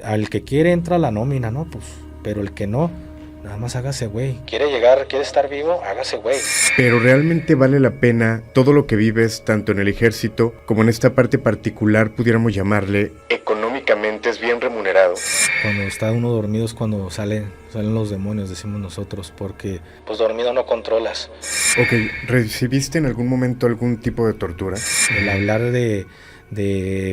Al que quiere entra a la nómina, ¿no? Pues, pero el que no, nada más hágase güey. Quiere llegar, quiere estar vivo, hágase güey. Pero realmente vale la pena todo lo que vives, tanto en el ejército como en esta parte particular, pudiéramos llamarle, económicamente es bien remunerado. Cuando está uno dormido es cuando salen los demonios, decimos nosotros, porque pues dormido no controlas. Ok, ¿recibiste en algún momento algún tipo de tortura? El hablar de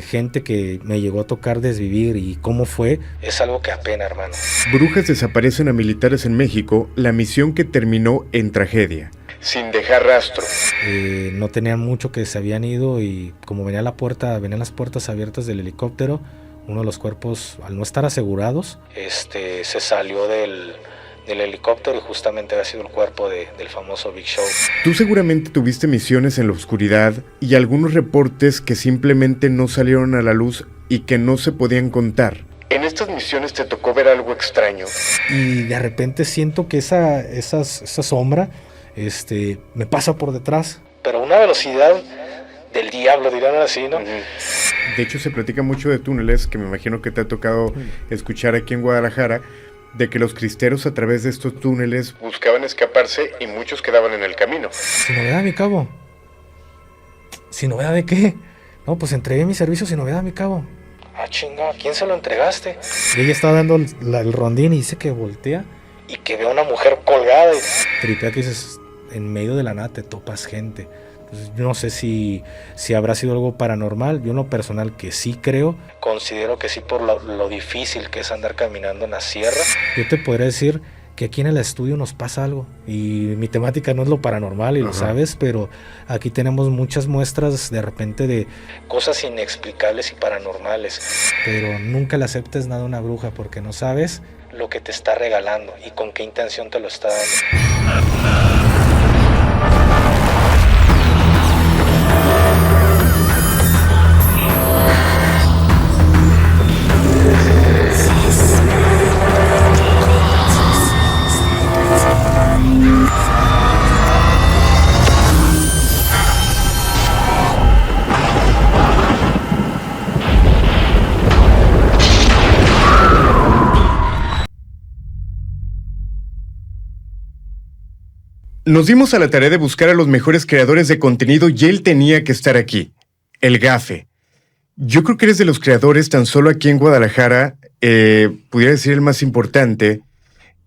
gente que me llegó a tocar desvivir y cómo fue, es algo que apena, hermano. Brujas desaparecen a militares en México, la misión que terminó en tragedia, sin dejar rastro. No tenían mucho que se habían ido y como venían las puertas abiertas del helicóptero, uno de los cuerpos, al no estar asegurados, se salió del helicóptero y justamente había sido el cuerpo del famoso Big Show. Tú seguramente tuviste misiones en la oscuridad y algunos reportes que simplemente no salieron a la luz y que no se podían contar. En estas misiones te tocó ver algo extraño. Y de repente siento que esa sombra me pasa por detrás. Pero a una velocidad del diablo, dirán así, ¿no? De hecho, se platica mucho de túneles, que me imagino que te ha tocado escuchar aquí en Guadalajara, de que los cristeros a través de estos túneles buscaban escaparse y muchos quedaban en el camino. Sin novedad, mi cabo. ¿Sin novedad de qué? No, pues entregué mi servicio sin novedad, mi cabo. Ah, chinga, ¿a quién se lo entregaste? Y ella está dando el rondín y dice que voltea y que ve a una mujer colgada. Y tripea que dices, en medio de la nada te topas gente. Entonces, yo no sé si habrá sido algo paranormal. Yo en lo personal que sí creo, considero que sí por lo difícil que es andar caminando en la sierra. Yo te podría decir que aquí en el estudio nos pasa algo y mi temática no es lo paranormal y lo sabes, pero aquí tenemos muchas muestras de repente de cosas inexplicables y paranormales, pero nunca le aceptes nada a una bruja porque no sabes lo que te está regalando y con qué intención te lo está dando. Nos dimos a la tarea de buscar a los mejores creadores de contenido y él tenía que estar aquí. El Gafe. Yo creo que eres de los creadores tan solo aquí en Guadalajara, pudiera decir el más importante.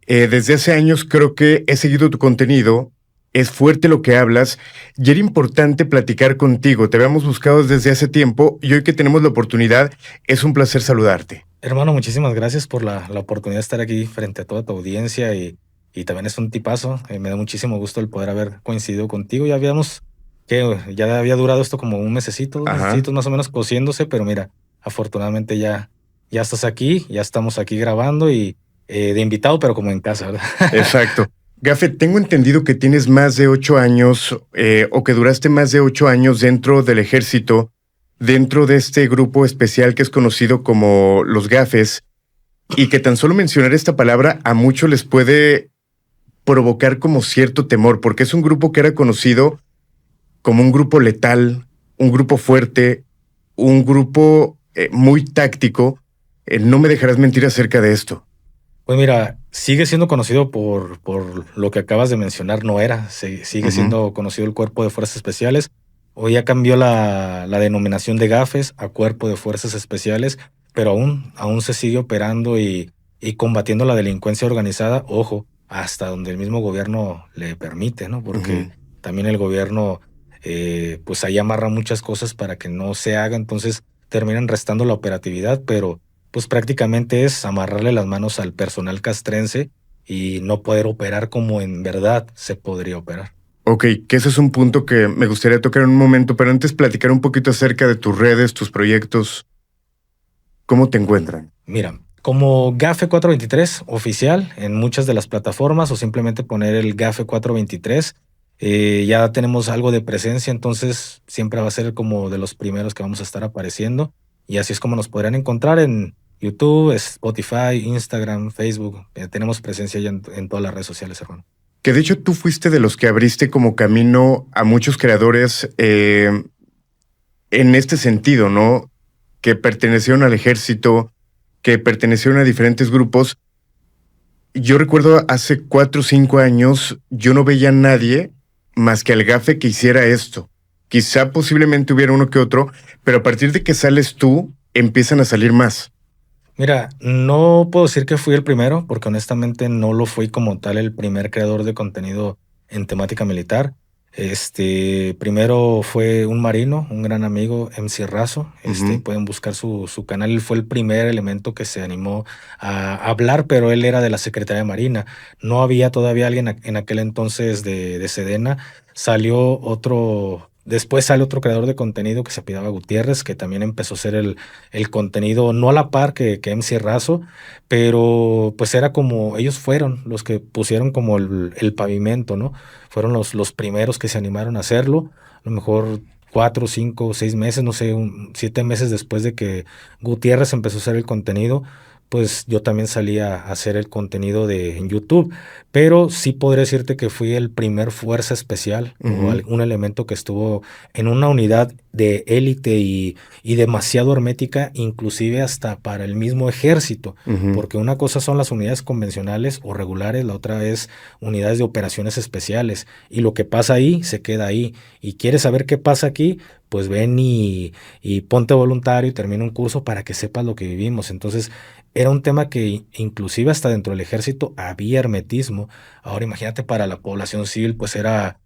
Desde hace años creo que he seguido tu contenido, es fuerte lo que hablas y era importante platicar contigo. Te habíamos buscado desde hace tiempo y hoy que tenemos la oportunidad, es un placer saludarte. Hermano, muchísimas gracias por la oportunidad de estar aquí frente a toda tu audiencia y también es un tipazo. Me da muchísimo gusto el poder haber coincidido contigo. Ya había durado esto como un mesecito, más o menos cociéndose, pero mira, afortunadamente ya estás aquí, ya estamos aquí grabando y de invitado, pero como en casa, ¿verdad? Exacto. Gafe, tengo entendido que tienes más de 8 años o que duraste más de 8 años dentro del ejército, dentro de este grupo especial que es conocido como los Gafes, y que tan solo mencionar esta palabra a muchos les puede provocar como cierto temor, porque es un grupo que era conocido como un grupo letal, un grupo fuerte, un grupo muy táctico. No me dejarás mentir acerca de esto. Pues mira, sigue siendo conocido por lo que acabas de mencionar, sigue siendo conocido el Cuerpo de Fuerzas Especiales. Hoy ya cambió la denominación de Gafes a Cuerpo de Fuerzas Especiales, pero aún se sigue operando y combatiendo la delincuencia organizada, ojo, hasta donde el mismo gobierno le permite, ¿no? Porque también el gobierno pues ahí amarra muchas cosas para que no se haga, entonces terminan restando la operatividad, pero pues prácticamente es amarrarle las manos al personal castrense y no poder operar como en verdad se podría operar. Ok, que ese es un punto que me gustaría tocar en un momento, pero antes platicar un poquito acerca de tus redes, tus proyectos. ¿Cómo te encuentran? Mira, como Gafe 423 oficial en muchas de las plataformas o simplemente poner el Gafe 423, ya tenemos algo de presencia, entonces siempre va a ser como de los primeros que vamos a estar apareciendo y así es como nos podrán encontrar en YouTube, Spotify, Instagram, Facebook. Tenemos presencia ya en todas las redes sociales, hermano. Que de hecho tú fuiste de los que abriste como camino a muchos creadores en este sentido, ¿no? Que pertenecieron al ejército, que pertenecieron a diferentes grupos. Yo recuerdo hace 4 o 5 años, yo no veía a nadie más que al Gafe que hiciera esto. Quizá posiblemente hubiera uno que otro, pero a partir de que sales tú, empiezan a salir más. Mira, no puedo decir que fui el primero, porque honestamente no lo fui como tal el primer creador de contenido en temática militar. Primero fue un marino, un gran amigo, MC Razo. Pueden buscar su canal. Él fue el primer elemento que se animó a hablar, pero él era de la Secretaría de Marina. No había todavía alguien en aquel entonces de Sedena. Salió otro. Después sale otro creador de contenido que se apellidaba Gutiérrez, que también empezó a hacer el contenido, no a la par que MC Razo, pero pues era como, ellos fueron los que pusieron como el pavimento, ¿no? Fueron los primeros que se animaron a hacerlo, a lo mejor 4, 5, 6 meses, no sé, 7 meses después de que Gutiérrez empezó a hacer el contenido, pues yo también salí a hacer el contenido en YouTube, pero sí podría decirte que fui el primer fuerza especial o un elemento que estuvo en una unidad de élite y demasiado hermética, inclusive hasta para el mismo ejército, porque una cosa son las unidades convencionales o regulares, la otra es unidades de operaciones especiales, y lo que pasa ahí se queda ahí, y quieres saber qué pasa aquí, pues ven y ponte voluntario y termina un curso para que sepas lo que vivimos. Entonces era un tema que inclusive hasta dentro del ejército había hermetismo. Ahora imagínate para la población civil, pues era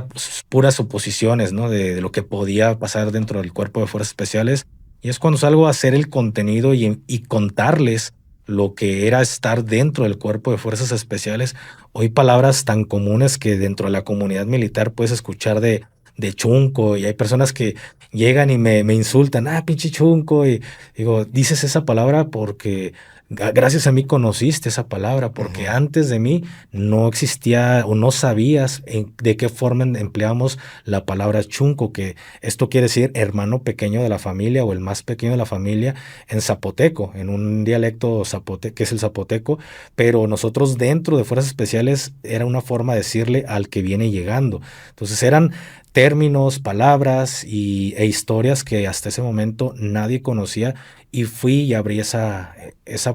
pues, puras suposiciones, ¿no? De lo que podía pasar dentro del cuerpo de fuerzas especiales. Y es cuando salgo a hacer el contenido y contarles lo que era estar dentro del cuerpo de fuerzas especiales. Hoy palabras tan comunes que dentro de la comunidad militar puedes escuchar de chunco, y hay personas que llegan y me insultan, pinche chunco, y digo, dices esa palabra porque gracias a mí conociste esa palabra, porque antes de mí no existía o no sabías de qué forma empleamos la palabra chunco, que esto quiere decir hermano pequeño de la familia o el más pequeño de la familia en zapoteco, en un dialecto que es el zapoteco, pero nosotros dentro de Fuerzas Especiales era una forma de decirle al que viene llegando. Entonces eran términos, palabras e historias que hasta ese momento nadie conocía, y fui y abrí esa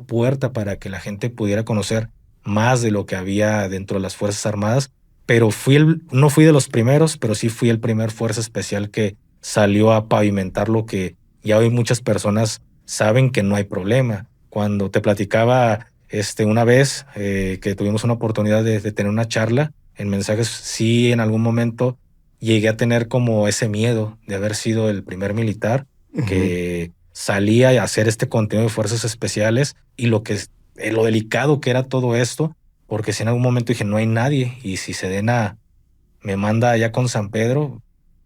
puerta para que la gente pudiera conocer más de lo que había dentro de las Fuerzas Armadas, pero no fui de los primeros, pero sí fui el primer Fuerza Especial que salió a pavimentar lo que ya hoy muchas personas saben que no hay problema. Cuando te platicaba una vez que tuvimos una oportunidad de tener una charla en mensajes, sí en algún momento llegué a tener como ese miedo de haber sido el primer militar que salía a hacer este contenido de fuerzas especiales y lo delicado que era todo esto, porque si en algún momento dije, no hay nadie, y si Sedena me manda allá con San Pedro,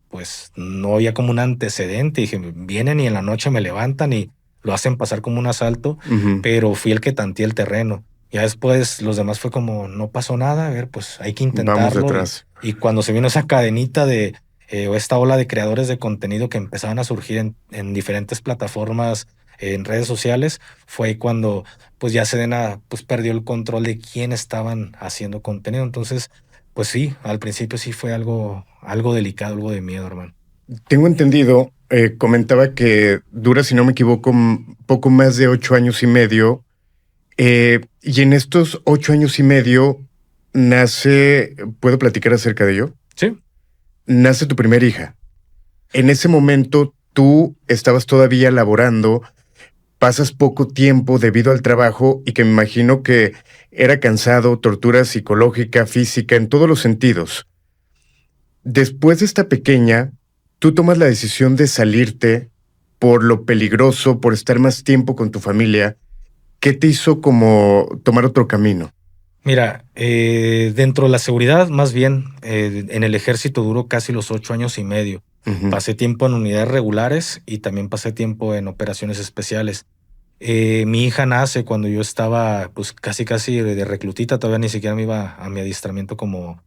pues no había como un antecedente. Dije, vienen y en la noche me levantan y lo hacen pasar como un asalto, pero fui el que tanteé el terreno. Ya después los demás fue como, no pasó nada, a ver, pues hay que intentarlo. Vamos detrás. Y cuando se vino esa cadenita o esta ola de creadores de contenido que empezaban a surgir en diferentes plataformas, en redes sociales, fue cuando pues ya Sedena pues perdió el control de quién estaban haciendo contenido. Entonces, pues sí, al principio sí fue algo delicado, algo de miedo, hermano. Tengo entendido, comentaba que dura, si no me equivoco, poco más de 8 años y medio. Y en estos 8 años y medio nace, ¿puedo platicar acerca de ello? Sí. Nace tu primera hija. En ese momento tú estabas todavía laborando, pasas poco tiempo debido al trabajo y que me imagino que era cansado, tortura psicológica, física, en todos los sentidos. Después de esta pequeña, tú tomas la decisión de salirte por lo peligroso, por estar más tiempo con tu familia. ¿Qué te hizo como tomar otro camino? Mira, dentro de la seguridad, más bien, en el ejército duró casi los 8 años y medio. Pasé tiempo en unidades regulares y también pasé tiempo en operaciones especiales. Mi hija nace cuando yo estaba pues casi de reclutita, todavía ni siquiera me iba a mi adiestramiento como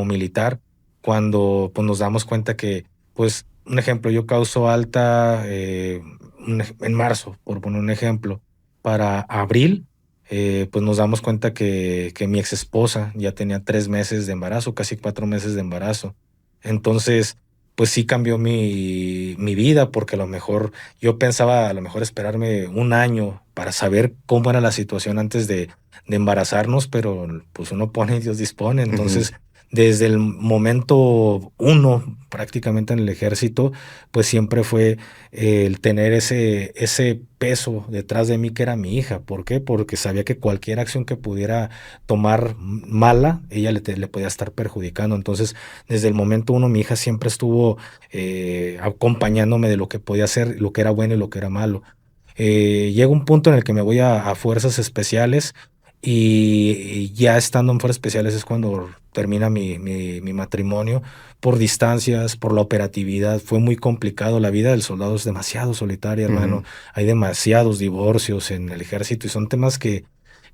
militar, cuando pues nos damos cuenta que, pues, un ejemplo, yo causo alta en marzo, por poner un ejemplo, para abril, pues nos damos cuenta que mi ex esposa ya tenía 3 meses de embarazo, casi 4 meses de embarazo. Entonces, pues sí cambió mi vida, porque a lo mejor yo pensaba a lo mejor esperarme un año para saber cómo era la situación antes de embarazarnos, pero pues uno pone y Dios dispone. Ujú, Entonces, desde el momento uno, prácticamente en el ejército, pues siempre fue el tener ese peso detrás de mí que era mi hija. ¿Por qué? Porque sabía que cualquier acción que pudiera tomar mala, ella le podía estar perjudicando. Entonces, desde el momento uno, mi hija siempre estuvo acompañándome de lo que podía hacer, lo que era bueno y lo que era malo. Llega un punto en el que me voy a fuerzas especiales y ya estando en fuerzas especiales es cuando termina mi matrimonio por distancias, por la operatividad. Fue muy complicado. La vida del soldado es demasiado solitaria, hermano. ujú. Hay demasiados divorcios en el ejército y son temas que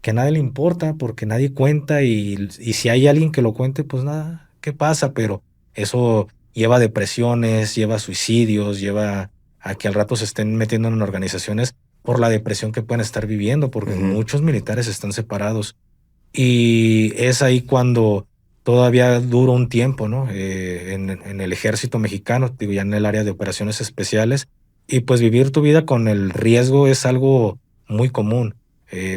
a nadie le importa porque nadie cuenta y si hay alguien que lo cuente, pues nada, ¿qué pasa? Pero eso lleva depresiones, lleva suicidios, lleva a que al rato se estén metiendo en organizaciones por la depresión que pueden estar viviendo, porque Ujú, muchos militares están separados. Y es ahí cuando todavía dura un tiempo, ¿no? En el ejército mexicano, digo, ya en el área de operaciones especiales, y pues vivir tu vida con el riesgo es algo muy común.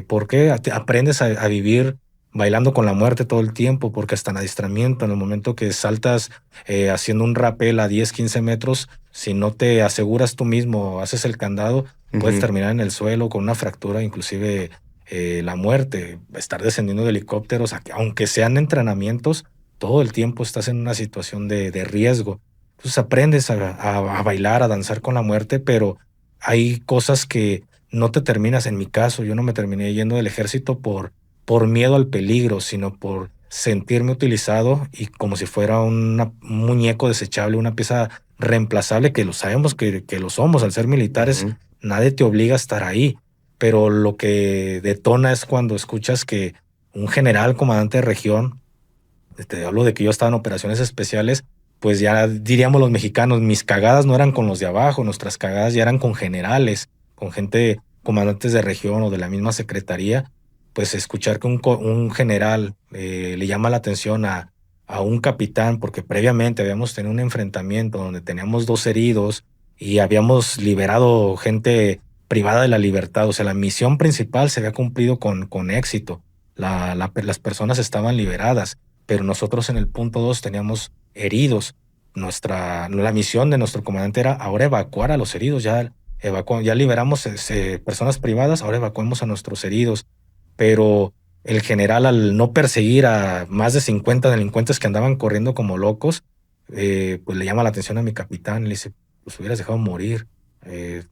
¿Por qué? Aprendes a vivir bailando con la muerte todo el tiempo, porque hasta en adiestramiento, en el momento que saltas haciendo un rappel a 10 15 metros, si no te aseguras tú mismo, haces el candado, puedes ujú. terminar en el suelo con una fractura, inclusive la muerte, estar descendiendo de helicópteros, aunque sean entrenamientos, todo el tiempo estás en una situación de riesgo. Entonces aprendes a bailar, a danzar con la muerte, pero hay cosas que no te terminas. En mi caso, yo no me terminé yendo del ejército por miedo al peligro, sino por sentirme utilizado y como si fuera un muñeco desechable, una pieza reemplazable, que lo sabemos que lo somos. Al ser militares, Ujú. nadie te obliga a estar ahí, pero lo que detona es cuando escuchas que un general comandante de región, te hablo de que yo estaba en operaciones especiales, pues ya diríamos los mexicanos, mis cagadas no eran con los de abajo, nuestras cagadas ya eran con generales, con gente, comandantes de región o de la misma secretaría. Pues escuchar que un general le llama la atención a un capitán, porque previamente habíamos tenido un enfrentamiento donde teníamos 2 heridos y habíamos liberado gente privada de la libertad. O sea, la misión principal se había cumplido con éxito. Las personas estaban liberadas, pero nosotros en el punto 2 teníamos heridos. La misión de nuestro comandante era ahora evacuar a los heridos. Ya liberamos personas privadas, ahora evacuemos a nuestros heridos. Pero el general, al no perseguir a más de 50 delincuentes que andaban corriendo como locos, pues le llama la atención a mi capitán, le dice, pues hubieras dejado morir.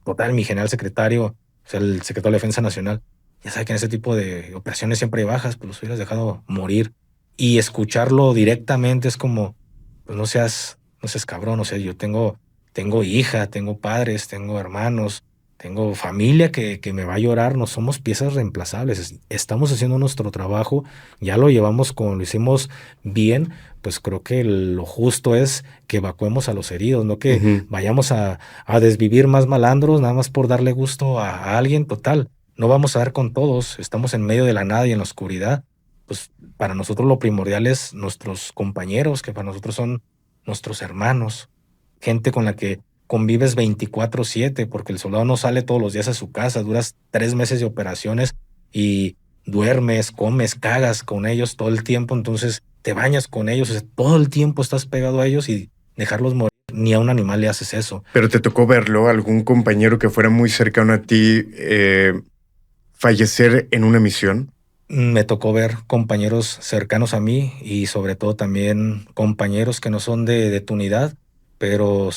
Total, mi general secretario, o sea, el secretario de Defensa Nacional, ya sabe que en ese tipo de operaciones siempre hay bajas, pues los hubieras dejado morir. Y escucharlo directamente es como, pues no seas cabrón. O sea, yo tengo hija, tengo padres, tengo hermanos, tengo familia que me va a llorar. No somos piezas reemplazables. Estamos haciendo nuestro trabajo, ya lo hicimos bien. Pues creo que lo justo es que evacuemos a los heridos, no que Ujú. vayamos a desvivir más malandros nada más por darle gusto a alguien. Total, no vamos a dar con todos. Estamos en medio de la nada y en la oscuridad. Pues para nosotros lo primordial es nuestros compañeros, que para nosotros son nuestros hermanos, gente con la que convives 24/7, porque el soldado no sale todos los días a su casa, duras 3 meses de operaciones y duermes, comes, cagas con ellos todo el tiempo, entonces te bañas con ellos, o sea, todo el tiempo estás pegado a ellos y dejarlos morir, ni a un animal le haces eso. Pero te tocó verlo, algún compañero que fuera muy cercano a ti fallecer en una misión. Me tocó ver compañeros cercanos a mí y sobre todo también compañeros que no son de tu unidad, pero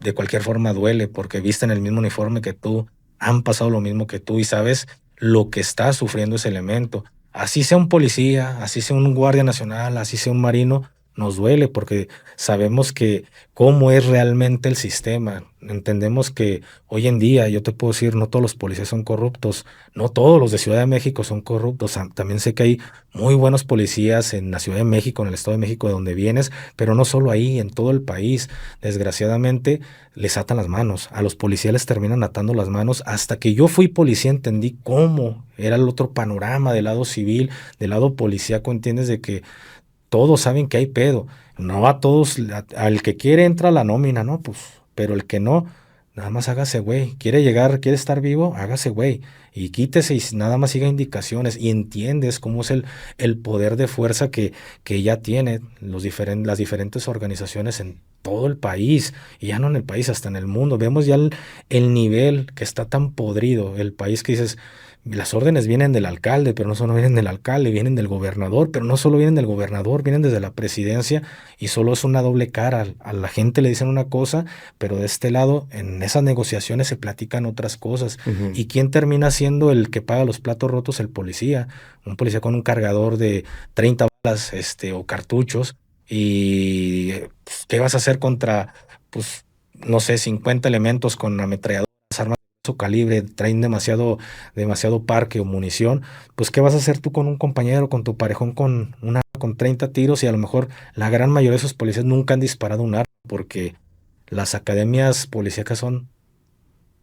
de cualquier forma duele porque visten el mismo uniforme que tú, han pasado lo mismo que tú y sabes lo que está sufriendo ese elemento. Así sea un policía, así sea un guardia nacional, así sea un marino, nos duele porque sabemos que cómo es realmente el sistema. Entendemos que hoy en día, yo te puedo decir, no todos los policías son corruptos, no todos los de Ciudad de México son corruptos. También sé que hay muy buenos policías en la Ciudad de México, en el Estado de México, de donde vienes, pero no solo ahí, en todo el país. Desgraciadamente, les atan las manos. A los policías les terminan atando las manos. Hasta que yo fui policía entendí cómo era el otro panorama del lado civil, del lado policíaco, entiendes de que todos saben que hay pedo. No a todos, al que quiere entra a la nómina, ¿no? Pues, pero el que no, nada más hágase güey. Quiere llegar, quiere estar vivo, hágase güey. Y quítese y nada más siga indicaciones. Y entiendes cómo es el poder de fuerza que ya tiene las diferentes organizaciones en todo el país. Y ya no en el país, hasta en el mundo. Vemos ya el nivel que está tan podrido. El país que dices, las órdenes vienen del alcalde, pero no solo vienen del alcalde, vienen del gobernador, pero no solo vienen del gobernador, vienen desde la presidencia y solo es una doble cara. A la gente le dicen una cosa, pero de este lado, en esas negociaciones se platican otras cosas. Ujú. ¿Y quién termina siendo el que paga los platos rotos? El policía. Un policía con un cargador de 30 balas, o cartuchos. ¿Y pues, qué vas a hacer contra, pues, no sé, 50 elementos con ametralladoras, armas de su calibre, traen demasiado parque o munición? Pues, ¿qué vas a hacer tú con un compañero, con tu parejón, con 30 tiros? Y a lo mejor la gran mayoría de esos policías nunca han disparado un arma porque las academias policíacas son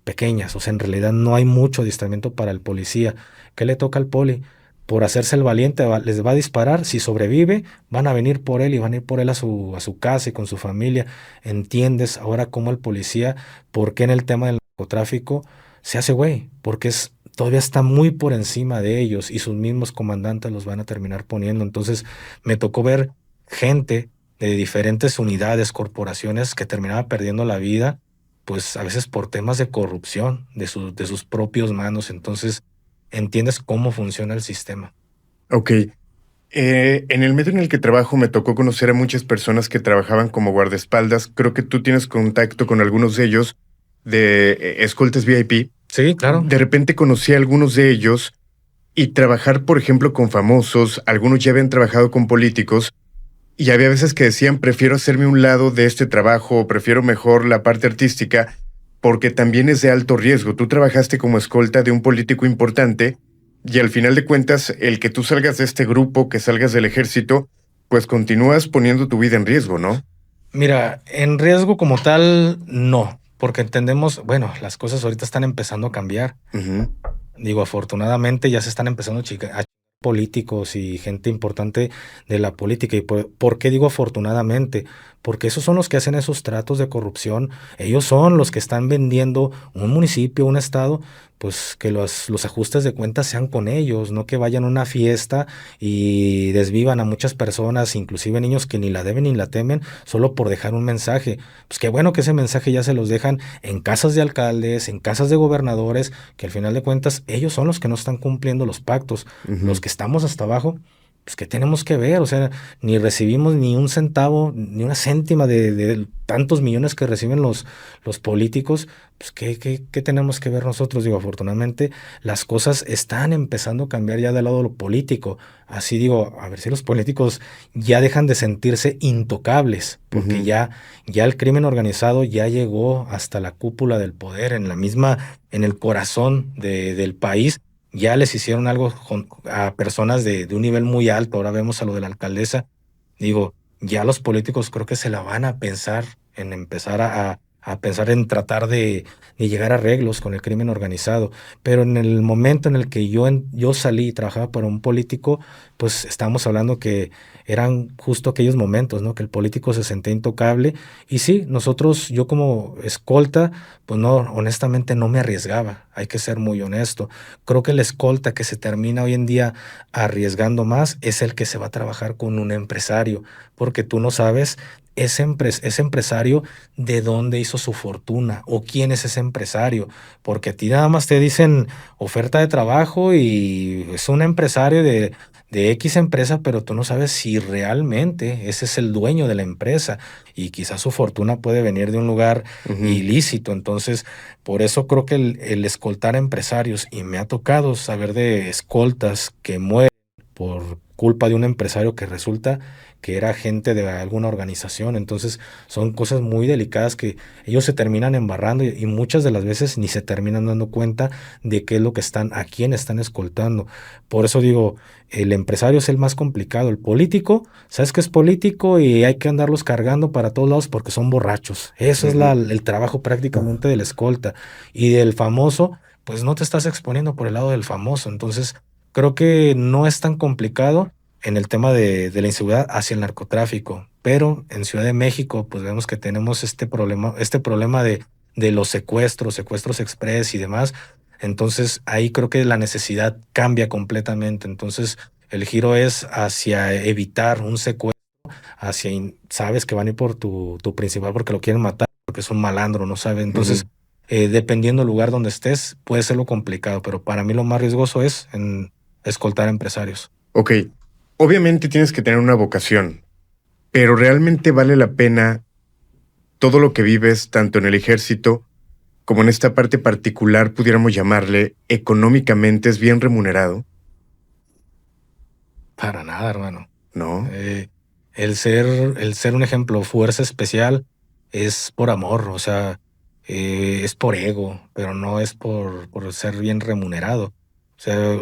pequeñas, o sea, en realidad no hay mucho adiestramiento para el policía. ¿Qué le toca al poli? Por hacerse el valiente, les va a disparar. Si sobrevive, van a venir por él y van a ir por él a su casa y con su familia. ¿Entiendes ahora cómo el policía, por qué en el tema del narcotráfico se hace güey? Porque todavía está muy por encima de ellos y sus mismos comandantes los van a terminar poniendo. Entonces, me tocó ver gente de diferentes unidades, corporaciones que terminaba perdiendo la vida pues a veces por temas de corrupción de sus propios manos. Entonces, entiendes cómo funciona el sistema. Ok. En el medio en el que trabajo me tocó conocer a muchas personas que trabajaban como guardaespaldas. Creo que tú tienes contacto con algunos de ellos de escoltas VIP. Sí, claro. De repente conocí a algunos de ellos y trabajar, por ejemplo, con famosos. Algunos ya habían trabajado con políticos y había veces que decían, prefiero hacerme un lado de este trabajo o prefiero mejor la parte artística porque también es de alto riesgo. Tú trabajaste como escolta de un político importante y al final de cuentas, el que tú salgas de este grupo, que salgas del ejército, pues continúas poniendo tu vida en riesgo, ¿no? Mira, en riesgo como tal, no, porque entendemos, bueno, las cosas ahorita están empezando a cambiar. Ujú. Digo, afortunadamente ya se están empezando a políticos y gente importante de la política. ¿Y por qué digo afortunadamente? Porque esos son los que hacen esos tratos de corrupción. Ellos son los que están vendiendo un municipio, un estado, pues que los ajustes de cuentas sean con ellos, no que vayan a una fiesta y desvivan a muchas personas, inclusive niños que ni la deben ni la temen, solo por dejar un mensaje. Pues qué bueno que ese mensaje ya se los dejan en casas de alcaldes, en casas de gobernadores, que al final de cuentas ellos son los que no están cumpliendo los pactos. Los Ujú. que estamos hasta abajo, pues ¿qué tenemos que ver? O sea, ni recibimos ni un centavo, ni una céntima de tantos millones que reciben los políticos. Pues ¿qué tenemos que ver nosotros? Digo, afortunadamente las cosas están empezando a cambiar ya del lado de lo político. Así digo, a ver si los políticos ya dejan de sentirse intocables, porque Ujú. ya el crimen organizado ya llegó hasta la cúpula del poder, en el corazón del país. Ya les hicieron algo a personas de un nivel muy alto. Ahora vemos a lo de la alcaldesa. Digo, ya los políticos creo que se la van a pensar en empezar a pensar en tratar de llegar a arreglos con el crimen organizado. Pero en el momento en el que yo salí y trabajaba para un político, pues estábamos hablando que eran justo aquellos momentos, ¿no? Que el político se sentía intocable. Y sí, yo como escolta, pues no, honestamente no me arriesgaba. Hay que ser muy honesto. Creo que el escolta que se termina hoy en día arriesgando más es el que se va a trabajar con un empresario, porque tú no sabes ese empresario de dónde hizo su fortuna o quién es ese empresario, porque a ti nada más te dicen oferta de trabajo y es un empresario de X empresa, pero tú no sabes si realmente ese es el dueño de la empresa y quizás su fortuna puede venir de un lugar Ujú. ilícito. Entonces, por eso creo que el escoltar a empresarios, y me ha tocado saber de escoltas que mueren por culpa de un empresario que resulta que era agente de alguna organización. Entonces, son cosas muy delicadas que ellos se terminan embarrando y muchas de las veces ni se terminan dando cuenta de qué es lo que a quién están escoltando. Por eso digo, el empresario es el más complicado. El político, sabes que es político y hay que andarlos cargando para todos lados porque son borrachos. Eso es Ujú. el trabajo prácticamente del escolta. Y del famoso, pues no te estás exponiendo por el lado del famoso. Entonces, creo que no es tan complicado. en el tema de la inseguridad hacia el narcotráfico. Pero en Ciudad de México, pues vemos que tenemos este problema de los secuestros express y demás. Entonces ahí creo que la necesidad cambia completamente. Entonces el giro es hacia evitar un secuestro, sabes que van a ir por tu principal porque lo quieren matar, porque es un malandro, no sabe. Entonces, dependiendo del lugar donde estés, puede ser lo complicado, pero para mí lo más riesgoso es en escoltar empresarios. Ok, obviamente tienes que tener una vocación, pero ¿realmente vale la pena todo lo que vives, tanto en el ejército como en esta parte particular, pudiéramos llamarle, económicamente es bien remunerado? Para nada, hermano. ¿No? El ser un ejemplo, fuerza especial, es por amor, o sea, es por ego, pero no es por ser bien remunerado. O sea,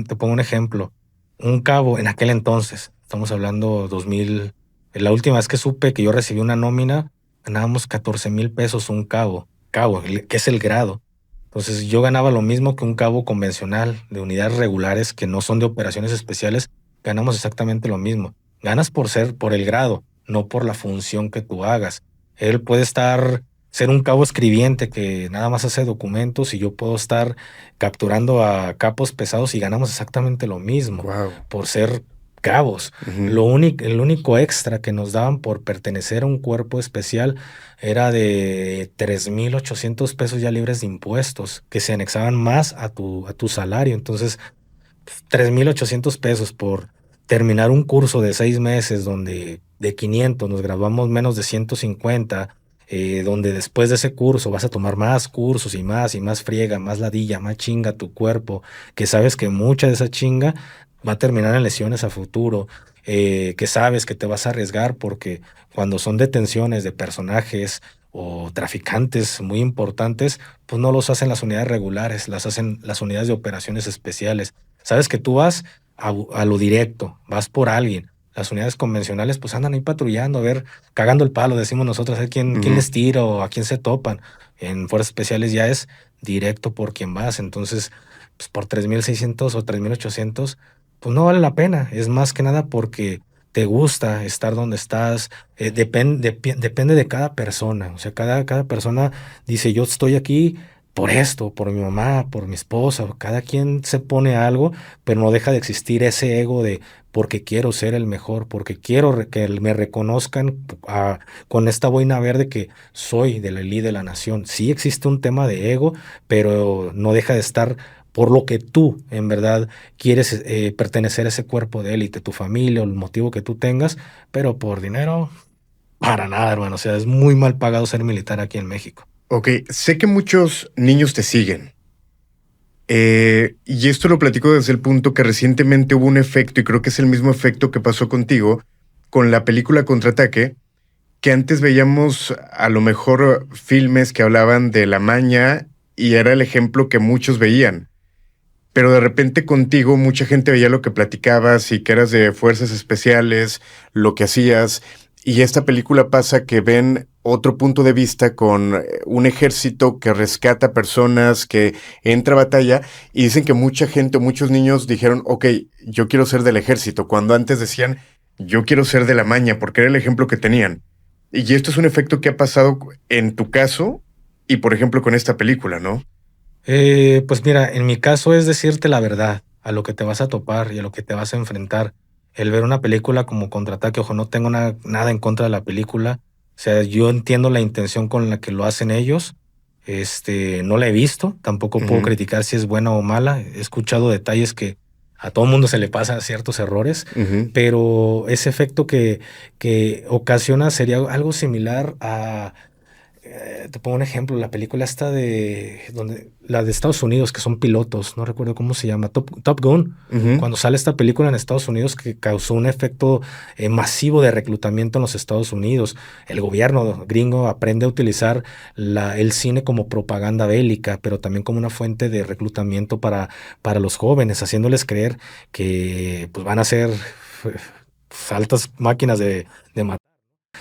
te pongo un ejemplo. Un cabo en aquel entonces, estamos hablando 2000, la última vez que supe que yo recibí una nómina, ganábamos 14,000 pesos un cabo, que es el grado. Entonces yo ganaba lo mismo que un cabo convencional de unidades regulares que no son de operaciones especiales, ganamos exactamente lo mismo. Ganas por el grado, no por la función que tú hagas. Él puede ser un cabo escribiente que nada más hace documentos y yo puedo estar capturando a capos pesados y ganamos exactamente lo mismo Wow. por ser cabos. El único extra que nos daban por pertenecer a un cuerpo especial era de 3,800 pesos ya libres de impuestos, que se anexaban más a tu salario. Entonces, 3,800 pesos por terminar un curso de 6 meses donde de 500 nos graduamos menos de 150, donde después de ese curso vas a tomar más cursos y más friega, más ladilla, más chinga tu cuerpo, que sabes que mucha de esa chinga va a terminar en lesiones a futuro, que sabes que te vas a arriesgar porque cuando son detenciones de personajes o traficantes muy importantes, pues no los hacen las unidades regulares, las hacen las unidades de operaciones especiales. Sabes que tú vas a lo directo, vas por alguien. Las unidades convencionales pues andan ahí patrullando, a ver, cagando el palo, decimos nosotros, a ver quién les tira o a quién se topan. En fuerzas especiales ya es directo por quien vas. Entonces, pues por 3,600 o 3,800, pues no vale la pena. Es más que nada porque te gusta estar donde estás. Depende de cada persona. O sea, cada persona dice, yo estoy aquí por esto, por mi mamá, por mi esposa. Cada quien se pone algo, pero no deja de existir ese ego de porque quiero ser el mejor, porque quiero que me reconozcan con esta boina verde que soy de la elite de la nación. Sí existe un tema de ego, pero no deja de estar por lo que tú en verdad quieres pertenecer a ese cuerpo de élite, tu familia o el motivo que tú tengas, pero por dinero, para nada, hermano. O sea, es muy mal pagado ser militar aquí en México. Ok, sé que muchos niños te siguen. Y esto lo platico desde el punto que recientemente hubo un efecto, y creo que es el mismo efecto que pasó contigo con la película Contraataque, que antes veíamos a lo mejor filmes que hablaban de la maña y era el ejemplo que muchos veían. Pero de repente contigo mucha gente veía lo que platicabas y que eras de fuerzas especiales, lo que hacías. Y esta película pasa que ven otro punto de vista con un ejército que rescata personas, que entra a batalla, y dicen que mucha gente, muchos niños dijeron, ok, yo quiero ser del ejército, cuando antes decían, yo quiero ser de la maña, porque era el ejemplo que tenían. Y esto es un efecto que ha pasado en tu caso y, por ejemplo, con esta película, ¿no? Pues mira, en mi caso es decirte la verdad, a lo que te vas a topar y a lo que te vas a enfrentar. El ver una película como Contraataque, ojo, no tengo nada en contra de la película. O sea, yo entiendo la intención con la que lo hacen ellos. No la he visto, tampoco puedo criticar si es buena o mala. He escuchado detalles que a todo mundo se le pasan ciertos errores, pero ese efecto que ocasiona sería algo similar a te pongo un ejemplo, la película esta la de Estados Unidos, que son pilotos, no recuerdo cómo se llama, Top Gun. Cuando sale esta película en Estados Unidos que causó un efecto masivo de reclutamiento en los Estados Unidos. El gobierno gringo aprende a utilizar el cine como propaganda bélica, pero también como una fuente de reclutamiento para los jóvenes, haciéndoles creer que pues, van a ser altas máquinas de matar.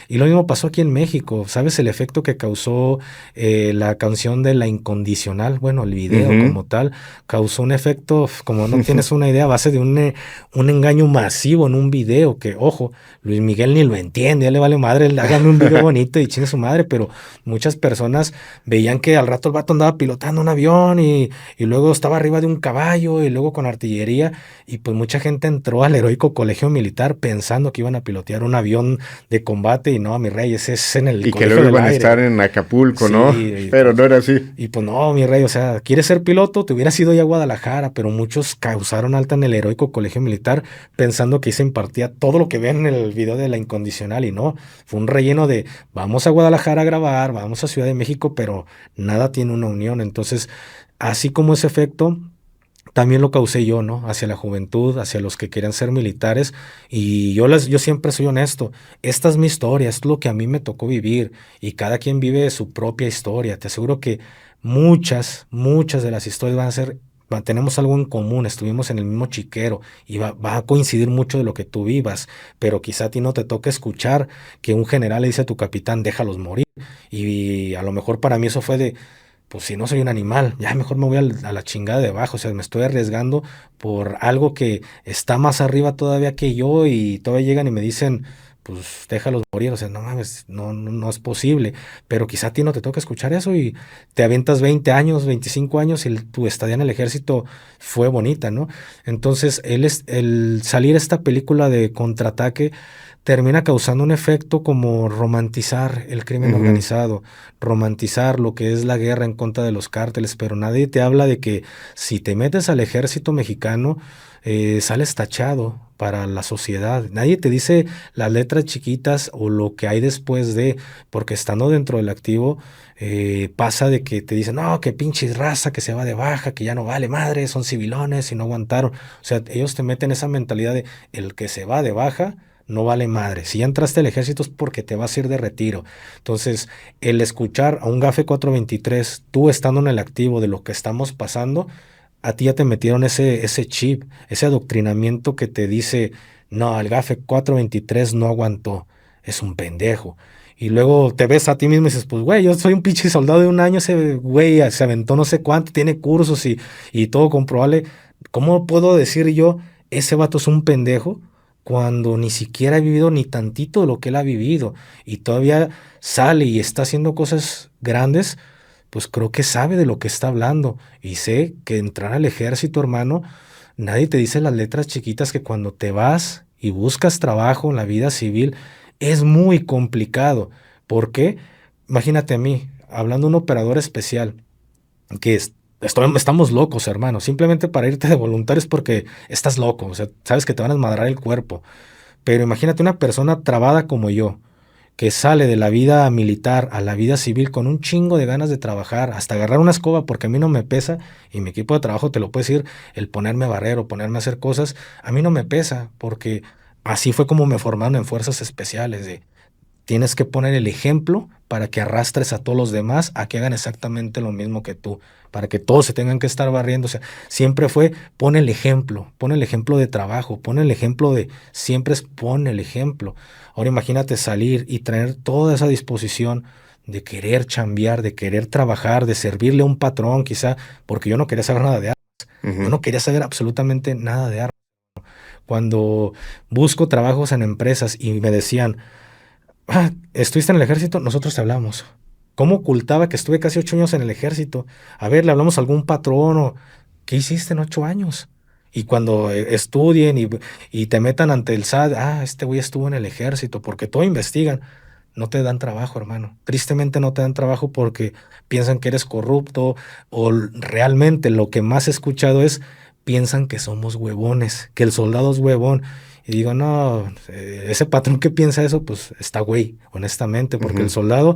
Y lo mismo pasó aquí en México. ¿Sabes el efecto que causó la canción de La Incondicional? Bueno, el video como tal causó un efecto, como no tienes una idea, a base de un engaño masivo en un video que, ojo, Luis Miguel ni lo entiende, ya le vale madre, hágame un video bonito y chingue su madre, pero muchas personas veían que al rato el vato andaba pilotando un avión y luego estaba arriba de un caballo y luego con artillería, y pues mucha gente entró al heroico colegio militar pensando que iban a pilotear un avión de combate y no, mi rey, ese es en el y que colegio luego del iban a aire. estar en Acapulco, Sí, ¿no? Pero no era así. Y pues no, mi rey, o sea, ¿quieres ser piloto? Te hubieras ido ya a Guadalajara, pero muchos causaron alta en el heroico colegio militar pensando que se impartía todo lo que ven en el video de La Incondicional y no, fue un relleno de vamos a Guadalajara a grabar, vamos a Ciudad de México, pero nada tiene una unión. Entonces, así como ese efecto, también lo causé yo, ¿no? Hacia la juventud, hacia los que querían ser militares. Y yo siempre soy honesto. Esta es mi historia, es lo que a mí me tocó vivir. Y cada quien vive su propia historia. Te aseguro que muchas de las historias van a ser, tenemos algo en común, estuvimos en el mismo chiquero y va a coincidir mucho de lo que tú vivas. Pero quizá a ti no te toque escuchar que un general le dice a tu capitán, déjalos morir. Y a lo mejor para mí eso fue de pues si no soy un animal, ya mejor me voy a la chingada de abajo, o sea, me estoy arriesgando por algo que está más arriba todavía que yo y todavía llegan y me dicen, pues déjalos morir, o sea, no mames, no es posible, pero quizá a ti no te toca escuchar eso y te avientas 20 años, 25 años y tu estadía en el ejército fue bonita, ¿no? Entonces, el salir esta película de Contraataque termina causando un efecto como romantizar el crimen organizado, romantizar lo que es la guerra en contra de los cárteles, pero nadie te habla de que si te metes al ejército mexicano, sales tachado para la sociedad. Nadie te dice las letras chiquitas o lo que hay después de, porque estando dentro del activo, pasa de que te dicen, no, que pinche raza que se va de baja, que ya no vale madre, son civilones y no aguantaron. O sea, ellos te meten esa mentalidad de el que se va de baja no vale madre. Si ya entraste al ejército es porque te vas a ir de retiro. Entonces, el escuchar a un GAFE 423, tú estando en el activo de lo que estamos pasando, a ti ya te metieron ese chip, ese adoctrinamiento que te dice, no, el GAFE 423 no aguantó, es un pendejo. Y luego te ves a ti mismo y dices, pues güey, yo soy un pinche soldado de un año, ese güey se aventó no sé cuánto, tiene cursos y todo comprobable. ¿Cómo puedo decir yo, ese vato es un pendejo? Cuando ni siquiera he vivido ni tantito de lo que él ha vivido y todavía sale y está haciendo cosas grandes, pues creo que sabe de lo que está hablando. Y sé que entrar al ejército, hermano, nadie te dice las letras chiquitas que cuando te vas y buscas trabajo en la vida civil es muy complicado. ¿Por qué? Imagínate a mí, hablando de un operador especial, que estamos locos, hermano. Simplemente para irte de voluntario es porque estás loco. O sea, sabes que te van a desmadrar el cuerpo. Pero imagínate una persona trabada como yo, que sale de la vida militar a la vida civil con un chingo de ganas de trabajar, hasta agarrar una escoba, porque a mí no me pesa, y mi equipo de trabajo te lo puede decir, el ponerme a barrer o ponerme a hacer cosas, a mí no me pesa, porque así fue como me formaron en fuerzas especiales, de tienes que poner el ejemplo para que arrastres a todos los demás a que hagan exactamente lo mismo que tú, para que todos se tengan que estar barriendo. O sea, siempre fue pon el ejemplo de trabajo, pon el ejemplo de, siempre es pon el ejemplo. Ahora imagínate salir y tener toda esa disposición de querer chambear, de querer trabajar, de servirle a un patrón quizá, porque yo no quería saber nada de armas, yo no quería saber absolutamente nada de armas. Cuando busco trabajos en empresas y me decían, ¿estuviste en el ejército? Nosotros te hablamos. ¿Cómo ocultaba que estuve casi 8 años en el ejército? A ver, le hablamos a algún patrón o ¿qué hiciste en 8 años? Y cuando estudien y te metan ante el SAT, este güey estuvo en el ejército, porque todo investigan, no te dan trabajo, hermano. Tristemente no te dan trabajo porque piensan que eres corrupto o realmente lo que más he escuchado es piensan que somos huevones, que el soldado es huevón. Y digo, no, ese patrón que piensa eso, pues está güey, honestamente, porque el soldado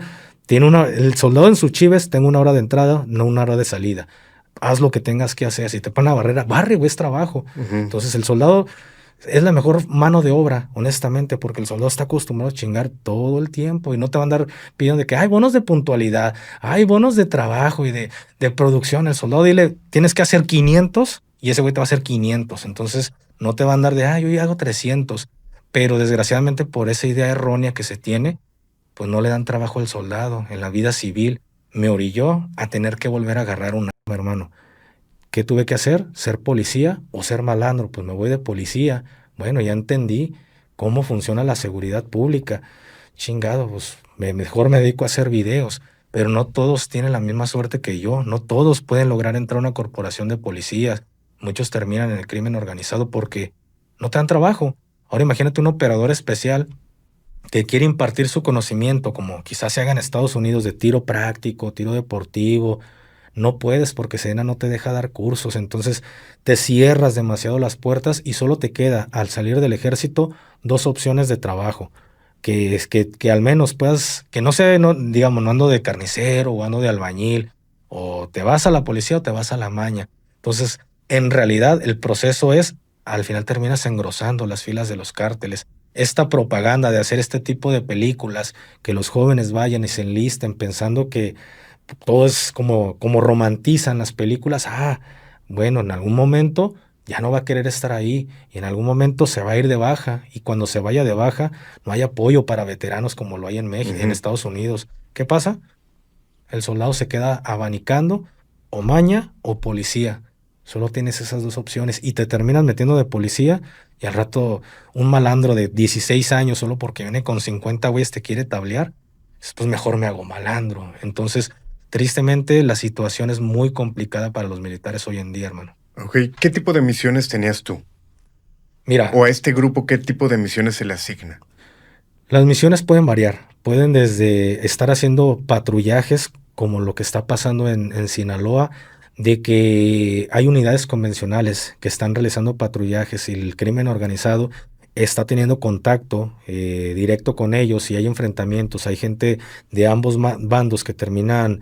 el soldado en sus chives, tengo una hora de entrada, no una hora de salida. Haz lo que tengas que hacer. Si te ponen la barrera, barre, güey, es trabajo. Entonces el soldado es la mejor mano de obra, honestamente, porque el soldado está acostumbrado a chingar todo el tiempo y no te van a andar pidiendo de que hay bonos de puntualidad, hay bonos de trabajo y de producción. El soldado dile, tienes que hacer 500 y ese güey te va a hacer 500. Entonces no te va a andar de, yo ya hago 300. Pero desgraciadamente por esa idea errónea que se tiene, pues no le dan trabajo al soldado en la vida civil. Me orilló a tener que volver a agarrar un arma, hermano. ¿Qué tuve que hacer? ¿Ser policía o ser malandro? Pues me voy de policía. Bueno, ya entendí cómo funciona la seguridad pública. Chingado, pues mejor me dedico a hacer videos. Pero no todos tienen la misma suerte que yo. No todos pueden lograr entrar a una corporación de policías. Muchos terminan en el crimen organizado porque no te dan trabajo. Ahora imagínate un operador especial que quiere impartir su conocimiento, como quizás se haga en Estados Unidos, de tiro práctico, tiro deportivo. No puedes porque Sedena no te deja dar cursos, entonces te cierras demasiado las puertas y solo te queda al salir del ejército dos opciones de trabajo, que es que al menos puedas, que no sea, no, digamos, no ando de carnicero o ando de albañil, o te vas a la policía o te vas a la maña. Entonces, en realidad el proceso es, al final terminas engrosando las filas de los cárteles. Esta propaganda de hacer este tipo de películas, que los jóvenes vayan y se enlisten pensando que todo es como romantizan las películas. Ah, bueno, en algún momento ya no va a querer estar ahí y en algún momento se va a ir de baja y cuando se vaya de baja no hay apoyo para veteranos como lo hay en México, en Estados Unidos. ¿Qué pasa? El soldado se queda abanicando o maña o policía. Solo tienes esas dos opciones y te terminas metiendo de policía y al rato un malandro de 16 años solo porque viene con 50 güeyes te quiere tablear. Pues mejor me hago malandro. Entonces, tristemente, la situación es muy complicada para los militares hoy en día, hermano. Ok, ¿qué tipo de misiones tenías tú? Mira, ¿O a este grupo qué tipo de misiones se le asigna? las misiones pueden variar. Pueden desde estar haciendo patrullajes, como lo que está pasando en Sinaloa, de que hay unidades convencionales que están realizando patrullajes y el crimen organizado está teniendo contacto directo con ellos y hay enfrentamientos, hay gente de ambos bandos que terminan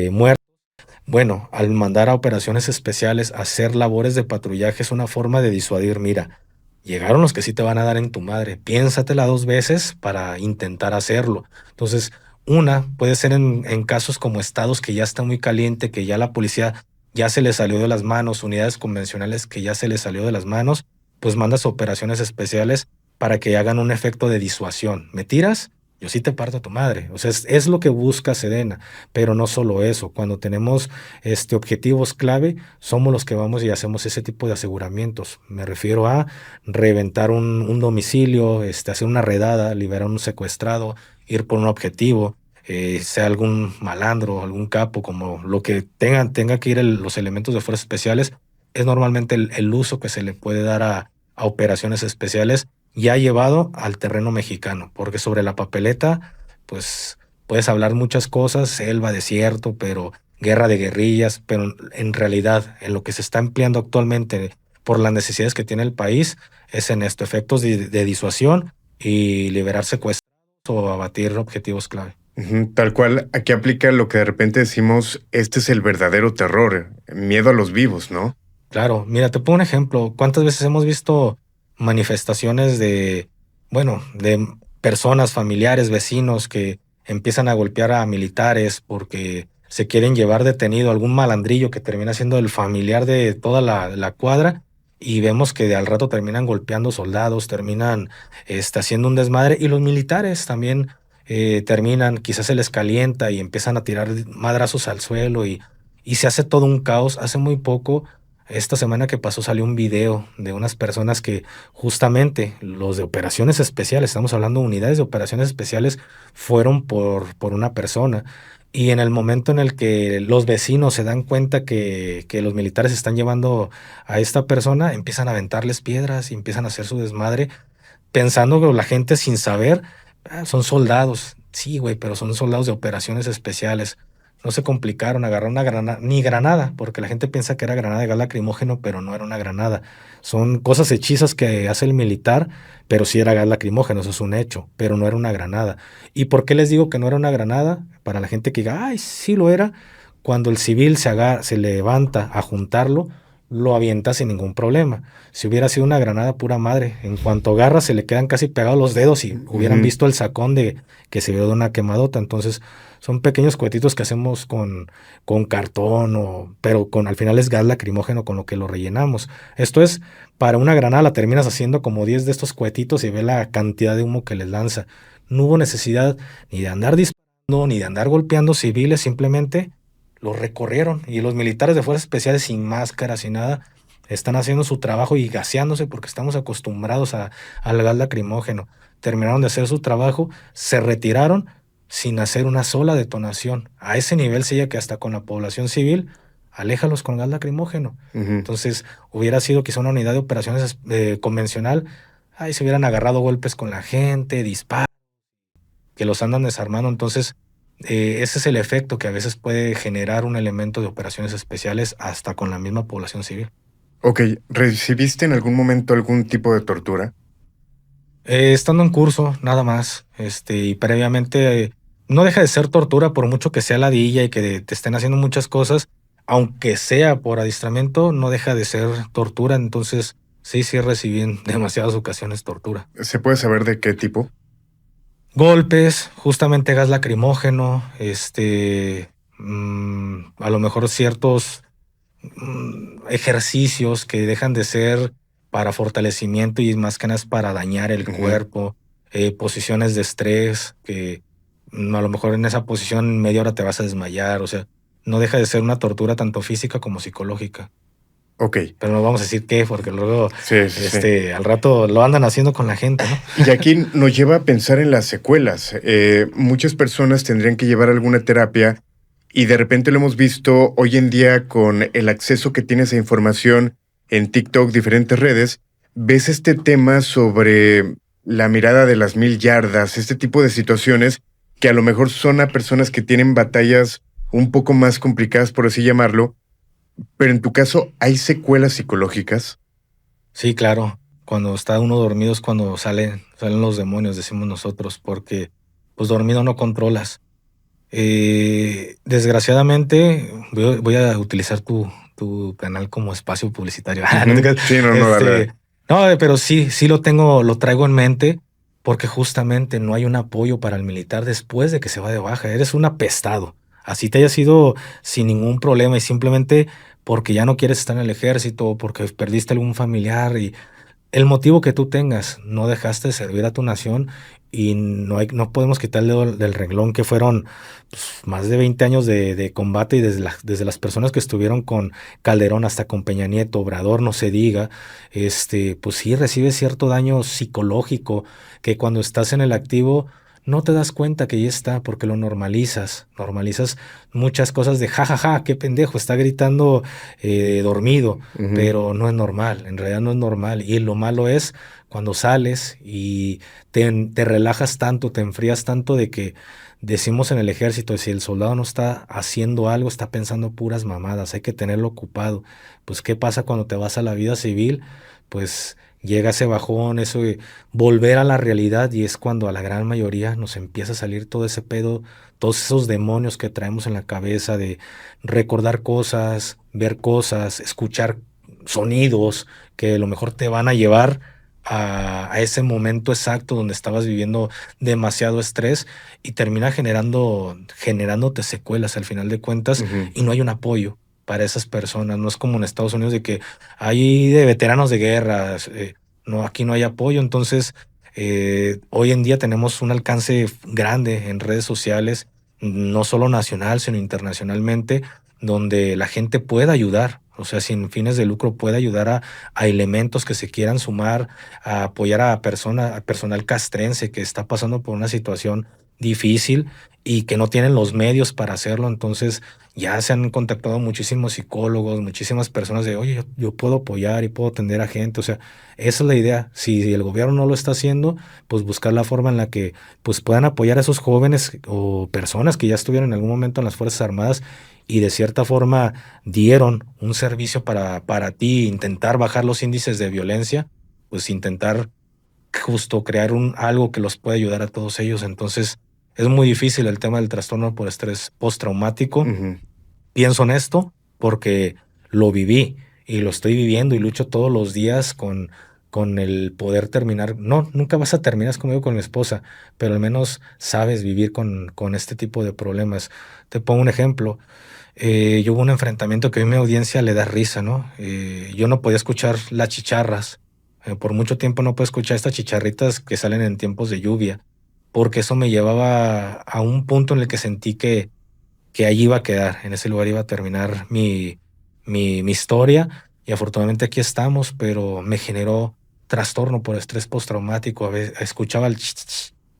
muertos. Bueno, al mandar a operaciones especiales a hacer labores de patrullaje es una forma de disuadir. Mira, llegaron los que sí te van a dar en tu madre. Piénsatela dos veces para intentar hacerlo. Entonces, una puede ser en casos como estados que ya está muy caliente, que ya la policía ya se le salió de las manos, unidades convencionales que ya se les salió de las manos, pues mandas operaciones especiales para que hagan un efecto de disuasión. ¿Me tiras? Yo sí te parto a tu madre. O sea, es lo que busca Sedena. Pero no solo eso, cuando tenemos objetivos clave, somos los que vamos y hacemos ese tipo de aseguramientos. Me refiero a reventar un domicilio, hacer una redada, liberar un secuestrado, ir por un objetivo, sea algún malandro, algún capo, como lo que tenga que ir los elementos de fuerzas especiales, es normalmente el uso que se le puede dar a operaciones especiales ya llevado al terreno mexicano, porque sobre la papeleta, pues puedes hablar muchas cosas, selva, desierto, pero guerra de guerrillas, pero en realidad en lo que se está empleando actualmente por las necesidades que tiene el país es en esto, efectos de disuasión y liberar secuestrados o abatir objetivos clave. Tal cual, aquí aplica lo que de repente decimos, este es el verdadero terror, miedo a los vivos, ¿no? Claro, mira, te pongo un ejemplo. ¿Cuántas veces hemos visto manifestaciones bueno, de personas, familiares, vecinos que empiezan a golpear a militares porque se quieren llevar detenido algún malandrillo que termina siendo el familiar de toda la cuadra y vemos que al rato terminan golpeando soldados, terminan haciendo un desmadre y los militares también terminan, quizás se les calienta y empiezan a tirar madrazos al suelo y se hace todo un caos. Hace muy poco esta semana que pasó salió un video de unas personas que justamente los de operaciones especiales, estamos hablando de unidades de operaciones especiales, fueron por una persona. Y en el momento en el que los vecinos se dan cuenta que los militares están llevando a esta persona, empiezan a aventarles piedras y empiezan a hacer su desmadre, pensando que la gente sin saber, son soldados. Sí, güey, pero son soldados de operaciones especiales. No se complicaron, agarraron una granada, ni granada, porque la gente piensa que era granada de gas lacrimógeno, pero no era una granada. Son cosas hechizas que hace el militar, pero sí era gas lacrimógeno, eso es un hecho, pero no era una granada. ¿Y por qué les digo que no era una granada? Para la gente que diga, ay, sí lo era, cuando el civil se levanta a juntarlo, lo avienta sin ningún problema. Si hubiera sido una granada pura madre, en cuanto agarra se le quedan casi pegados los dedos y hubieran visto el sacón de que se vio de una quemadota. Entonces son pequeños cuetitos que hacemos con cartón, pero al final es gas lacrimógeno con lo que lo rellenamos. Esto es, para una granada la terminas haciendo como 10 de estos cuetitos y ve la cantidad de humo que les lanza. no hubo necesidad ni de andar disparando, ni de andar golpeando civiles, simplemente los recorrieron. Y los militares de fuerzas especiales sin máscara, sin nada, están haciendo su trabajo y gaseándose porque estamos acostumbrados al gas lacrimógeno. Terminaron de hacer su trabajo, se retiraron sin hacer una sola detonación. A ese nivel se llega que hasta con la población civil, aléjalos con gas lacrimógeno. Entonces, hubiera sido quizá una unidad de operaciones convencional, ahí se hubieran agarrado golpes con la gente, disparos, que los andan desarmando. Entonces, ese es el efecto que a veces puede generar un elemento de operaciones especiales hasta con la misma población civil. Ok, ¿recibiste en algún momento algún tipo de tortura? Estando en curso, nada más, y previamente, no deja de ser tortura por mucho que sea ladilla y que te estén haciendo muchas cosas, aunque sea por adiestramiento, no deja de ser tortura. Entonces, sí recibí en demasiadas ocasiones tortura. ¿Se puede saber de qué tipo? Golpes, justamente gas lacrimógeno, a lo mejor ciertos ejercicios que dejan de ser para fortalecimiento y más que nada es para dañar el cuerpo, posiciones de estrés, que a lo mejor en esa posición en media hora te vas a desmayar, o sea, no deja de ser una tortura tanto física como psicológica. Ok. Pero no vamos a decir qué, porque luego Sí. al rato lo andan haciendo con la gente, ¿no? Y aquí nos lleva a pensar en las secuelas. Muchas personas tendrían que llevar alguna terapia y de repente lo hemos visto hoy en día con el acceso que tienes a información en TikTok, diferentes redes. Ves este tema sobre la mirada de las 1000 yardas, este tipo de situaciones que a lo mejor son a personas que tienen batallas un poco más complicadas, por así llamarlo. Pero en tu caso, ¿hay secuelas psicológicas? Sí, claro. Cuando está uno dormido es cuando salen los demonios, decimos nosotros, porque pues dormido no controlas. Desgraciadamente, voy a utilizar tu canal como espacio publicitario. Sí, dale. No, pero sí lo traigo en mente, porque justamente no hay un apoyo para el militar después de que se va de baja. Eres un apestado. Así te hayas ido sin ningún problema y simplemente porque ya no quieres estar en el ejército, porque perdiste algún familiar y el motivo que tú tengas, no dejaste de servir a tu nación y no podemos quitar el dedo del renglón que fueron pues, más de 20 años de combate y desde las personas que estuvieron con Calderón hasta con Peña Nieto, Obrador, no se diga, pues sí recibes cierto daño psicológico que cuando estás en el activo no te das cuenta que ya está porque lo normalizas muchas cosas de jajaja, qué pendejo, está gritando dormido, pero no es normal, en realidad no es normal. Y lo malo es cuando sales y te relajas tanto, te enfrías tanto de que decimos en el ejército, si el soldado no está haciendo algo, está pensando puras mamadas, hay que tenerlo ocupado. Pues, ¿qué pasa cuando te vas a la vida civil? Pues llega ese bajón, eso de volver a la realidad y es cuando a la gran mayoría nos empieza a salir todo ese pedo, todos esos demonios que traemos en la cabeza de recordar cosas, ver cosas, escuchar sonidos que a lo mejor te van a llevar a ese momento exacto donde estabas viviendo demasiado estrés y termina generándote secuelas al final de cuentas y no hay un apoyo para esas personas. No es como en Estados Unidos de que hay de veteranos de guerra, no, aquí no hay apoyo. Entonces, hoy en día tenemos un alcance grande en redes sociales, no solo nacional, sino internacionalmente, donde la gente pueda ayudar, o sea, sin fines de lucro, puede ayudar a elementos que se quieran sumar, a apoyar a personal castrense que está pasando por una situación difícil y que no tienen los medios para hacerlo. Entonces, ya se han contactado muchísimos psicólogos, muchísimas personas de, oye, yo puedo apoyar y puedo atender a gente. O sea, esa es la idea. Si el gobierno no lo está haciendo, pues buscar la forma en la que pues puedan apoyar a esos jóvenes o personas que ya estuvieron en algún momento en las Fuerzas Armadas y de cierta forma dieron un servicio para ti, intentar bajar los índices de violencia, pues intentar justo crear algo que los pueda ayudar a todos ellos. Entonces, es muy difícil el tema del trastorno por estrés postraumático. Pienso en esto porque lo viví y lo estoy viviendo y lucho todos los días con el poder terminar. No, nunca vas a terminar conmigo con mi esposa, pero al menos sabes vivir con este tipo de problemas. Te pongo un ejemplo. Yo hubo un enfrentamiento que a mi audiencia le da risa, ¿no? Yo no podía escuchar las chicharras. Por mucho tiempo no puedo escuchar estas chicharritas que salen en tiempos de lluvia, porque eso me llevaba a un punto en el que sentí que allí iba a quedar, en ese lugar iba a terminar mi historia, y afortunadamente aquí estamos, pero me generó trastorno por estrés postraumático. A veces escuchaba el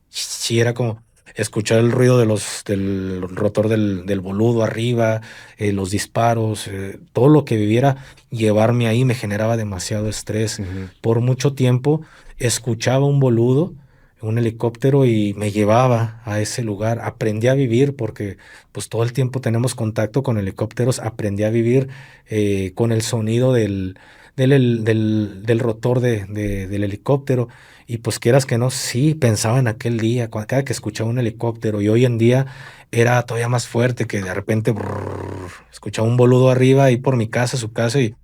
sí, era como escuchar el ruido del rotor del boludo arriba, los disparos, todo lo que viviera, llevarme ahí me generaba demasiado estrés. Ujú. Por mucho tiempo escuchaba un boludo, un helicóptero, y me llevaba a ese lugar. Aprendí a vivir porque pues todo el tiempo tenemos contacto con helicópteros. Aprendí a vivir con el sonido del rotor del helicóptero. Y pues quieras que no, sí, pensaba en aquel día, cada que escuchaba un helicóptero, y hoy en día era todavía más fuerte, que de repente escuchaba un boludo arriba ahí por mi casa, su casa, y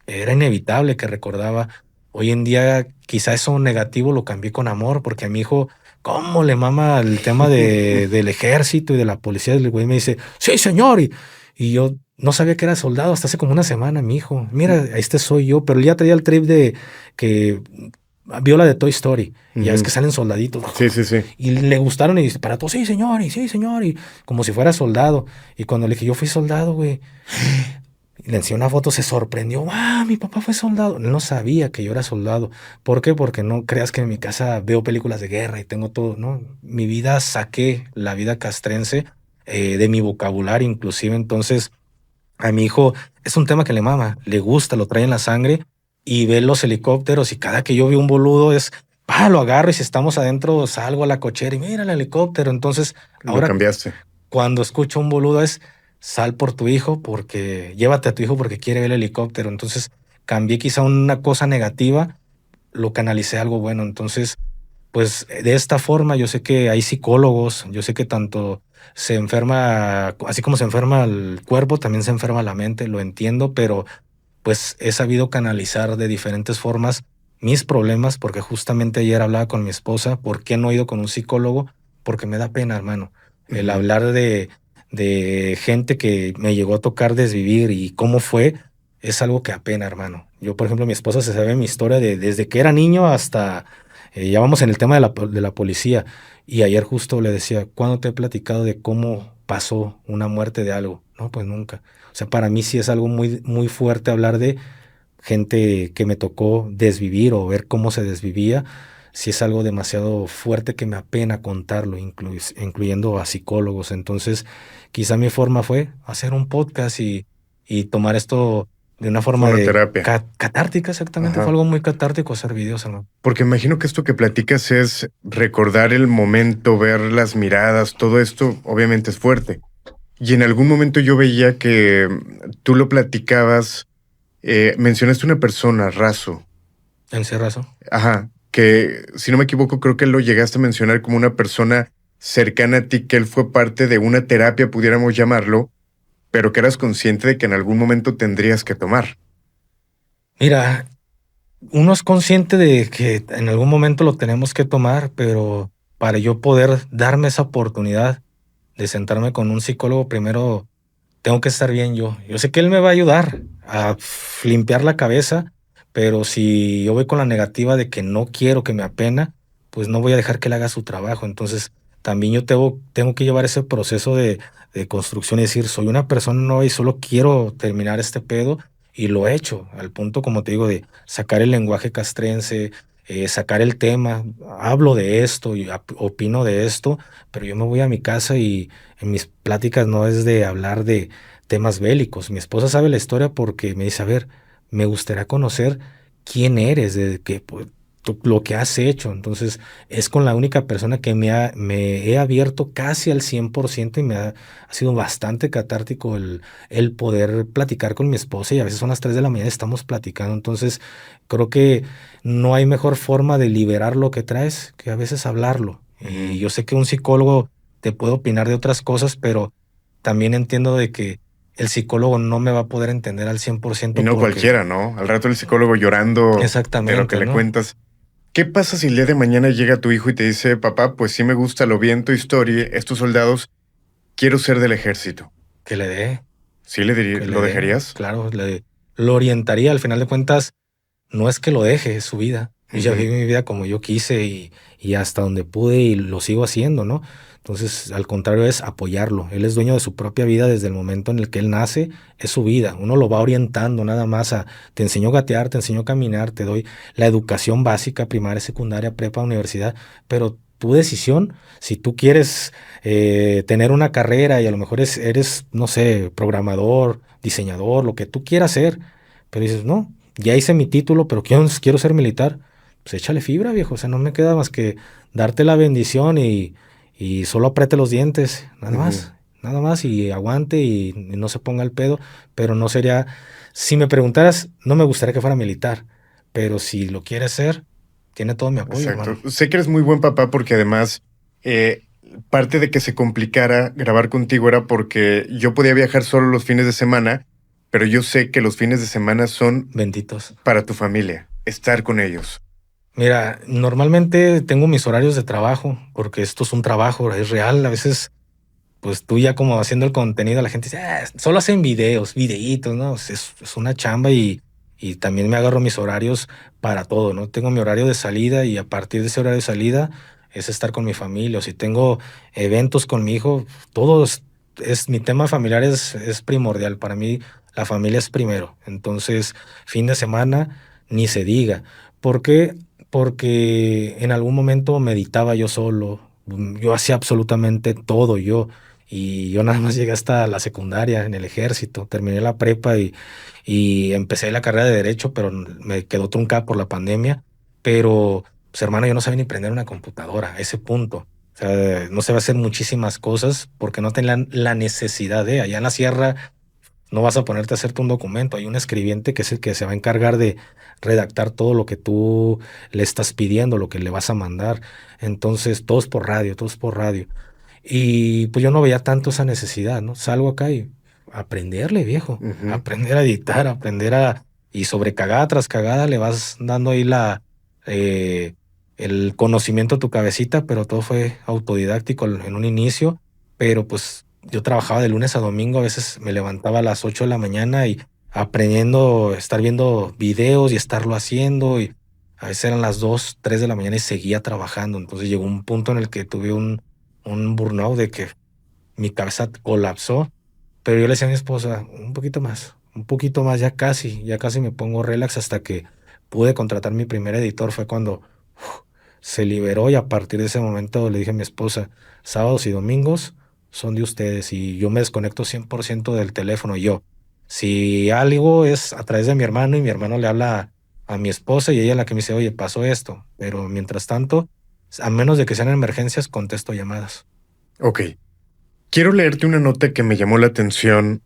era inevitable que recordaba. Hoy en día quizá eso negativo lo cambié con amor, porque a mi hijo, ¿cómo le mama el tema del ejército y de la policía? El güey me dice, sí, señor. Y yo no sabía que era soldado hasta hace como una semana, mi hijo. Mira, este soy yo, pero él ya traía el trip de que vio la de Toy Story. Y ya ves que salen soldaditos. Sí, sí, sí. Y le gustaron y dice, para todos, sí, señor, y sí, señor. Y como si fuera soldado. Y cuando le dije, yo fui soldado, güey. Y le enseñé una foto, se sorprendió. ¡Ah, mi papá fue soldado! Él no sabía que yo era soldado. ¿Por qué? Porque no creas que en mi casa veo películas de guerra y tengo todo, ¿no? Mi vida, saqué la vida castrense de mi vocabulario inclusive. Entonces, a mi hijo es un tema que le mama, le gusta, lo trae en la sangre, y ve los helicópteros, y cada que yo veo un boludo es, lo agarro, y si estamos adentro salgo a la cochera y mira el helicóptero. Entonces, Lo ahora cambiaste. cuando escucho un boludo es, sal por tu hijo, llévate a tu hijo porque quiere ver el helicóptero. Entonces cambié quizá una cosa negativa, lo canalicé a algo bueno. Entonces, pues de esta forma yo sé que hay psicólogos, yo sé que tanto se enferma, así como se enferma el cuerpo, también se enferma la mente, lo entiendo, pero pues he sabido canalizar de diferentes formas mis problemas, porque justamente ayer hablaba con mi esposa, ¿por qué no he ido con un psicólogo? Porque me da pena, hermano. El Ujú. hablar de gente que me llegó a tocar desvivir y cómo fue, es algo que apena, hermano. Yo, por ejemplo, mi esposa se sabe mi historia desde que era niño hasta, ya vamos en el tema de la policía. Y ayer justo le decía, ¿cuándo te he platicado de cómo pasó una muerte de algo? No, pues nunca. O sea, para mí sí es algo muy, muy fuerte hablar de gente que me tocó desvivir o ver cómo se desvivía. Sí es algo demasiado fuerte que me apena contarlo, incluyendo a psicólogos. Entonces, quizá mi forma fue hacer un podcast y tomar esto de una Fue forma una de terapia. catártica, exactamente. Fue Ajá. algo muy catártico hacer videos, hermano. Porque imagino que esto que platicas es recordar el momento, ver las miradas, todo esto obviamente es fuerte. Y en algún momento yo veía que tú lo platicabas, mencionaste una persona, Razo. Encerrazo. Ajá, que si no me equivoco, creo que lo llegaste a mencionar como una persona cercana a ti, que él fue parte de una terapia, pudiéramos llamarlo, pero que eras consciente de que en algún momento tendrías que tomar. Mira, uno es consciente de que en algún momento lo tenemos que tomar, pero para yo poder darme esa oportunidad de sentarme con un psicólogo, primero tengo que estar bien yo. Yo sé que él me va a ayudar a limpiar la cabeza, pero si yo voy con la negativa de que no quiero, que me apena, pues no voy a dejar que él haga su trabajo. Entonces, también yo tengo que llevar ese proceso de construcción y decir, soy una persona nueva y solo quiero terminar este pedo, y lo he hecho, al punto, como te digo, de sacar el lenguaje castrense, sacar el tema, hablo de esto y opino de esto, pero yo me voy a mi casa y en mis pláticas no es de hablar de temas bélicos. Mi esposa sabe la historia porque me dice, a ver, me gustaría conocer quién eres, de que, pues, lo que has hecho. Entonces, es con la única persona que me he abierto casi al 100%, y ha sido bastante catártico el poder platicar con mi esposa, y a veces son las 3 de la mañana y estamos platicando. Entonces, creo que no hay mejor forma de liberar lo que traes que a veces hablarlo. Y yo sé que un psicólogo te puede opinar de otras cosas, pero también entiendo de que el psicólogo no me va a poder entender al Y 100% no porque cualquiera, ¿no? Al rato el psicólogo llorando de lo que exactamente, le ¿no? cuentas. ¿Qué pasa si el día de mañana llega tu hijo y te dice, papá, pues sí me gusta, lo vi en tu historia, estos soldados, quiero ser del ejército? Que le dé, ¿Sí le que lo le dé, dejarías? claro, lo orientaría. Al final de cuentas, no es que lo deje, es su vida. Y ya viví mi vida como yo quise y hasta donde pude y lo sigo haciendo, ¿no? Entonces, al contrario, es apoyarlo. Él es dueño de su propia vida desde el momento en el que él nace, es su vida. Uno lo va orientando nada más te enseño a gatear, te enseño a caminar, te doy la educación básica, primaria, secundaria, prepa, universidad, pero tu decisión, si tú quieres tener una carrera y a lo mejor eres, no sé, programador, diseñador, lo que tú quieras ser, pero dices, no, ya hice mi título, pero quiero ser militar, pues échale fibra, viejo. O sea, no me queda más que darte la bendición y solo apriete los dientes, nada más, y aguante y no se ponga el pedo, pero no sería, si me preguntaras, no me gustaría que fuera militar, pero si lo quieres ser, tiene todo mi apoyo, Exacto. hermano. Sé que eres muy buen papá porque además parte de que se complicara grabar contigo era porque yo podía viajar solo los fines de semana, pero yo sé que los fines de semana son Benditos. para tu familia, estar con ellos. Mira, normalmente tengo mis horarios de trabajo, porque esto es un trabajo, es real. A veces, pues tú ya como haciendo el contenido, la gente dice, solo hacen videitos, ¿no? Es una chamba y también me agarro mis horarios para todo, ¿no? Tengo mi horario de salida y a partir de ese horario de salida es estar con mi familia. O si tengo eventos con mi hijo, mi tema familiar es primordial. Para mí, la familia es primero. Entonces, fin de semana, ni se diga. ¿Por qué? Porque en algún momento meditaba yo solo, yo hacía absolutamente todo yo, y yo nada más llegué hasta la secundaria en el ejército, terminé la prepa y empecé la carrera de Derecho, pero me quedó truncada por la pandemia, pero, pues hermano, yo no sabía ni prender una computadora, a ese punto. O sea, no sé hacer muchísimas cosas porque no tenía la necesidad de, allá en la sierra no vas a ponerte a hacerte un documento. Hay un escribiente que es el que se va a encargar de redactar todo lo que tú le estás pidiendo, lo que le vas a mandar. Entonces, todos por radio. Y pues yo no veía tanto esa necesidad, ¿no? Salgo acá y aprenderle, viejo. Ujú. Aprender a editar, y sobre cagada tras cagada le vas dando ahí eh, el conocimiento a tu cabecita, pero todo fue autodidáctico en un inicio. Pero pues yo trabajaba de lunes a domingo, a veces me levantaba a las 8 de la mañana y aprendiendo, estar viendo videos y estarlo haciendo, y a veces eran las 2 3 de la mañana y seguía trabajando. Entonces llegó un punto en el que tuve un burnout de que mi cabeza colapsó, pero yo le decía a mi esposa, un poquito más, ya casi me pongo relax hasta que pude contratar mi primer editor. Fue cuando se liberó y a partir de ese momento le dije a mi esposa, sábados y domingos son de ustedes y yo me desconecto 100% del teléfono yo. Si algo es a través de mi hermano y mi hermano le habla a mi esposa y ella es la que me dice, oye, pasó esto, pero mientras tanto, a menos de que sean emergencias, contesto llamadas. Ok. Quiero leerte una nota que me llamó la atención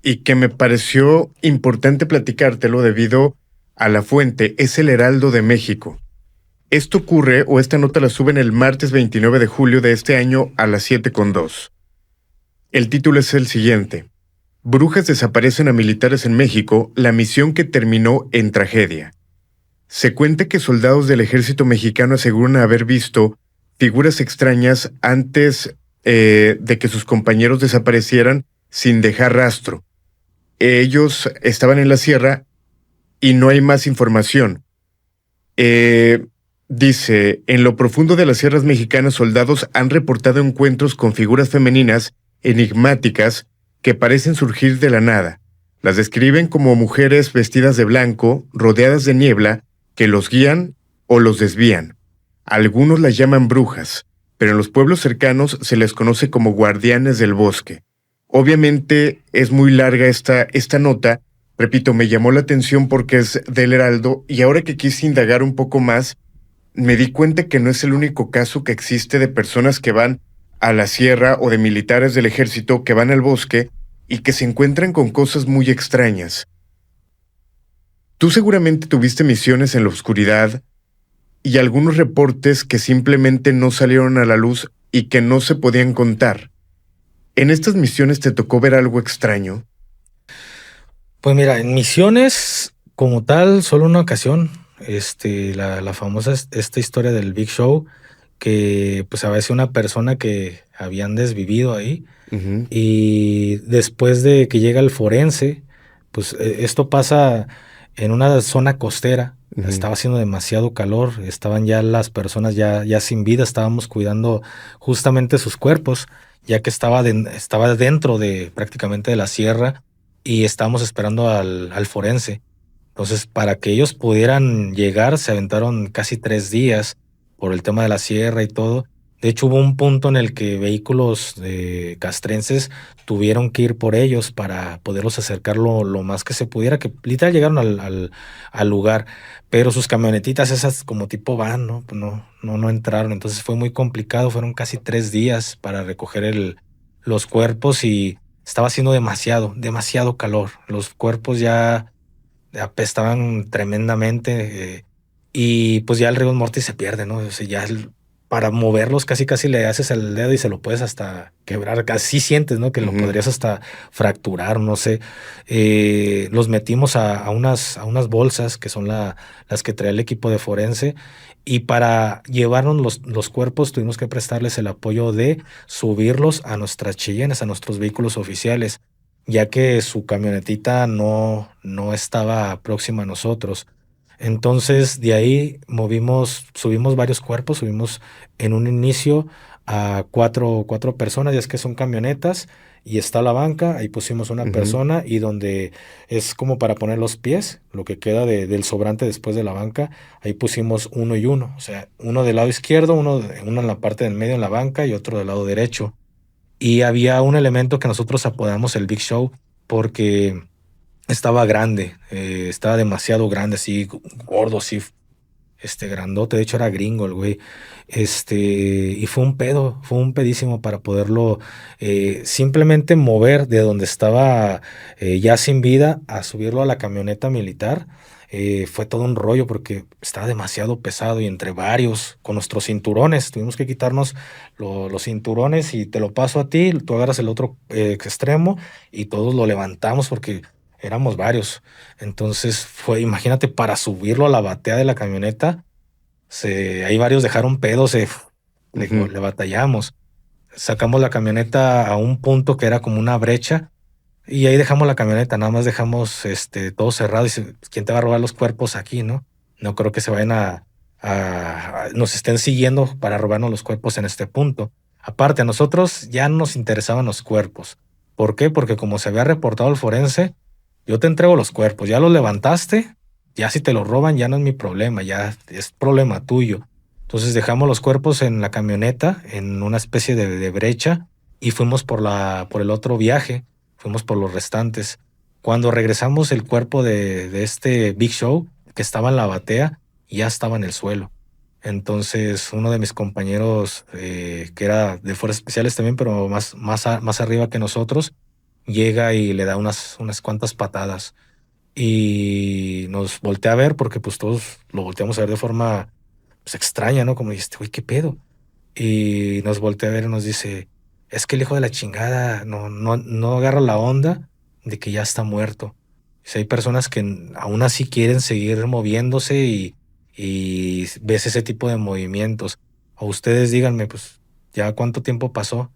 y que me pareció importante platicártelo debido a la fuente. Es el Heraldo de México. Esto ocurre, o esta nota la suben el martes 29 de julio de este año a las 7:02. El título es el siguiente. Brujas desaparecen a militares en México, la misión que terminó en tragedia. Se cuenta que soldados del ejército mexicano aseguran haber visto figuras extrañas antes de que sus compañeros desaparecieran sin dejar rastro. Ellos estaban en la sierra y no hay más información. Dice, en lo profundo de las sierras mexicanas, soldados han reportado encuentros con figuras femeninas enigmáticas que parecen surgir de la nada. Las describen como mujeres vestidas de blanco, rodeadas de niebla, que los guían o los desvían. Algunos las llaman brujas, pero en los pueblos cercanos se les conoce como guardianes del bosque. Obviamente es muy larga esta nota. Repito, me llamó la atención porque es del Heraldo y ahora que quise indagar un poco más, me di cuenta que no es el único caso que existe de personas que van a la sierra o de militares del ejército que van al bosque y que se encuentran con cosas muy extrañas. Tú seguramente tuviste misiones en la oscuridad y algunos reportes que simplemente no salieron a la luz y que no se podían contar. ¿En estas misiones te tocó ver algo extraño? Pues mira, en misiones como tal, solo una ocasión, la famosa esta historia del Big Show, que pues a veces una persona que habían desvivido ahí, Ujú. y después de que llega el forense, pues esto pasa en una zona costera, Estaba haciendo demasiado calor, estaban ya las personas ya sin vida, estábamos cuidando justamente sus cuerpos, ya que estaba dentro de prácticamente de la sierra y estábamos esperando al forense. Entonces, para que ellos pudieran llegar, se aventaron casi 3 días por el tema de la sierra y todo. De hecho, hubo un punto en el que vehículos castrenses tuvieron que ir por ellos para poderlos acercar lo más que se pudiera, que literal llegaron al lugar, pero sus camionetitas esas como tipo van, ¿no? Pues no entraron. Entonces fue muy complicado, fueron casi 3 días para recoger los cuerpos y estaba haciendo demasiado calor. Los cuerpos ya apestaban tremendamente y pues ya el rigor mortis se pierde, ¿no? O sea, para moverlos casi le haces el dedo y se lo puedes hasta quebrar, así sientes, ¿no? Que lo podrías hasta fracturar, no sé. Los metimos a unas bolsas que son las que trae el equipo de forense y para llevarnos los cuerpos tuvimos que prestarles el apoyo de subirlos a nuestras Cheyennes, a nuestros vehículos oficiales, ya que su camionetita no estaba próxima a nosotros. Entonces, de ahí subimos varios cuerpos, subimos en un inicio a cuatro personas, ya es que son camionetas y está la banca, ahí pusimos una persona y donde es como para poner los pies, lo que queda del sobrante después de la banca, ahí pusimos uno y uno, o sea, uno del lado izquierdo, uno en la parte del medio en la banca y otro del lado derecho. Y había un elemento que nosotros apodamos el Big Show porque estaba grande, estaba demasiado grande, así gordo, así, grandote. De hecho era gringo el güey. Y fue un pedísimo para poderlo simplemente mover de donde estaba ya sin vida a subirlo a la camioneta militar. Fue todo un rollo porque estaba demasiado pesado y entre varios, con nuestros cinturones, tuvimos que quitarnos los cinturones y te lo paso a ti, tú agarras el otro extremo y todos lo levantamos porque éramos varios. Entonces imagínate, para subirlo a la batea de la camioneta, ahí varios dejaron pedos, le batallamos. Sacamos la camioneta a un punto que era como una brecha y ahí dejamos la camioneta, nada más dejamos todo cerrado y dice, ¿quién te va a robar los cuerpos aquí, no? No creo que se vayan nos estén siguiendo para robarnos los cuerpos en este punto. Aparte, a nosotros ya no nos interesaban los cuerpos. ¿Por qué? Porque como se había reportado el forense, yo te entrego los cuerpos, ya los levantaste, ya si te los roban ya no es mi problema, ya es problema tuyo. Entonces dejamos los cuerpos en la camioneta, en una especie de brecha, y fuimos por el otro viaje, fuimos por los restantes. Cuando regresamos, el cuerpo de este Big Show, que estaba en la batea, ya estaba en el suelo. Entonces uno de mis compañeros, que era de fuerzas especiales también, pero más arriba que nosotros, llega y le da unas cuantas patadas y nos voltea a ver porque pues todos lo volteamos a ver de forma pues extraña, ¿no? Como dijiste, güey, ¿qué pedo? Y nos voltea a ver y nos dice, es que el hijo de la chingada no agarra la onda de que ya está muerto. Si hay personas que aún así quieren seguir moviéndose y ves ese tipo de movimientos. O ustedes díganme, pues, ¿ya cuánto tiempo pasó?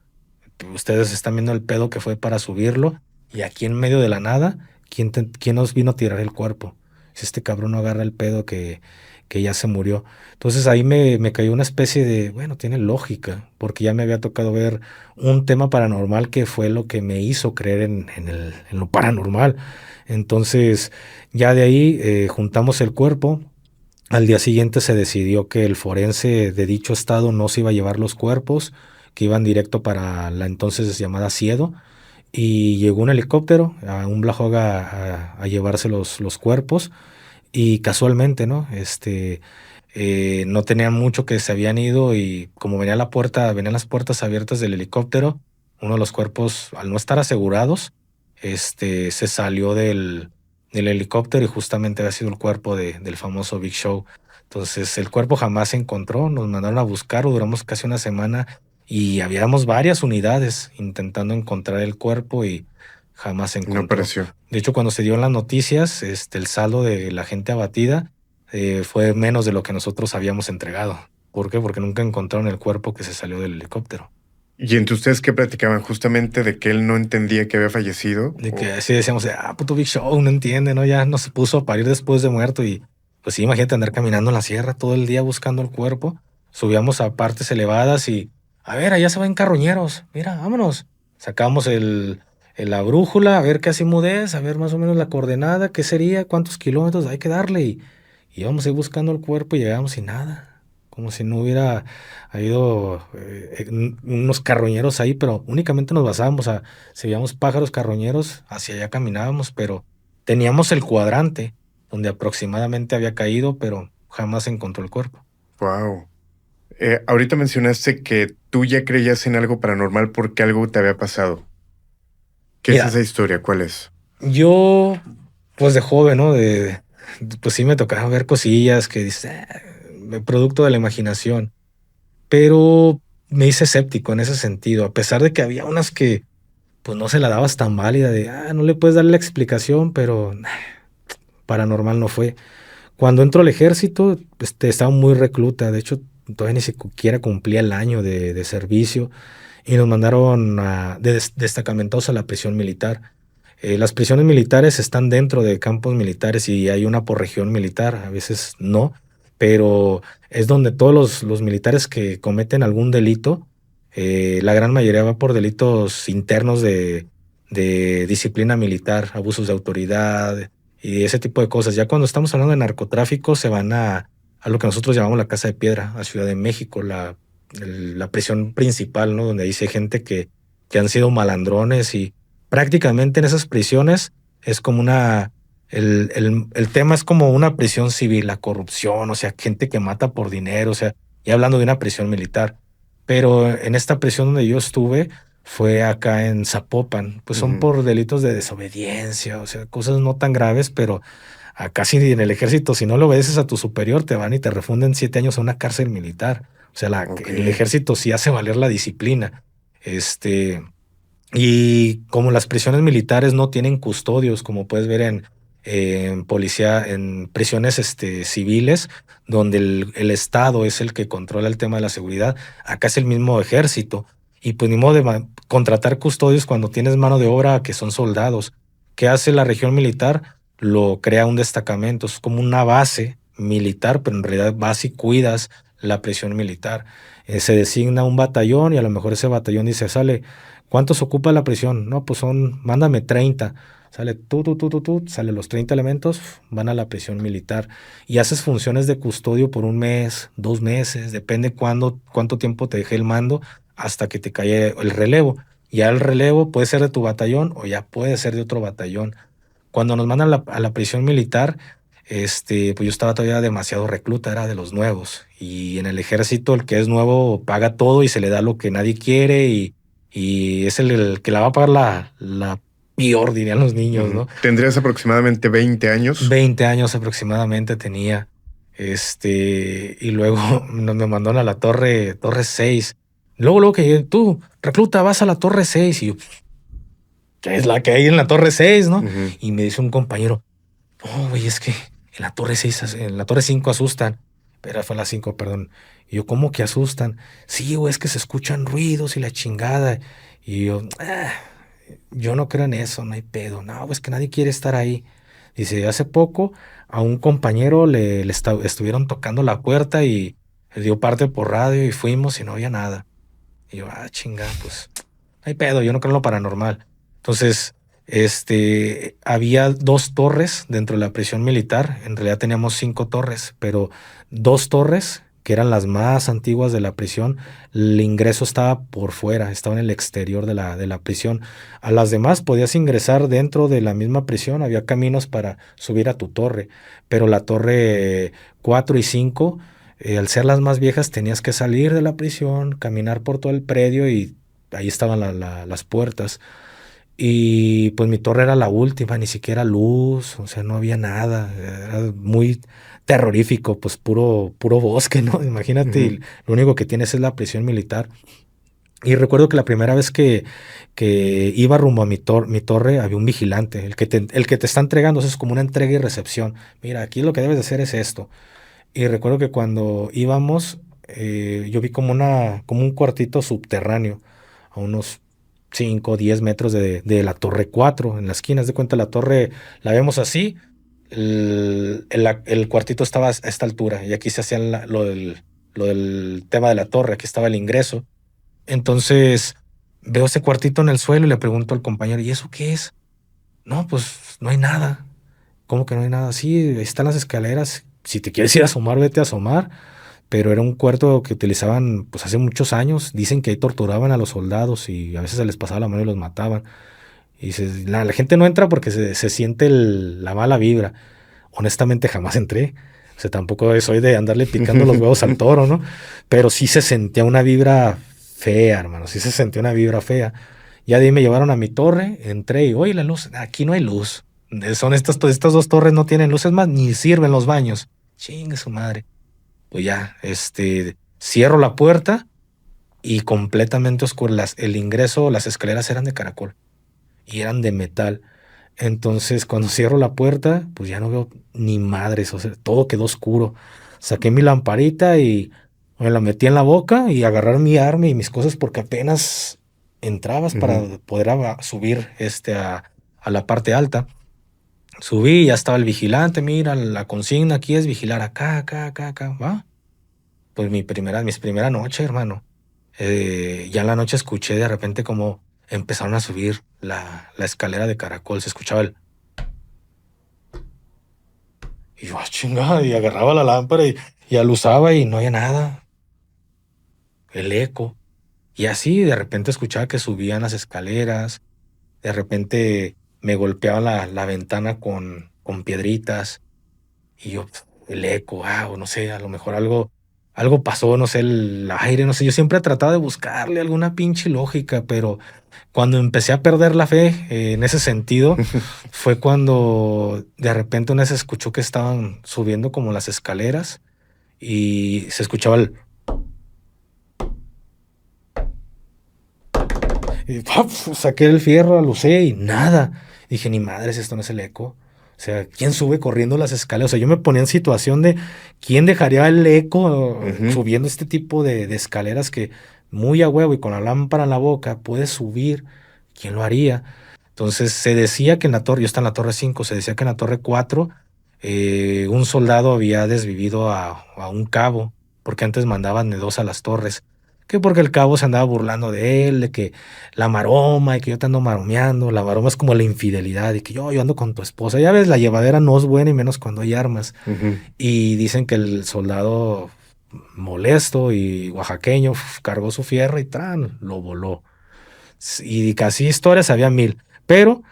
Ustedes están viendo el pedo que fue para subirlo y aquí en medio de la nada, ¿quién nos vino a tirar el cuerpo? Si este cabrón no agarra el pedo que ya se murió. Entonces ahí me cayó una especie de, bueno, tiene lógica, porque ya me había tocado ver un tema paranormal que fue lo que me hizo creer en lo paranormal. Entonces ya de ahí juntamos el cuerpo. Al día siguiente se decidió que el forense de dicho estado no se iba a llevar los cuerpos, que iban directo para la entonces llamada Siedo, y llegó un helicóptero a un Black Hawk a llevarse los cuerpos, y casualmente, ¿no? No tenían mucho que se habían ido y como venían las puertas abiertas del helicóptero, uno de los cuerpos, al no estar asegurados, se salió del helicóptero y justamente había sido el cuerpo del famoso Big Show. Entonces el cuerpo jamás se encontró, nos mandaron a buscar, duramos casi una semana y habíamos varias unidades intentando encontrar el cuerpo y jamás se encontró. No apareció. De hecho, cuando se dio en las noticias, el saldo de la gente abatida fue menos de lo que nosotros habíamos entregado. ¿Por qué? Porque nunca encontraron el cuerpo que se salió del helicóptero. ¿Y entre ustedes qué platicaban? Justamente de que él no entendía que había fallecido. De que así decíamos, puto Big Show, no entiende, ¿no? Ya no se puso a parir después de muerto y pues sí, imagínate andar caminando en la sierra todo el día buscando el cuerpo. Subíamos a partes elevadas y, a ver, allá se ven carroñeros, mira, vámonos. Sacábamos la brújula, a ver qué azimut, a ver más o menos la coordenada, qué sería, cuántos kilómetros hay que darle. Y íbamos a ir buscando el cuerpo y llegábamos sin nada. Como si no hubiera habido unos carroñeros ahí, pero únicamente nos basábamos a, si veíamos pájaros carroñeros, hacia allá caminábamos, pero teníamos el cuadrante donde aproximadamente había caído, pero jamás se encontró el cuerpo. Wow. Ahorita mencionaste que tú ya creías en algo paranormal porque algo te había pasado. ¿Qué es Mira, esa historia? ¿Cuál es? yo, pues de joven, ¿no? Pues sí me tocaba ver cosillas que dices, producto de la imaginación, pero me hice escéptico en ese sentido, a pesar de que había unas que, pues no se la dabas tan válida, no le puedes dar la explicación, pero paranormal no fue. Cuando entró al ejército, estaba muy recluta, de hecho, todavía ni siquiera cumplía el año de servicio y nos mandaron destacamentados a la prisión militar. Las prisiones militares están dentro de campos militares y hay una por región militar, a veces no, pero es donde todos los militares que cometen algún delito, la gran mayoría va por delitos internos de disciplina militar, abusos de autoridad y ese tipo de cosas. Ya cuando estamos hablando de narcotráfico se van a lo que nosotros llamamos la Casa de Piedra, a Ciudad de México, la prisión principal, ¿no? Donde dice gente que han sido malandrones y prácticamente en esas prisiones es como el tema es como una prisión civil, la corrupción, o sea, gente que mata por dinero, o sea, y hablando de una prisión militar. Pero en esta prisión donde yo estuve fue acá en Zapopan, pues son por delitos de desobediencia, o sea, cosas no tan graves, pero acá sí en el ejército, si no le obedeces a tu superior, te van y te refunden 7 años a una cárcel militar. O sea, el ejército sí hace valer la disciplina. Y como las prisiones militares no tienen custodios, como puedes ver en policía, en prisiones civiles, donde el Estado es el que controla el tema de la seguridad, acá es el mismo ejército. Y pues ni modo de contratar custodios cuando tienes mano de obra que son soldados. ¿Qué hace la región militar? Lo crea un destacamento, es como una base militar, pero en realidad vas y cuidas la prisión militar. Se designa un batallón y a lo mejor ese batallón dice, sale, ¿cuántos ocupa la prisión? No, pues mándame 30. Sale sale los 30 elementos, van a la prisión militar y haces funciones de custodio por un mes, 2 meses, depende cuánto tiempo te deje el mando hasta que te cae el relevo. Ya el relevo puede ser de tu batallón o ya puede ser de otro batallón. Cuando nos mandan a la prisión militar, pues yo estaba todavía demasiado recluta, era de los nuevos. Y en el ejército el que es nuevo paga todo y se le da lo que nadie quiere y es el que la va a pagar la peor, dirían los niños, ¿no? ¿Tendrías aproximadamente 20 años? 20 años aproximadamente tenía. Y luego me mandaron a la torre 6. Luego que llegué, tú, recluta, vas a la torre 6. Y yo, ¿qué es la que hay en la torre 6, no? Y me dice un compañero, no, güey, es que en la torre 6, en la torre 5 asustan. Pero fue en la 5, perdón. Y yo, ¿cómo que asustan? Sí, güey, es que se escuchan ruidos y la chingada. Y yo no creo en eso, no hay pedo. No, pues que nadie quiere estar ahí. Dice, hace poco a un compañero le estuvieron tocando la puerta y le dio parte por radio y fuimos y no había nada. Y yo, chingada, pues no hay pedo, yo no creo en lo paranormal. Entonces, había 2 torres dentro de la prisión militar. En realidad teníamos 5 torres, pero 2 torres, que eran las más antiguas de la prisión, el ingreso estaba por fuera, estaba en el exterior de la prisión. A las demás podías ingresar dentro de la misma prisión, había caminos para subir a tu torre, pero la torre 4 y 5, al ser las más viejas, tenías que salir de la prisión, caminar por todo el predio y ahí estaban las puertas. Y pues mi torre era la última, ni siquiera luz, o sea, no había nada, era muy terrorífico, pues puro bosque, ¿no? Imagínate, lo único que tienes es la prisión militar. Y recuerdo que la primera vez que iba rumbo a mi torre, había un vigilante, el que te está entregando, eso es como una entrega y recepción. Mira, aquí lo que debes de hacer es esto. Y recuerdo que cuando íbamos, yo vi como un cuartito subterráneo, a unos 5 o 10 metros de la torre 4 en la esquina. Haz de cuenta, la torre la vemos así, el cuartito estaba a esta altura y aquí se hacía lo del tema de la torre, aquí estaba el ingreso. Entonces veo ese cuartito en el suelo y le pregunto al compañero, ¿y eso qué es? No, pues no hay nada. ¿Cómo que no hay nada? Sí, están las escaleras. Si te quieres ir a asomar, vete a asomar. Pero era un cuarto que utilizaban pues hace muchos años. Dicen que ahí torturaban a los soldados y a veces se les pasaba la mano y los mataban. Y la gente no entra porque se siente la mala vibra. Honestamente jamás entré. O sea, tampoco soy de andarle picando los huevos al toro, ¿no? Pero sí se sentía una vibra fea, hermano. Sí se sentía una vibra fea. Ya de ahí me llevaron a mi torre, entré y, oye, la luz, aquí no hay luz. Son estas dos torres, no tienen luces más, ni sirven los baños. Chingue su madre. Pues ya, cierro la puerta y completamente oscuro. El ingreso, las escaleras eran de caracol y eran de metal. Entonces, cuando cierro la puerta, pues ya no veo ni madres, o sea, todo quedó oscuro. Saqué mi lamparita y me la metí en la boca y agarrar mi arma y mis cosas porque apenas entrabas para poder subir a la parte alta. Subí y ya estaba el vigilante, mira, la consigna aquí es vigilar acá, acá, acá, acá, ¿va? Pues mis primera noche, hermano. Ya en la noche escuché de repente como empezaron a subir la escalera de caracol, se escuchaba y yo, chingada, y agarraba la lámpara y alusaba y no había nada. El eco. Y así de repente escuchaba que subían las escaleras, de repente me golpeaba la ventana con piedritas y yo, el eco, o no sé, a lo mejor algo pasó, no sé, el aire, no sé. Yo siempre he tratado de buscarle alguna pinche lógica, pero cuando empecé a perder la fe en ese sentido, fue cuando de repente una vez se escuchó que estaban subiendo como las escaleras y se escuchaba y saqué el fierro, alucé y nada. Dije, ni madres, esto no es el eco. O sea, ¿quién sube corriendo las escaleras? O sea, yo me ponía en situación de quién dejaría el eco subiendo este tipo de escaleras que muy a huevo y con la lámpara en la boca puedes subir. ¿Quién lo haría? Entonces se decía que en la torre, yo estaba en la torre 5, se decía que en la torre 4 un soldado había desvivido a un cabo, porque antes mandaban de 2 a las torres, que porque el cabo se andaba burlando de él, de que la maroma, y que yo te ando maromeando. La maroma es como la infidelidad, y que yo ando con tu esposa. Ya ves, la llevadera no es buena y menos cuando hay armas. Y dicen que el soldado molesto y oaxaqueño cargó su fierro y ¡tran! Lo voló. Y casi historias había 1000, pero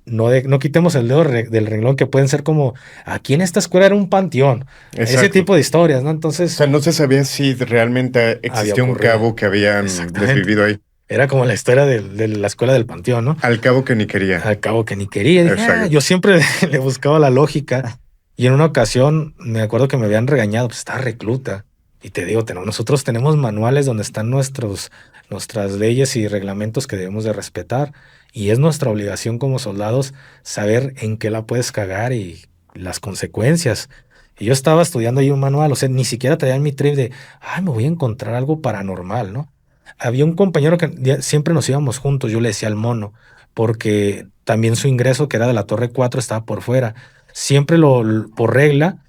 no quitemos el dedo del renglón, que pueden ser como, aquí en esta escuela era un panteón. Exacto. Ese tipo de historias, ¿no? O Entonces sea, no se sabía si realmente había existía un ocurrido. cabo que habían Exactamente. desvivido ahí. Era como la historia de la escuela del panteón, ¿no? Al cabo que ni quería. Al cabo que ni quería. Dije, Exacto. yo siempre le buscaba la lógica. Y en una ocasión me acuerdo que me habían regañado, pues estaba recluta. Y te digo, nosotros tenemos manuales donde están nuestras leyes y reglamentos que debemos de respetar. Y es nuestra obligación como soldados saber en qué la puedes cagar y las consecuencias. Y yo estaba estudiando ahí un manual, o sea, ni siquiera traía mi trip de, me voy a encontrar algo paranormal, ¿no? Había un compañero que siempre nos íbamos juntos, yo le decía al mono, porque también su ingreso, que era de la Torre 4, estaba por fuera. Siempre por regla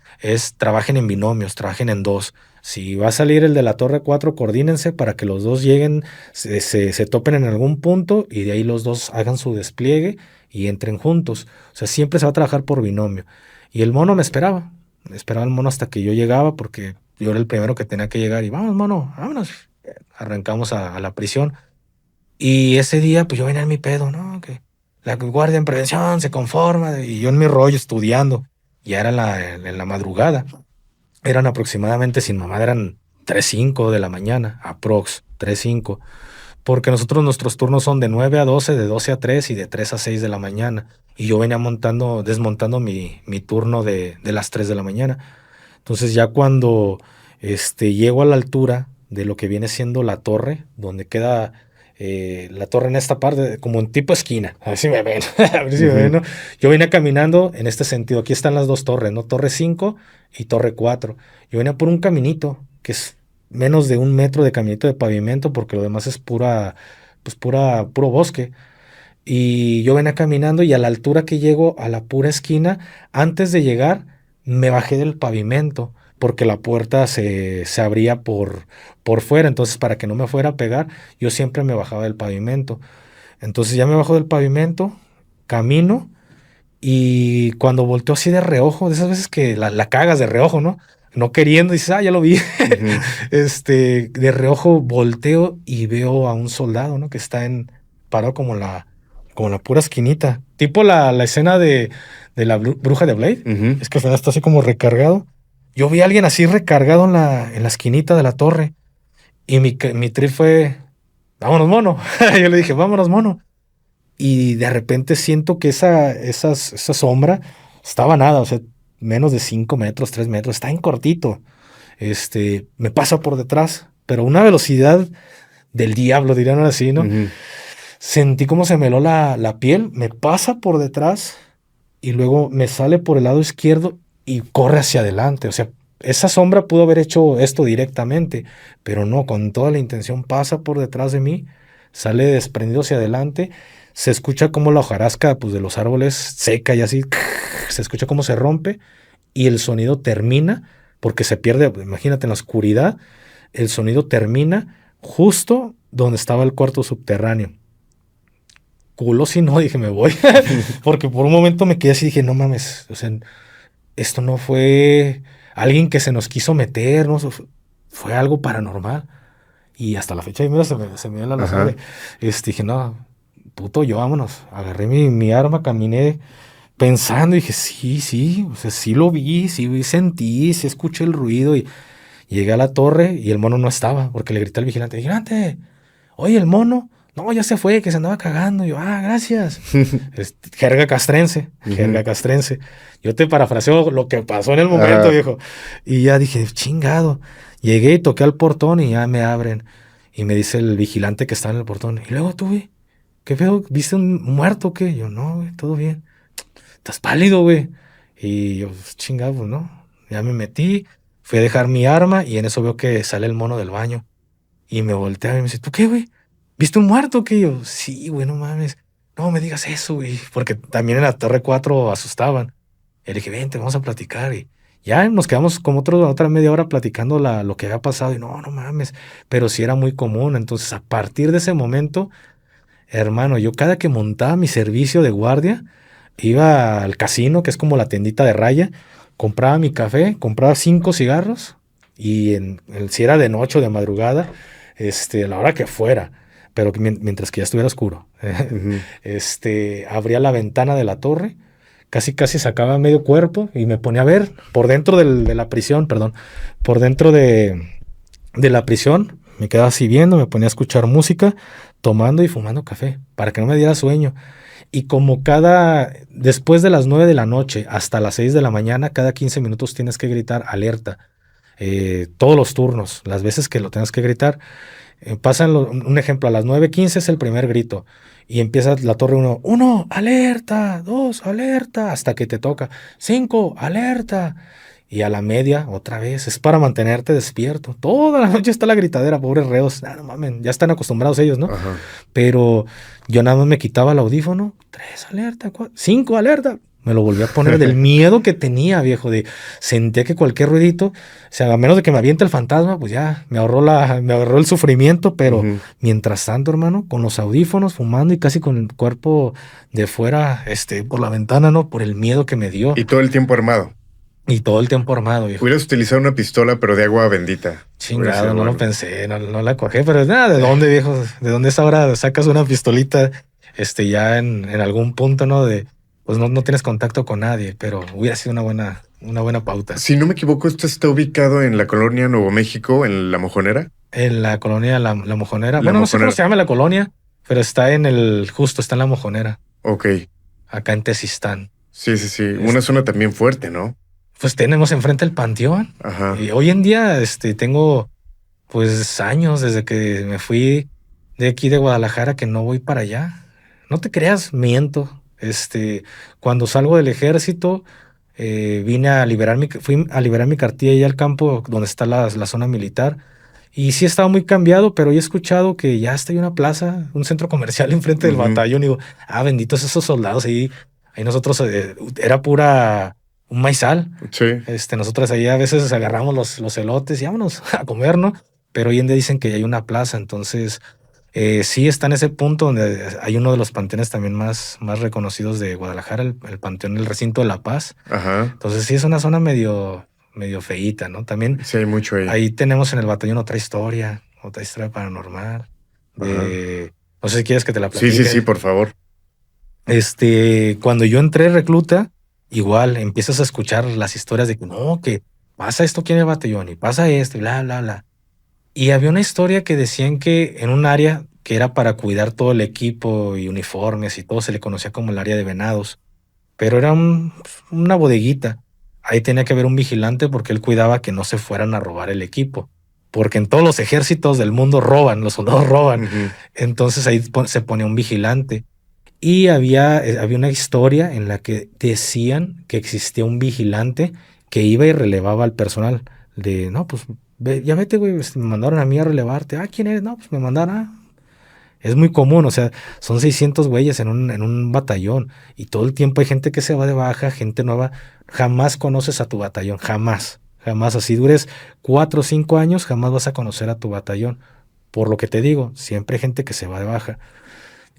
trabajen en binomios, trabajen en dos. Si va a salir el de la Torre 4, coordínense para que los dos lleguen, se topen en algún punto y de ahí los dos hagan su despliegue y entren juntos. O sea, siempre se va a trabajar por binomio. Y el mono me esperaba el mono hasta que yo llegaba, porque yo era el primero que tenía que llegar y vamos, mono, vámonos. Arrancamos a la prisión. Y ese día, pues yo venía en mi pedo, ¿no? Que la guardia en prevención se conforma y yo en mi rollo estudiando. Ya era en la madrugada. Eran aproximadamente, sin mamá, eran 3:05 de la mañana, aprox, 3:05. Porque nuestros turnos son de 9 a 12, de 12 a 3 y de 3 a 6 de la mañana. Y yo venía desmontando mi turno de las 3 de la mañana. Entonces ya cuando llego a la altura de lo que viene siendo la torre, donde queda la torre en esta parte, como en tipo esquina, a ver si me ven, a ver si me ven, ¿no? Yo venía caminando en este sentido, aquí están las dos torres, ¿no? Torre 5 y Torre 4. Yo venía por un caminito, que es menos de 1 metro de caminito de pavimento, porque lo demás es puro bosque. Y yo venía caminando y a la altura que llego a la pura esquina, antes de llegar, me bajé del pavimento porque la puerta se abría por fuera. Entonces, para que no me fuera a pegar, yo siempre me bajaba del pavimento. Entonces ya me bajo del pavimento, camino y cuando volteo así de reojo, de esas veces que la cagas de reojo, ¿no? No queriendo, dices, ya lo vi. Ujú. De reojo volteo y veo a un soldado, ¿no? Que está parado como en la pura esquinita. Tipo la escena de la bruja de Blade. Ujú. Es que al final está así como recargado. Yo vi a alguien así recargado en la esquinita de la torre. Y mi trip fue, vámonos, mono. Yo le dije, vámonos, mono. Y de repente siento que esa sombra estaba nada, o sea, menos de 5 metros, 3 metros, está en cortito. Me pasa por detrás, pero a una velocidad del diablo, dirían así, ¿no? Ujú. Sentí como se me heló la piel, me pasa por detrás y luego me sale por el lado izquierdo y corre hacia adelante. O sea, esa sombra pudo haber hecho esto directamente, pero no, con toda la intención pasa por detrás de mí, sale desprendido hacia adelante, se escucha como la hojarasca pues, de los árboles seca y así, se escucha como se rompe y el sonido termina porque se pierde, imagínate en la oscuridad, el sonido termina justo donde estaba el cuarto subterráneo. Culo si no, dije, me voy. Porque por un momento me quedé así, dije, no mames, o sea, esto no fue alguien que se nos quiso meter, ¿no? Fue algo paranormal. Y hasta la fecha, mira, se me dio la luz Ajá. sangre. Dije, no, puto, yo vámonos. Agarré mi arma, caminé pensando y dije, sí, sí, o sea, sí lo vi, sí sentí, sí escuché el ruido y llegué a la torre y el mono no estaba, porque le grité al vigilante, vigilante, oye, el mono, no, ya se fue, que se andaba cagando. Y yo, gracias. Jerga castrense, jerga Ujú. castrense. Yo te parafraseo lo que pasó en el momento, Ajá. viejo. Y ya dije, chingado. Llegué y toqué al portón y ya me abren. Y me dice el vigilante que está en el portón. Y luego tú, güey, ¿qué pedo? ¿Viste un muerto o qué? Yo, no, güey, todo bien. Estás pálido, güey. Y yo, chingado, pues no. Ya me metí, fui a dejar mi arma y en eso veo que sale el mono del baño. Y me voltea y me dice, ¿tú qué, güey? ¿Viste un muerto o qué? Y yo, sí, güey, no mames. No me digas eso, güey. Porque también en la Torre 4 asustaban. Y le dije, vente, vamos a platicar. Y ya nos quedamos como otra media hora platicando lo que había pasado. Y no, no mames. Pero sí era muy común. Entonces, a partir de ese momento, hermano, yo cada que montaba mi servicio de guardia, iba al casino, que es como la tiendita de raya, compraba mi café, compraba 5 cigarros y si era de noche o de madrugada, a la hora que fuera, pero mientras que ya estuviera oscuro, Ujú. abría la ventana de la torre, casi casi sacaba medio cuerpo y me ponía a ver por dentro de la prisión, perdón, por dentro de la prisión, me quedaba así viendo, me ponía a escuchar música, tomando y fumando café, para que no me diera sueño. Y como después de las 9 de la noche hasta las 6 de la mañana, cada 15 minutos tienes que gritar alerta. Todos los turnos, las veces que lo tengas que gritar, un ejemplo, a las 9:15 es el primer grito. Y empieza la torre uno, alerta, 2, alerta, hasta que te toca, 5, alerta. Y a la media, otra vez, es para mantenerte despierto. Toda la noche está la gritadera, pobres reos. No mames, ya están acostumbrados ellos, ¿no? Ajá. Pero yo nada más me quitaba el audífono, 3 alerta, 4, 5 alerta. Me lo volví a poner del miedo que tenía, viejo, sentía que cualquier ruidito, o sea, a menos de que me aviente el fantasma, pues ya, me ahorró el sufrimiento, pero Ujú. mientras tanto, hermano, con los audífonos, fumando y casi con el cuerpo de fuera, por la ventana, ¿no? Por el miedo que me dio. Y todo el tiempo armado. Y todo el tiempo armado, viejo. Hubieras utilizado una pistola, pero de agua bendita. Hubiera Chingado, sido no lo bueno. pensé, no la cogí, pero nada, ¿de dónde, viejo? ¿De dónde es ahora sacas una pistolita, ya en algún punto, ¿no? Pues no tienes contacto con nadie, pero hubiera sido una buena pauta. Si no me equivoco, esto está ubicado en la colonia Nuevo México, en La Mojonera. En la colonia La Mojonera. La Bueno, no sé cómo Mojonera. se llama la colonia, pero justo está en La Mojonera, Ok. acá en Tezistán. Sí, sí, sí. Es- Una zona también fuerte, ¿no? pues tenemos enfrente el panteón. Ajá. Y hoy en día, tengo pues años desde que me fui de aquí de Guadalajara que no voy para allá. No te creas, miento. Cuando salgo del ejército, fui a liberar mi cartilla allá al campo donde está la zona militar Y sí estaba muy cambiado, pero he escuchado que ya está ahí una plaza, un centro comercial enfrente del batallón. Y digo, benditos esos soldados ahí. Ahí nosotros era pura un maizal. Sí. Nosotros ahí a veces agarramos los elotes y vámonos a comer, ¿no? Pero hoy en día dicen que ya hay una plaza, entonces sí está en ese punto donde hay uno de los panteones también más reconocidos de Guadalajara, el Panteón del Recinto de la Paz. Ajá. Entonces sí es una zona medio feíta, ¿no? También Sí, hay mucho ahí. ahí tenemos en el batallón otra historia paranormal. No sé si quieres que te la platique. Sí, por favor. Cuando yo entré recluta, igual empiezas a escuchar las historias de que no, que pasa esto aquí en el batallón y pasa esto y bla, bla, bla. Y había una historia que decían que en un área que era para cuidar todo el equipo y uniformes y todo, se le conocía como el área de venados, pero era una bodeguita. Ahí tenía que haber un vigilante porque él cuidaba que no se fueran a robar el equipo. Porque en todos los ejércitos del mundo roban, los soldados roban. Ujú. Entonces ahí se ponía un vigilante. Y había una historia en la que decían que existía un vigilante que iba y relevaba al personal. No, pues ya vete, güey, me mandaron a mí a relevarte. ¿Quién eres? No, pues me mandaron. Es muy común, o sea, son 600 güeyes en un batallón y todo el tiempo hay gente que se va de baja, gente nueva. Jamás conoces a tu batallón, jamás. Así dures 4 o 5 años, jamás vas a conocer a tu batallón. Por lo que te digo, siempre hay gente que se va de baja.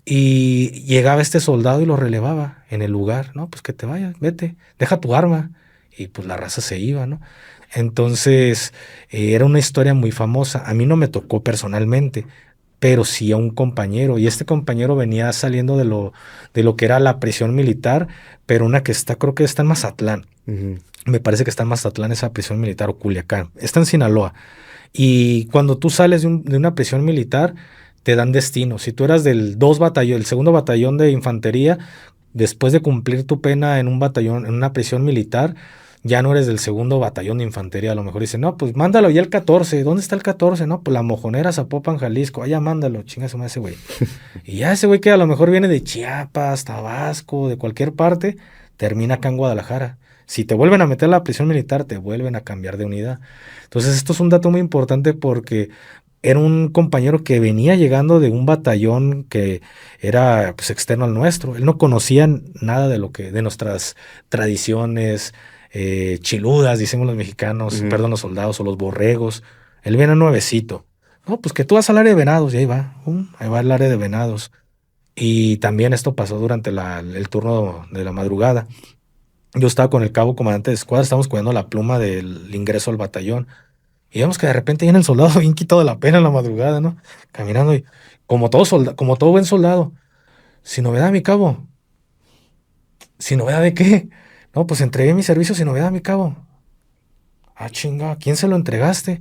Y llegaba este soldado y lo relevaba en el lugar. No, pues que te vayas, vete, deja tu arma. Y pues la raza se iba, ¿no? Entonces, era una historia muy famosa. A mí no me tocó personalmente, pero sí a un compañero. Y este compañero venía saliendo de lo que era la prisión militar, pero una que creo que está en Mazatlán. Ujú. Me parece que está en Mazatlán esa prisión militar, o Culiacán. Está en Sinaloa. Y cuando tú sales de una prisión militar, te dan destino. Si tú eras del el segundo batallón de infantería, después de cumplir tu pena en un batallón, en una prisión militar, ya no eres del segundo batallón de infantería. A lo mejor dicen, no, pues mándalo ya el 14. ¿Dónde está el 14? No, pues La Mojonera, Zapopan, Jalisco. Ya mándalo, chinga su madre ese güey. Y ya ese güey que a lo mejor viene de Chiapas, Tabasco, de cualquier parte, termina acá en Guadalajara. Si te vuelven a meter a la prisión militar, te vuelven a cambiar de unidad. Entonces, esto es un dato muy importante porque era un compañero que venía llegando de un batallón que era pues externo al nuestro. Él no conocía nada de nuestras tradiciones chiludas, decimos los mexicanos, Ujú. perdón, los soldados o los borregos. Él viene nuevecito. No, pues que tú vas al área de venados y ahí va, ahí va el área de venados. Y también esto pasó durante el turno de la madrugada. Yo estaba con el cabo comandante de escuadra, estábamos cuidando la pluma del ingreso al batallón. Y vemos que de repente viene el soldado bien quitado de la pena en la madrugada, ¿no? Caminando y como todo buen soldado. Sin novedad, mi cabo. ¿Sin novedad de qué? No, pues entregué mi servicio sin novedad, mi cabo. Chinga, ¿a quién se lo entregaste?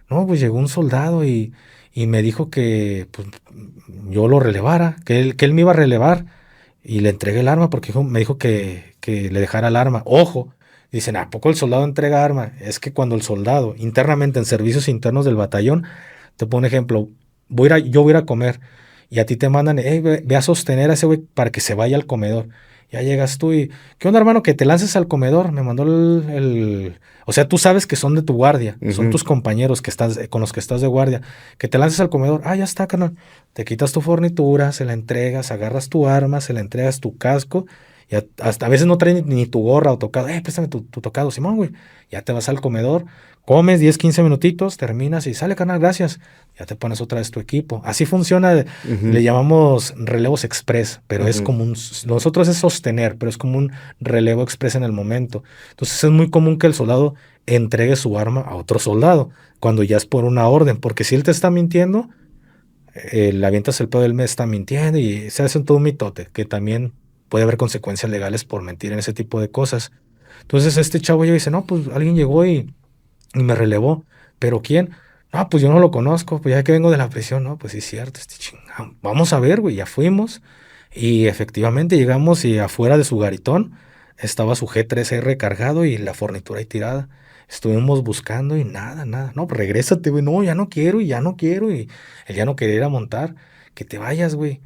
No, pues llegó un soldado y me dijo que pues, yo lo relevara, que él me iba a relevar. Y le entregué el arma porque me dijo que le dejara el arma. Ojo, dicen, ¿a poco el soldado entrega arma? Es que cuando el soldado, internamente en servicios internos del batallón, te pongo un ejemplo, yo voy a ir a comer y a ti te mandan, ve a sostener a ese güey para que se vaya al comedor. Ya llegas tú y, ¿qué onda, hermano? Que te lances al comedor. Me mandó o sea, tú sabes que son de tu guardia, son Ujú. tus compañeros con los que estás de guardia. Que te lances al comedor. Ya está, carnal. Te quitas tu fornitura, se la entregas, agarras tu arma, se la entregas tu casco. Y hasta a veces no traes ni tu gorra o tocado. Préstame tu tocado, Simón, güey. Ya te vas al comedor, comes 10, 15 minutitos, terminas y sale, carnal, gracias. Ya te pones otra vez tu equipo. Así funciona, Ujú. le llamamos relevos express, pero es Ujú. como nosotros es sostener, pero es como un relevo express en el momento. Entonces es muy común que el soldado entregue su arma a otro soldado cuando ya es por una orden, porque si él te está mintiendo, le avientas el pedo del mes, está mintiendo y se hace todo un mitote, que también puede haber consecuencias legales por mentir en ese tipo de cosas. Entonces este chavo ya dice, no, pues alguien llegó y me relevó, ¿pero quién? No, pues yo no lo conozco, pues ya que vengo de la prisión, no, pues sí es cierto, chingado. Vamos a ver, güey, ya fuimos y efectivamente llegamos y afuera de su garitón estaba su G3R cargado y la fornitura ahí tirada. Estuvimos buscando y nada, nada. No, pues regrésate, güey. No, ya no quiero y ya no quiero. Y él ya no quería ir a montar. Que te vayas, güey.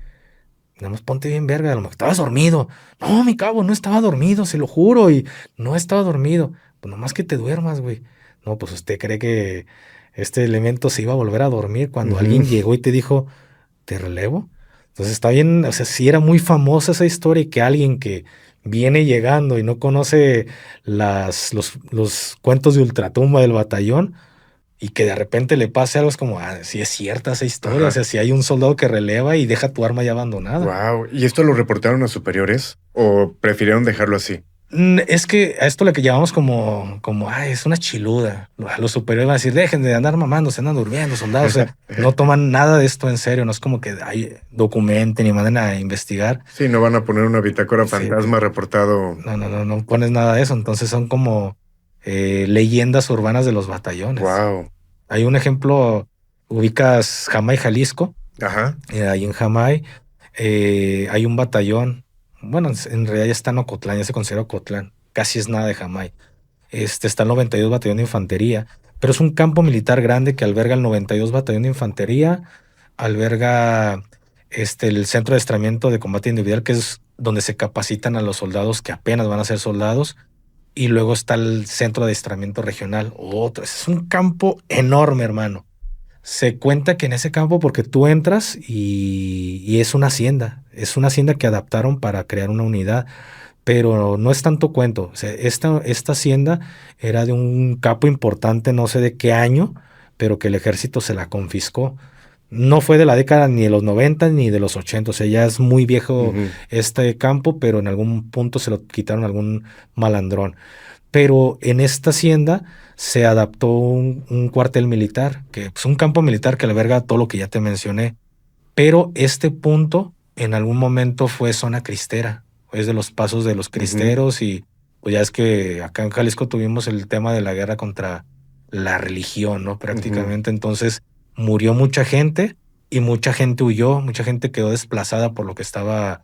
Nada más ponte bien verga. A lo mejor estabas dormido. No, mi cabo, no estaba dormido, se lo juro. Y no estaba dormido. Pues nomás que te duermas, güey. No, pues usted cree que este elemento se iba a volver a dormir cuando Ujú. alguien llegó y te dijo, ¿te relevo? Entonces está bien, o sea, sí era muy famosa esa historia y que alguien que viene llegando y no conoce los cuentos de ultratumba del batallón y que de repente le pase algo, es como, sí es cierta esa historia, o Ajá. sea, si hay un soldado que releva y deja tu arma ya abandonada. Wow. ¿Y esto lo reportaron a superiores o prefirieron dejarlo así? Es que a esto lo que llamamos como, es una chiluda. A los superiores van a decir, dejen de andar mamando, se andan durmiendo, soldados. O sea, no toman nada de esto en serio. No es como que documenten y manden a investigar. Sí, no van a poner una bitácora Sí, fantasma reportado. no pones nada de eso. Entonces son como leyendas urbanas de los batallones. Wow. Hay un ejemplo, ubicas Jamay, Jalisco. Ajá. Ahí en Jamay hay un batallón. Bueno, en realidad ya está en Ocotlán, ya se considera Ocotlán. Casi es nada de Jamay. Está el 92 Batallón de Infantería, pero es un campo militar grande que alberga el 92 Batallón de Infantería, alberga el Centro de Adiestramiento de Combate Individual, que es donde se capacitan a los soldados que apenas van a ser soldados, y luego está el Centro de Adiestramiento Regional, otro. Es un campo enorme, hermano. Se cuenta que en ese campo, porque tú entras y es una hacienda que adaptaron para crear una unidad, pero no es tanto cuento. O sea, esta hacienda era de un capo importante, no sé de qué año, pero que el ejército se la confiscó. No fue de la década ni de los 90 ni de los 80, o sea, ya es muy viejo Ujú. este campo, pero en algún punto se lo quitaron a algún malandrón. Pero en esta hacienda se adaptó un cuartel militar, que es un campo militar que alberga todo lo que ya te mencioné. Pero este punto en algún momento fue zona cristera, es de los pasos de los Ujú. cristeros y pues ya es que acá en Jalisco tuvimos el tema de la guerra contra la religión, ¿no? Ujú. Prácticamente. Entonces murió mucha gente y mucha gente huyó, mucha gente quedó desplazada por lo que estaba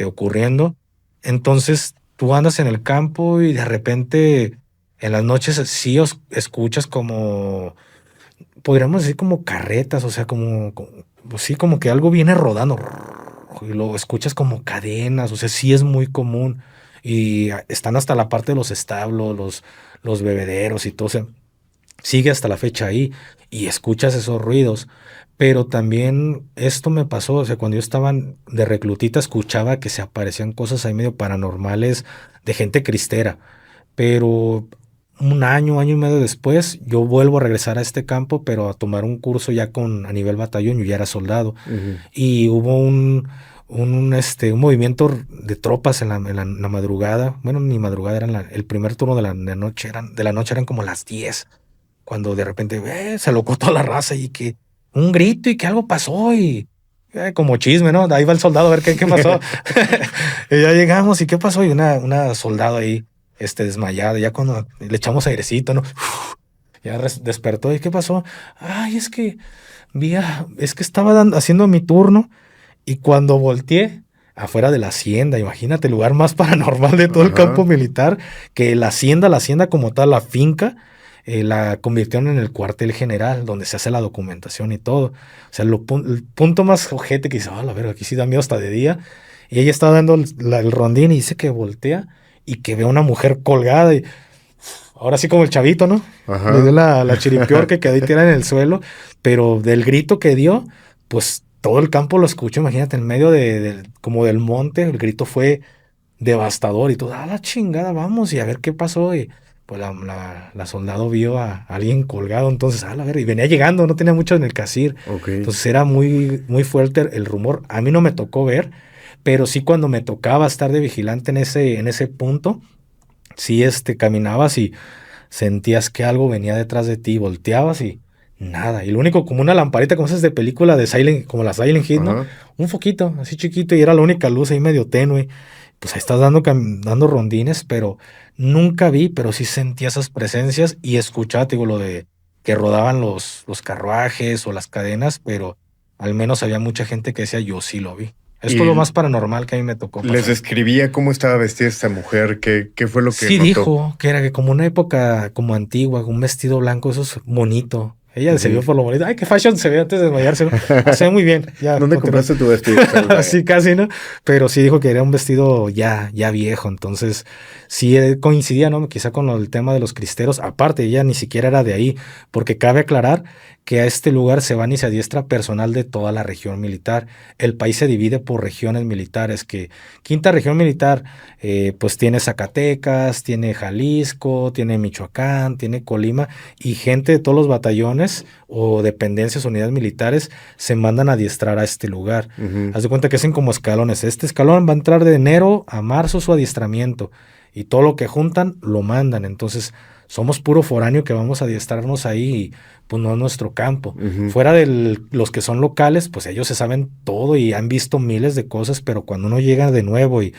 ocurriendo. Entonces tú andas en el campo y de repente en las noches sí escuchas como, podríamos decir como carretas, o sea, pues sí, como que algo viene rodando y lo escuchas como cadenas, o sea, sí es muy común y están hasta la parte de los establos, los bebederos y todo, o sea, sigue hasta la fecha ahí y escuchas esos ruidos. Pero también esto me pasó, o sea, cuando yo estaba de reclutita escuchaba que se aparecían cosas ahí medio paranormales de gente cristera, pero un año y medio después, yo vuelvo a regresar a este campo, pero a tomar un curso ya a nivel batallón, yo ya era soldado, Ujú. y hubo un movimiento de tropas en la madrugada. Bueno, ni madrugada, el primer turno de la noche eran como las 10 cuando de repente se alocó toda la raza y que un grito y que algo pasó y como chisme, ¿no? Ahí va el soldado a ver qué pasó. Y ya llegamos y qué pasó y una soldado ahí desmayada, ya cuando le echamos airecito, ¿no? Ya despertó y qué pasó. Ay, es que estaba haciendo mi turno y cuando volteé afuera de la hacienda, imagínate, el lugar más paranormal de todo el campo Ajá. militar, que la hacienda como tal, la finca, la convirtieron en el cuartel general, donde se hace la documentación y todo. O sea, el punto más ojete que dice, la verga, aquí sí da miedo hasta de día. Y ella está dando el rondín y dice que voltea y que ve a una mujer colgada y ahora sí como el chavito, ¿no? Le dio Ajá. la chiripior que quedó ahí tirada en el suelo, pero del grito que dio, pues todo el campo lo escuchó, imagínate, en medio como del monte, el grito fue devastador y todo, la chingada, vamos y a ver qué pasó. Y pues la soldado vio a alguien colgado, entonces, la ver, y venía llegando, no tenía mucho en el casir. Ok. Entonces era muy, muy fuerte el rumor. A mí no me tocó ver, pero sí cuando me tocaba estar de vigilante en ese punto, sí caminabas y sentías que algo venía detrás de ti, volteabas y nada. Y lo único, como una lamparita, como esas de película de Silent, como la Silent Hill, ¿no? Ajá. Un foquito, así chiquito, y era la única luz ahí medio tenue. Pues ahí estás dando rondines, pero nunca vi, pero sí sentía esas presencias y escuchaba, te digo, lo de que rodaban los carruajes o las cadenas, pero al menos había mucha gente que decía, yo sí lo vi. Esto es lo ¿Y más paranormal que a mí me tocó les pasar. describía cómo estaba vestida esta mujer? ¿Qué fue lo que Sí notó? dijo que era que como una época como antigua, un vestido blanco, eso es bonito, Ella se vio por lo bonito. Ay, qué fashion se ve antes de desmayarse, ¿no? Se ve muy bien. Ya, ¿Dónde compraste tu vestido? Así casi, ¿no? Pero sí dijo que era un vestido ya viejo. Entonces, sí coincidía, ¿no? Quizá con el tema de los cristeros. Aparte, ella ni siquiera era de ahí, porque cabe aclarar que a este lugar se van y se adiestra personal de toda la región militar. El país se divide por regiones militares, que quinta región militar, pues tiene Zacatecas, tiene Jalisco, tiene Michoacán, tiene Colima, y gente de todos los batallones o dependencias, unidades militares, se mandan a adiestrar a este lugar. Haz de cuenta que hacen como escalones. Este escalón va a entrar de enero a marzo su adiestramiento, y todo lo que juntan lo mandan. Entonces, somos puro foráneo que vamos a adiestrarnos ahí, y pues no es nuestro campo. Fuera de los que son locales, pues ellos se saben todo y han visto miles de cosas, pero cuando uno llega de nuevo y,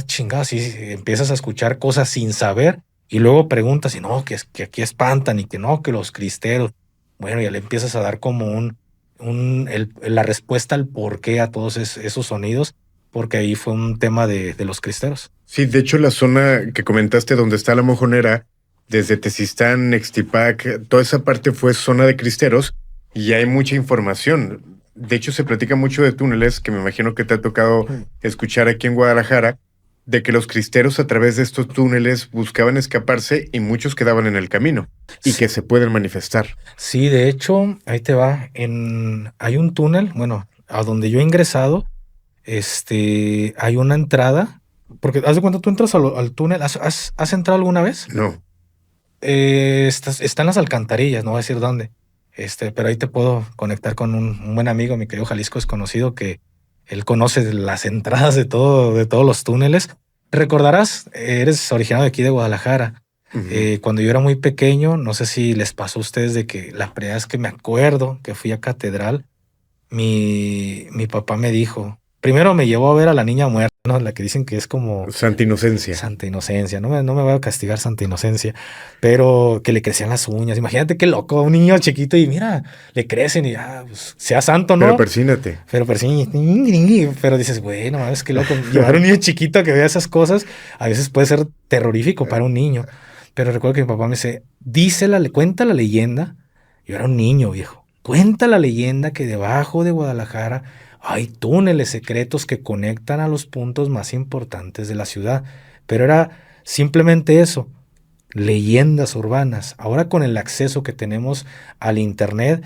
chingada, sí, empiezas a escuchar cosas sin saber, y luego preguntas y no, que aquí espantan, y que no, que los cristeros. Bueno, ya le empiezas a dar como la respuesta al por qué a todos esos sonidos, porque ahí fue un tema de los cristeros. Sí, de hecho la zona que comentaste donde está la Mojonera, desde Tezistán, Nextipac, toda esa parte fue zona de cristeros y hay mucha información. De hecho se platica mucho de túneles, que me imagino que te ha tocado escuchar aquí en Guadalajara, de que los cristeros a través de estos túneles buscaban escaparse y muchos quedaban en el camino y Sí. que se pueden manifestar. Sí, de hecho, ahí te va. Hay un túnel, bueno, a donde yo he ingresado, hay una entrada, porque haz de cuenta, tú entras al túnel. ¿Has entrado alguna vez? No. Está en las alcantarillas, no voy a decir dónde. Pero ahí te puedo conectar con un buen amigo, mi querido Jalisco es conocido, que él conoce las entradas de todos los túneles. Recordarás, eres originario de aquí de Guadalajara. Cuando yo era muy pequeño, no sé si les pasó a ustedes de que la primera vez que me acuerdo que fui a Catedral, mi papá me dijo, primero me llevó a ver a la niña muerta, ¿no? La que dicen que es como Santa Inocencia. Santa Inocencia. No me voy a castigar Santa Inocencia, pero que le crecían las uñas. Imagínate qué loco, un niño chiquito y mira, le crecen y pues, sea santo, ¿no? Pero persínate. Pero dices, bueno, mames, qué loco. Llevar a un niño chiquito que vea esas cosas a veces puede ser terrorífico para un niño. Pero recuerdo que mi papá me dice, cuenta la leyenda. Yo era un niño, viejo. Cuenta la leyenda que debajo de Guadalajara hay túneles secretos que conectan a los puntos más importantes de la ciudad. Pero era simplemente eso, leyendas urbanas. Ahora con el acceso que tenemos al internet,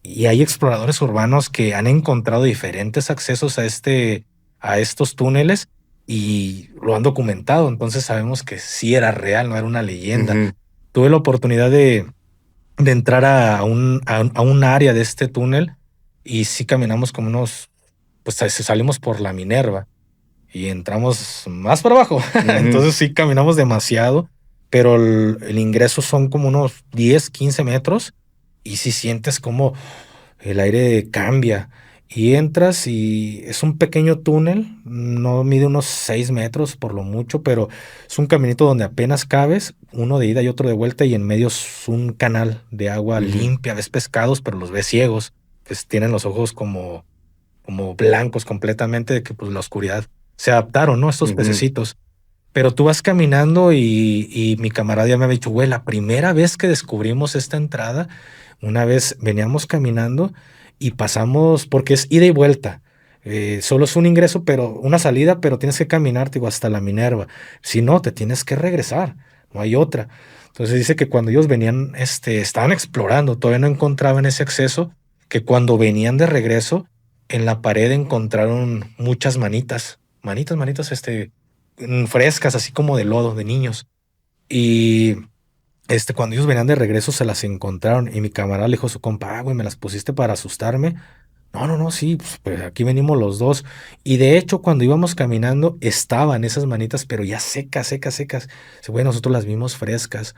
y hay exploradores urbanos que han encontrado diferentes accesos a estos túneles y lo han documentado. Entonces sabemos que sí era real, no era una leyenda. Tuve la oportunidad de entrar a un área de este túnel, y sí caminamos como pues salimos por la Minerva y entramos más para abajo. Entonces sí caminamos demasiado, pero el ingreso son como unos 10, 15 metros, y sí sientes como el aire cambia. Y entras y es un pequeño túnel, no mide unos 6 metros por lo mucho, pero es un caminito donde apenas cabes, uno de ida y otro de vuelta, y en medio es un canal de agua limpia. Ves pescados, pero los ves ciegos, pues tienen los ojos como blancos completamente, de que pues la oscuridad se adaptaron, ¿no? Estos pececitos. Pero tú vas caminando y mi camarada ya me había dicho, güey, la primera vez que descubrimos esta entrada, una vez veníamos caminando y pasamos, porque es ida y vuelta. Solo es un ingreso, pero una salida, pero tienes que caminar, digo, hasta la Minerva. Si no, te tienes que regresar, no hay otra. Entonces dice que cuando ellos venían, estaban explorando, todavía no encontraban ese acceso, que cuando venían de regreso, en la pared encontraron muchas manitas, frescas, así como de lodo, de niños. Y cuando ellos venían de regreso se las encontraron, y mi camarada le dijo a su compa, güey, ¿me las pusiste para asustarme? No, sí, pues aquí venimos los dos. Y de hecho, cuando íbamos caminando, estaban esas manitas, pero ya secas, secas, secas. Dice, güey, nosotros las vimos frescas.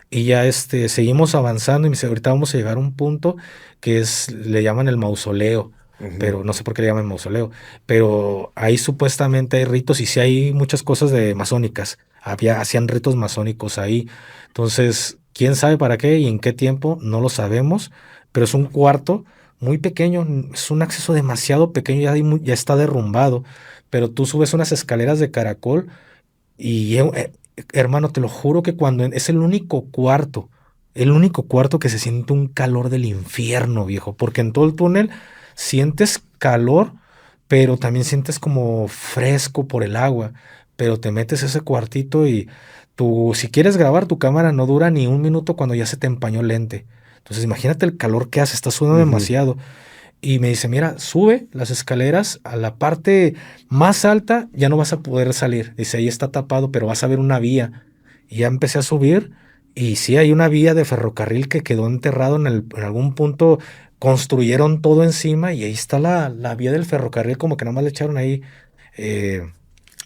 Y ya seguimos avanzando, y me dice, ahorita vamos a llegar a un punto que le llaman el mausoleo. Pero no sé por qué le llaman mausoleo. Pero ahí supuestamente hay ritos, y sí hay muchas cosas masónicas. Hacían ritos masónicos ahí. Entonces, quién sabe para qué y en qué tiempo, no lo sabemos. Pero es un cuarto muy pequeño, es un acceso demasiado pequeño, ya está derrumbado. Pero tú subes unas escaleras de caracol y, hermano, te lo juro que es el único cuarto el único cuarto que se siente un calor del infierno, viejo, porque en todo el túnel sientes calor, pero también sientes como fresco por el agua, pero te metes a ese cuartito y tú, si quieres grabar, tu cámara no dura ni un minuto cuando ya se te empañó el lente. Entonces imagínate el calor que hace, estás sudando Ujú. demasiado. Y me dice, mira, sube las escaleras a la parte más alta, ya no vas a poder salir. Dice, ahí está tapado, pero vas a ver una vía. Y ya empecé a subir y sí, hay una vía de ferrocarril que quedó enterrado en algún punto, construyeron todo encima y ahí está la vía del ferrocarril, como que nada más le echaron ahí. eh,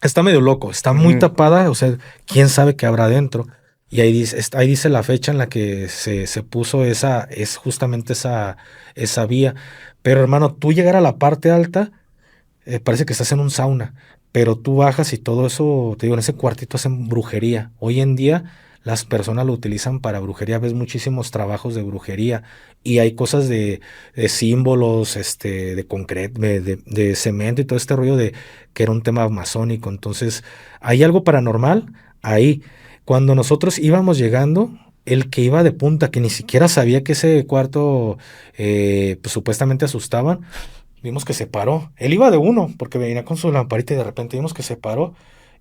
Está medio loco, está muy Ujú. tapada, o sea, quién sabe qué habrá dentro. Y ahí dice la fecha en la que se puso es justamente esa vía. Pero hermano, tú llegar a la parte alta, parece que estás en un sauna, pero tú bajas y todo eso, te digo, en ese cuartito hacen brujería. Hoy en día las personas lo utilizan para brujería, ves muchísimos trabajos de brujería y hay cosas de símbolos, de concreto, de cemento y todo este rollo de que era un tema masónico. Entonces, hay algo paranormal ahí. Cuando nosotros íbamos llegando, el que iba de punta, que ni siquiera sabía que ese cuarto, pues supuestamente asustaban, vimos que se paró. Él iba de uno, porque venía con su lamparita y de repente vimos que se paró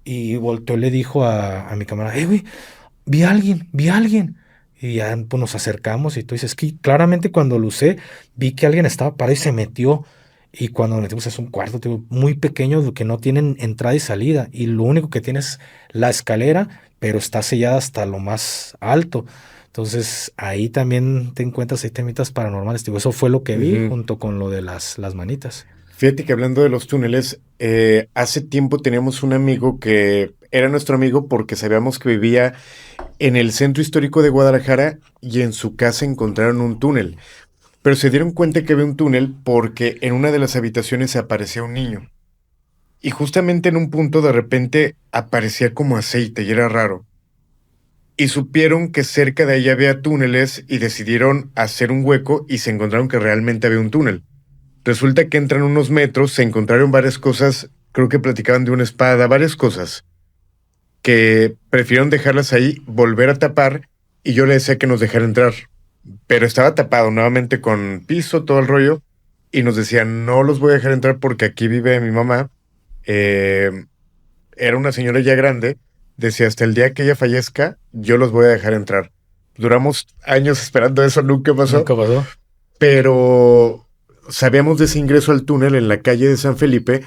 y volteó y le dijo a mi cámara, güey, vi a alguien. Y ya pues, nos acercamos y tú dices que claramente cuando lo usé, vi que alguien estaba parado y se metió. Y cuando nos metimos es un cuarto te digo, muy pequeño que no tienen entrada y salida. Y lo único que tiene es la escalera, pero está sellada hasta lo más alto. Entonces ahí también te encuentras ahí temitas paranormales. Digo, eso fue lo que vi Ujú. junto con lo de las manitas. Fíjate que hablando de los túneles, hace tiempo teníamos un amigo que era nuestro amigo porque sabíamos que vivía en el centro histórico de Guadalajara y en su casa encontraron un túnel. Pero se dieron cuenta que había un túnel porque en una de las habitaciones aparecía un niño. Y justamente en un punto de repente aparecía como aceite y era raro. Y supieron que cerca de ahí había túneles y decidieron hacer un hueco y se encontraron que realmente había un túnel. Resulta que entran unos metros, se encontraron varias cosas, creo que platicaban de una espada, varias cosas, que prefirieron dejarlas ahí, volver a tapar, y yo le decía que nos dejara entrar. Pero estaba tapado nuevamente con piso, todo el rollo, y nos decían, no los voy a dejar entrar porque aquí vive mi mamá. Eh, Era una señora ya grande, decía, hasta el día que ella fallezca, yo los voy a dejar entrar. Duramos años esperando eso, nunca pasó, ¿Nunca pasó? pero sabíamos de ese ingreso al túnel en la calle de San Felipe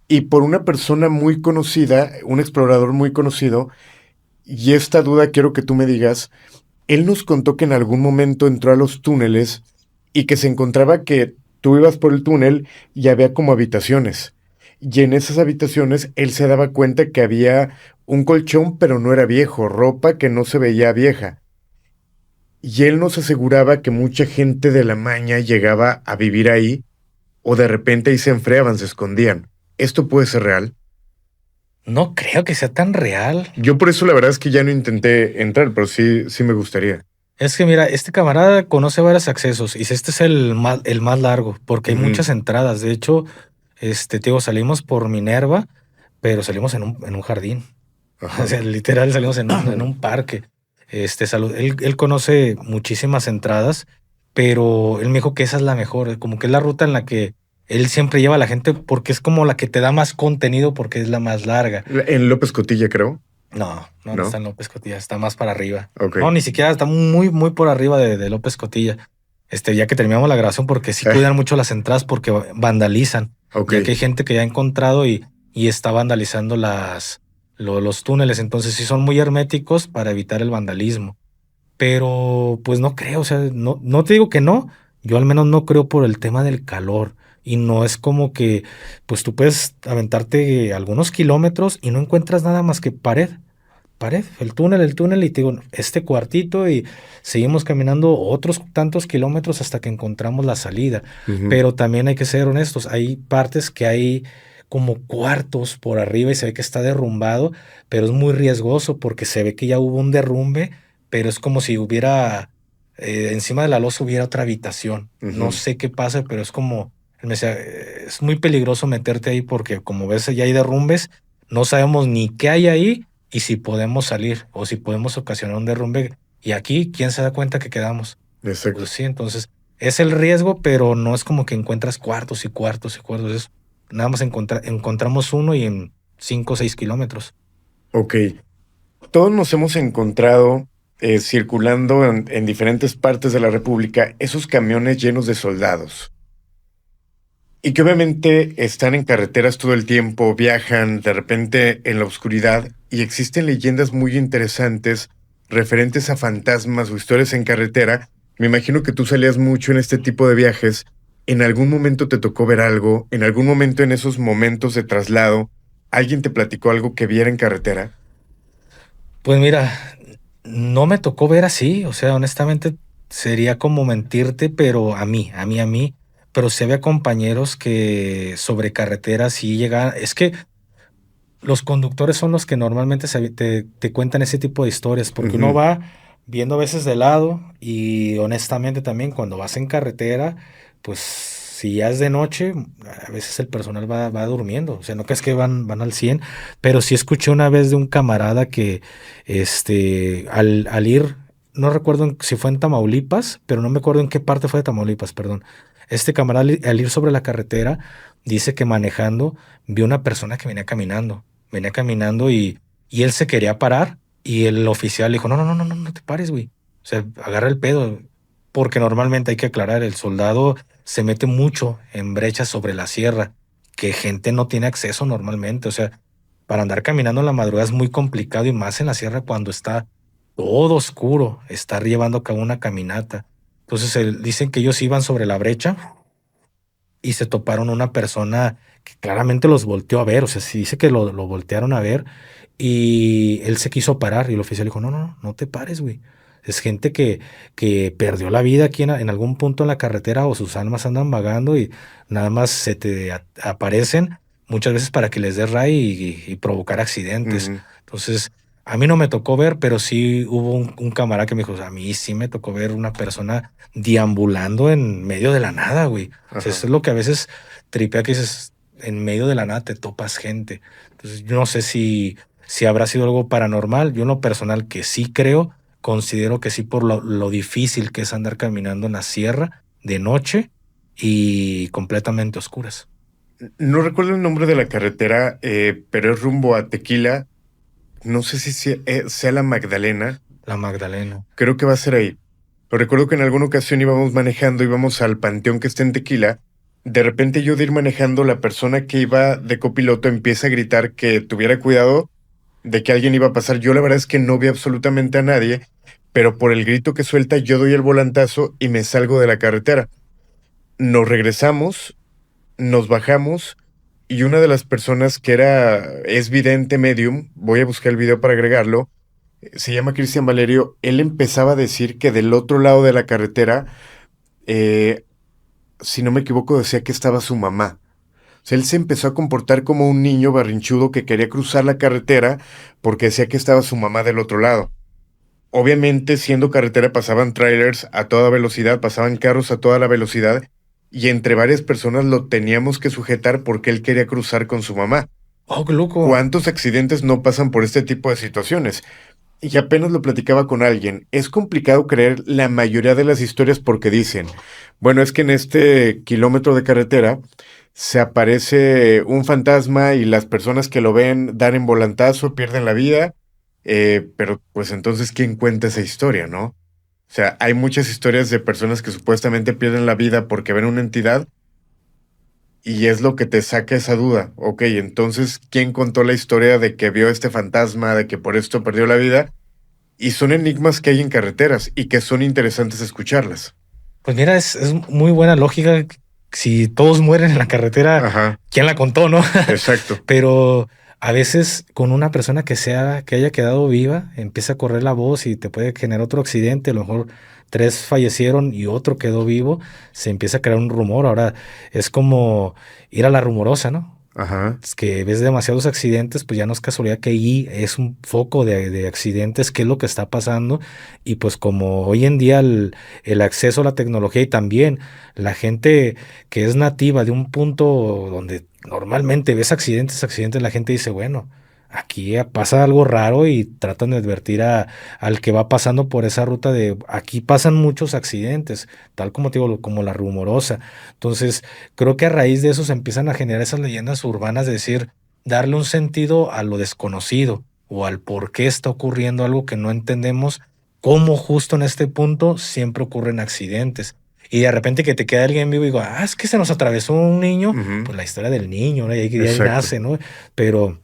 y por una persona muy conocida, un explorador muy conocido, y esta duda quiero que tú me digas, él nos contó que en algún momento entró a los túneles y que se encontraba que tú ibas por el túnel y había como habitaciones. Y en esas habitaciones él se daba cuenta que había un colchón, pero no era viejo, ropa que no se veía vieja. Y él nos aseguraba que mucha gente de la maña llegaba a vivir ahí o de repente ahí se enfriaban, se escondían. ¿Esto puede ser real? No creo que sea tan real. Yo por eso la verdad es que ya no intenté entrar, pero sí, sí me gustaría. Es que mira, este camarada conoce varios accesos y este es el más largo, porque hay Ujú. muchas entradas. De hecho, te digo, salimos por Minerva, pero salimos en un jardín. O Ajá. sea, literal salimos en un parque. Él conoce muchísimas entradas, pero él me dijo que esa es la mejor, como que es la ruta en la que él siempre lleva a la gente porque es como la que te da más contenido porque es la más larga. En López Cotilla, creo, No está ¿no? en López Cotilla, está más para arriba. Ok. No, ni siquiera está muy, muy por arriba de López Cotilla. Ya que terminamos la grabación, porque sí cuidan mucho las entradas porque vandalizan, Ok. ya que hay gente que ya ha encontrado y está vandalizando los túneles, entonces sí son muy herméticos para evitar el vandalismo. Pero pues no creo, o sea, no te digo que no, yo al menos no creo por el tema del calor. Y no es como que, pues tú puedes aventarte algunos kilómetros y no encuentras nada más que pared, el túnel, y te digo, este cuartito, y seguimos caminando otros tantos kilómetros hasta que encontramos la salida. Ujú. Pero también hay que ser honestos, hay partes que hay como cuartos por arriba y se ve que está derrumbado, pero es muy riesgoso porque se ve que ya hubo un derrumbe, pero es como si hubiera, encima de la losa hubiera otra habitación. No Ujú. sé qué pasa, pero es como, él me decía, es muy peligroso meterte ahí porque como ves ya hay derrumbes, no sabemos ni qué hay ahí y si podemos salir o si podemos ocasionar un derrumbe Y aquí, ¿quién se da cuenta que quedamos? Exacto. Pues sí, entonces es el riesgo, pero no es como que encuentras cuartos y cuartos y cuartos. Es, nada más encontramos uno y en 5 o 6 kilómetros. Ok. Todos nos hemos encontrado circulando en diferentes partes de la República esos camiones llenos de soldados. Y que obviamente están en carreteras todo el tiempo, viajan de repente en la oscuridad y existen leyendas muy interesantes referentes a fantasmas o historias en carretera. Me imagino que tú salías mucho en este tipo de viajes. ¿En algún momento te tocó ver algo? ¿En algún momento en esos momentos de traslado alguien te platicó algo que viera en carretera? Pues mira, no me tocó ver así, o sea, honestamente sería como mentirte, pero a mí, pero sí había compañeros que sobre carreteras sí llegaban, es que los conductores son los que normalmente te cuentan ese tipo de historias, porque uno Ujú. va viendo a veces de lado y honestamente también cuando vas en carretera, pues si ya es de noche, a veces el personal va durmiendo, o sea, no que es que van al 100, pero sí escuché una vez de un camarada que al ir, no recuerdo si fue en Tamaulipas, pero no me acuerdo en qué parte fue de Tamaulipas, perdón. Este camarada al ir sobre la carretera dice que manejando vio una persona que venía caminando y él se quería parar y el oficial le dijo, no, no, no, no, no, no te pares, güey. O sea, agarra el pedo, porque normalmente hay que aclarar, el soldado se mete mucho en brechas sobre la sierra, que gente no tiene acceso normalmente. O sea, para andar caminando en la madrugada es muy complicado y más en la sierra cuando está todo oscuro, estar llevando a cabo una caminata. Entonces dicen que ellos iban sobre la brecha y se toparon una persona que claramente los volteó a ver, o sea, sí dice que lo voltearon a ver y él se quiso parar y el oficial dijo, no, no, no, no te pares, güey. Es gente que perdió la vida aquí en algún punto en la carretera o sus almas andan vagando y nada más se te aparecen muchas veces para que les dé ray y provocar accidentes. Ujú. Entonces, a mí no me tocó ver, pero sí hubo un camarada que me dijo, o sea, a mí sí me tocó ver una persona deambulando en medio de la nada, güey. O sea, eso Ajá. es lo que a veces tripea que dices, en medio de la nada te topas gente. Entonces, yo no sé si habrá sido algo paranormal. Yo en lo personal que sí creo, considero que sí por lo difícil que es andar caminando en la sierra de noche y completamente oscuras. No recuerdo el nombre de la carretera, pero es rumbo a Tequila. No sé si sea la Magdalena. La Magdalena. Creo que va a ser ahí. Pero recuerdo que en alguna ocasión íbamos manejando, íbamos al panteón que está en Tequila. De repente yo de ir manejando, la persona que iba de copiloto empieza a gritar que tuviera cuidado de que alguien iba a pasar. Yo la verdad es que no vi absolutamente a nadie, pero por el grito que suelta yo doy el volantazo y me salgo de la carretera. Nos regresamos, nos bajamos y una de las personas que es vidente medium, voy a buscar el video para agregarlo, se llama Cristian Valerio. Él empezaba a decir que del otro lado de la carretera, eh, si no me equivoco, decía que estaba su mamá. O sea, él se empezó a comportar como un niño berrinchudo que quería cruzar la carretera porque decía que estaba su mamá del otro lado. Obviamente, siendo carretera, pasaban trailers a toda velocidad, pasaban carros a toda la velocidad, y entre varias personas lo teníamos que sujetar porque él quería cruzar con su mamá. ¡Oh, qué loco! ¿Cuántos accidentes no pasan por este tipo de situaciones? Y apenas lo platicaba con alguien. Es complicado creer la mayoría de las historias porque dicen, bueno, es que en este kilómetro de carretera se aparece un fantasma y las personas que lo ven dan en volantazo, pierden la vida, pero pues entonces, ¿quién cuenta esa historia, no? O sea, hay muchas historias de personas que supuestamente pierden la vida porque ven una entidad y es lo que te saca esa duda. Ok, entonces, ¿quién contó la historia de que vio este fantasma, de que por esto perdió la vida? Y son enigmas que hay en carreteras y que son interesantes escucharlas. Pues mira, es muy buena lógica. Si todos mueren en la carretera, Ajá, ¿quién la contó, no? exacto. Pero a veces con una persona que haya quedado viva, empieza a correr la voz y te puede generar otro accidente. A lo mejor tres fallecieron y otro quedó vivo. Se empieza a crear un rumor. Ahora es como ir a la rumorosa, ¿no? Ajá. Es que ves demasiados accidentes, pues ya no es casualidad que ahí es un foco de accidentes, qué es lo que está pasando. Y pues como hoy en día el acceso a la tecnología y también la gente que es nativa de un punto donde normalmente ves accidentes, la gente dice, bueno, Aquí pasa algo raro y tratan de advertir al que va pasando por esa ruta de aquí pasan muchos accidentes, tal como te digo, como la rumorosa. Entonces, creo que a raíz de eso se empiezan a generar esas leyendas urbanas de decir, darle un sentido a lo desconocido o al por qué está ocurriendo algo que no entendemos, cómo justo en este punto siempre ocurren accidentes. Y de repente que te queda alguien vivo y digo, es que se nos atravesó un niño, pues la historia del niño, ¿no? Y ahí nace, ¿no? Pero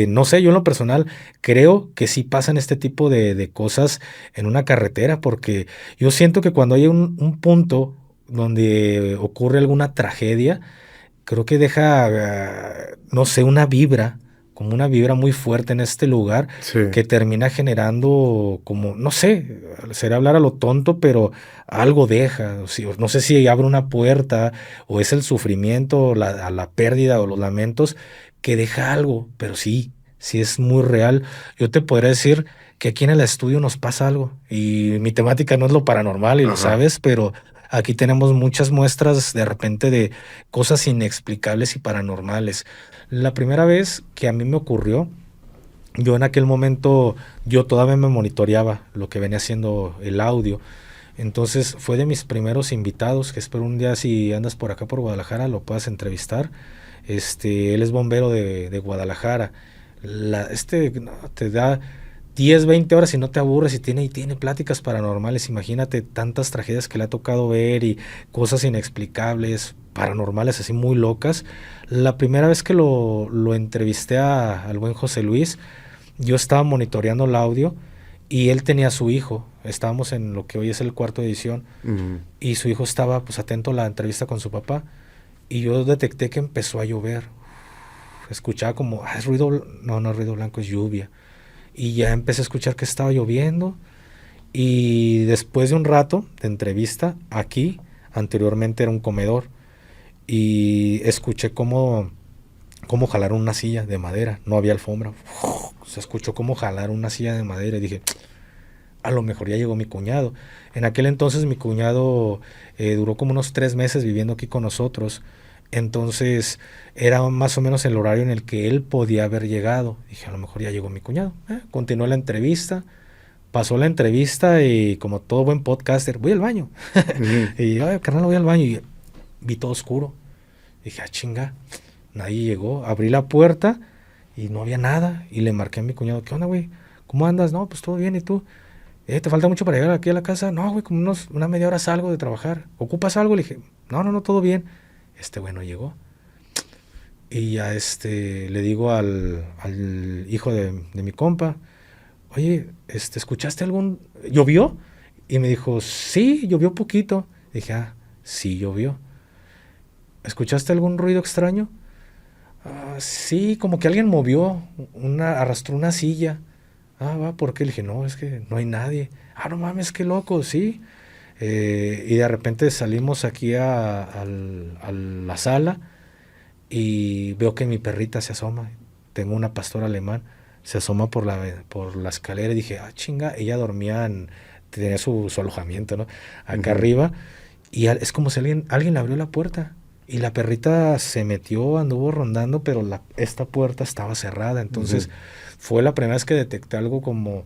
no sé, yo en lo personal creo que sí pasan este tipo de cosas en una carretera, porque yo siento que cuando hay un punto donde ocurre alguna tragedia, creo que deja, no sé, una vibra, como una vibra muy fuerte en este lugar, Sí. que termina generando como, no sé, será hablar a lo tonto, pero algo deja. No sé si abre una puerta o es el sufrimiento, la pérdida o los lamentos que deja algo, pero sí, sí es muy real. Yo te podría decir que aquí en el estudio nos pasa algo y mi temática no es lo paranormal y lo sabes, pero aquí tenemos muchas muestras de repente de cosas inexplicables y paranormales. La primera vez que a mí me ocurrió, yo en aquel momento, yo todavía me monitoreaba lo que venía haciendo el audio. Entonces fue de mis primeros invitados, que espero un día si andas por acá por Guadalajara lo puedas entrevistar. Él es bombero de Guadalajara. No, te da 10, 20 horas y no te aburres y tiene pláticas paranormales. Imagínate tantas tragedias que le ha tocado ver y cosas inexplicables, paranormales así muy locas. La primera vez que lo entrevisté al buen José Luis, yo estaba monitoreando el audio y él tenía a su hijo. Estábamos en lo que hoy es el cuarto edición y su hijo estaba pues atento a la entrevista con su papá y yo detecté que empezó a llover. Escuchaba como, es ruido, no es ruido blanco, es lluvia. Y ya empecé a escuchar que estaba lloviendo y después de un rato de entrevista aquí, anteriormente era un comedor y escuché cómo jalaron una silla de madera, no había alfombra. Se escuchó cómo jalaron una silla de madera y dije, a lo mejor ya llegó mi cuñado. En aquel entonces mi cuñado duró como unos 3 meses viviendo aquí con nosotros. Entonces era más o menos el horario en el que él podía haber llegado. Dije, a lo mejor ya llegó mi cuñado. Continuó la entrevista. Pasó la entrevista y como todo buen podcaster, voy al baño. Y carnal, voy al baño. Y vi todo oscuro. Dije, chinga, nadie llegó. Abrí la puerta y no había nada. Y le marqué a mi cuñado, ¿qué onda, güey? ¿Cómo andas? No, pues todo bien, ¿y tú? ¿Te falta mucho para llegar aquí a la casa? No, güey, como una media hora salgo de trabajar. ¿Ocupas algo? Le dije, no, todo bien. Güey no llegó. Y ya le digo al hijo de mi compa, oye, ¿escuchaste algún... ¿Llovió? Y me dijo, sí, llovió poquito. Dije, sí llovió. ¿Escuchaste algún ruido extraño? Sí, como que alguien movió, arrastró una silla. ¿Por qué? Le dije, no, es que no hay nadie. No mames, qué loco, sí. Y de repente salimos aquí a la sala y veo que mi perrita se asoma. Tengo una pastora alemán, se asoma por la escalera y dije, chinga, ella dormía tenía su alojamiento, ¿no? Acá arriba. Y es como si alguien le abrió la puerta. Y la perrita se metió, anduvo rondando, pero esta puerta estaba cerrada. Entonces fue la primera vez que detecté algo como,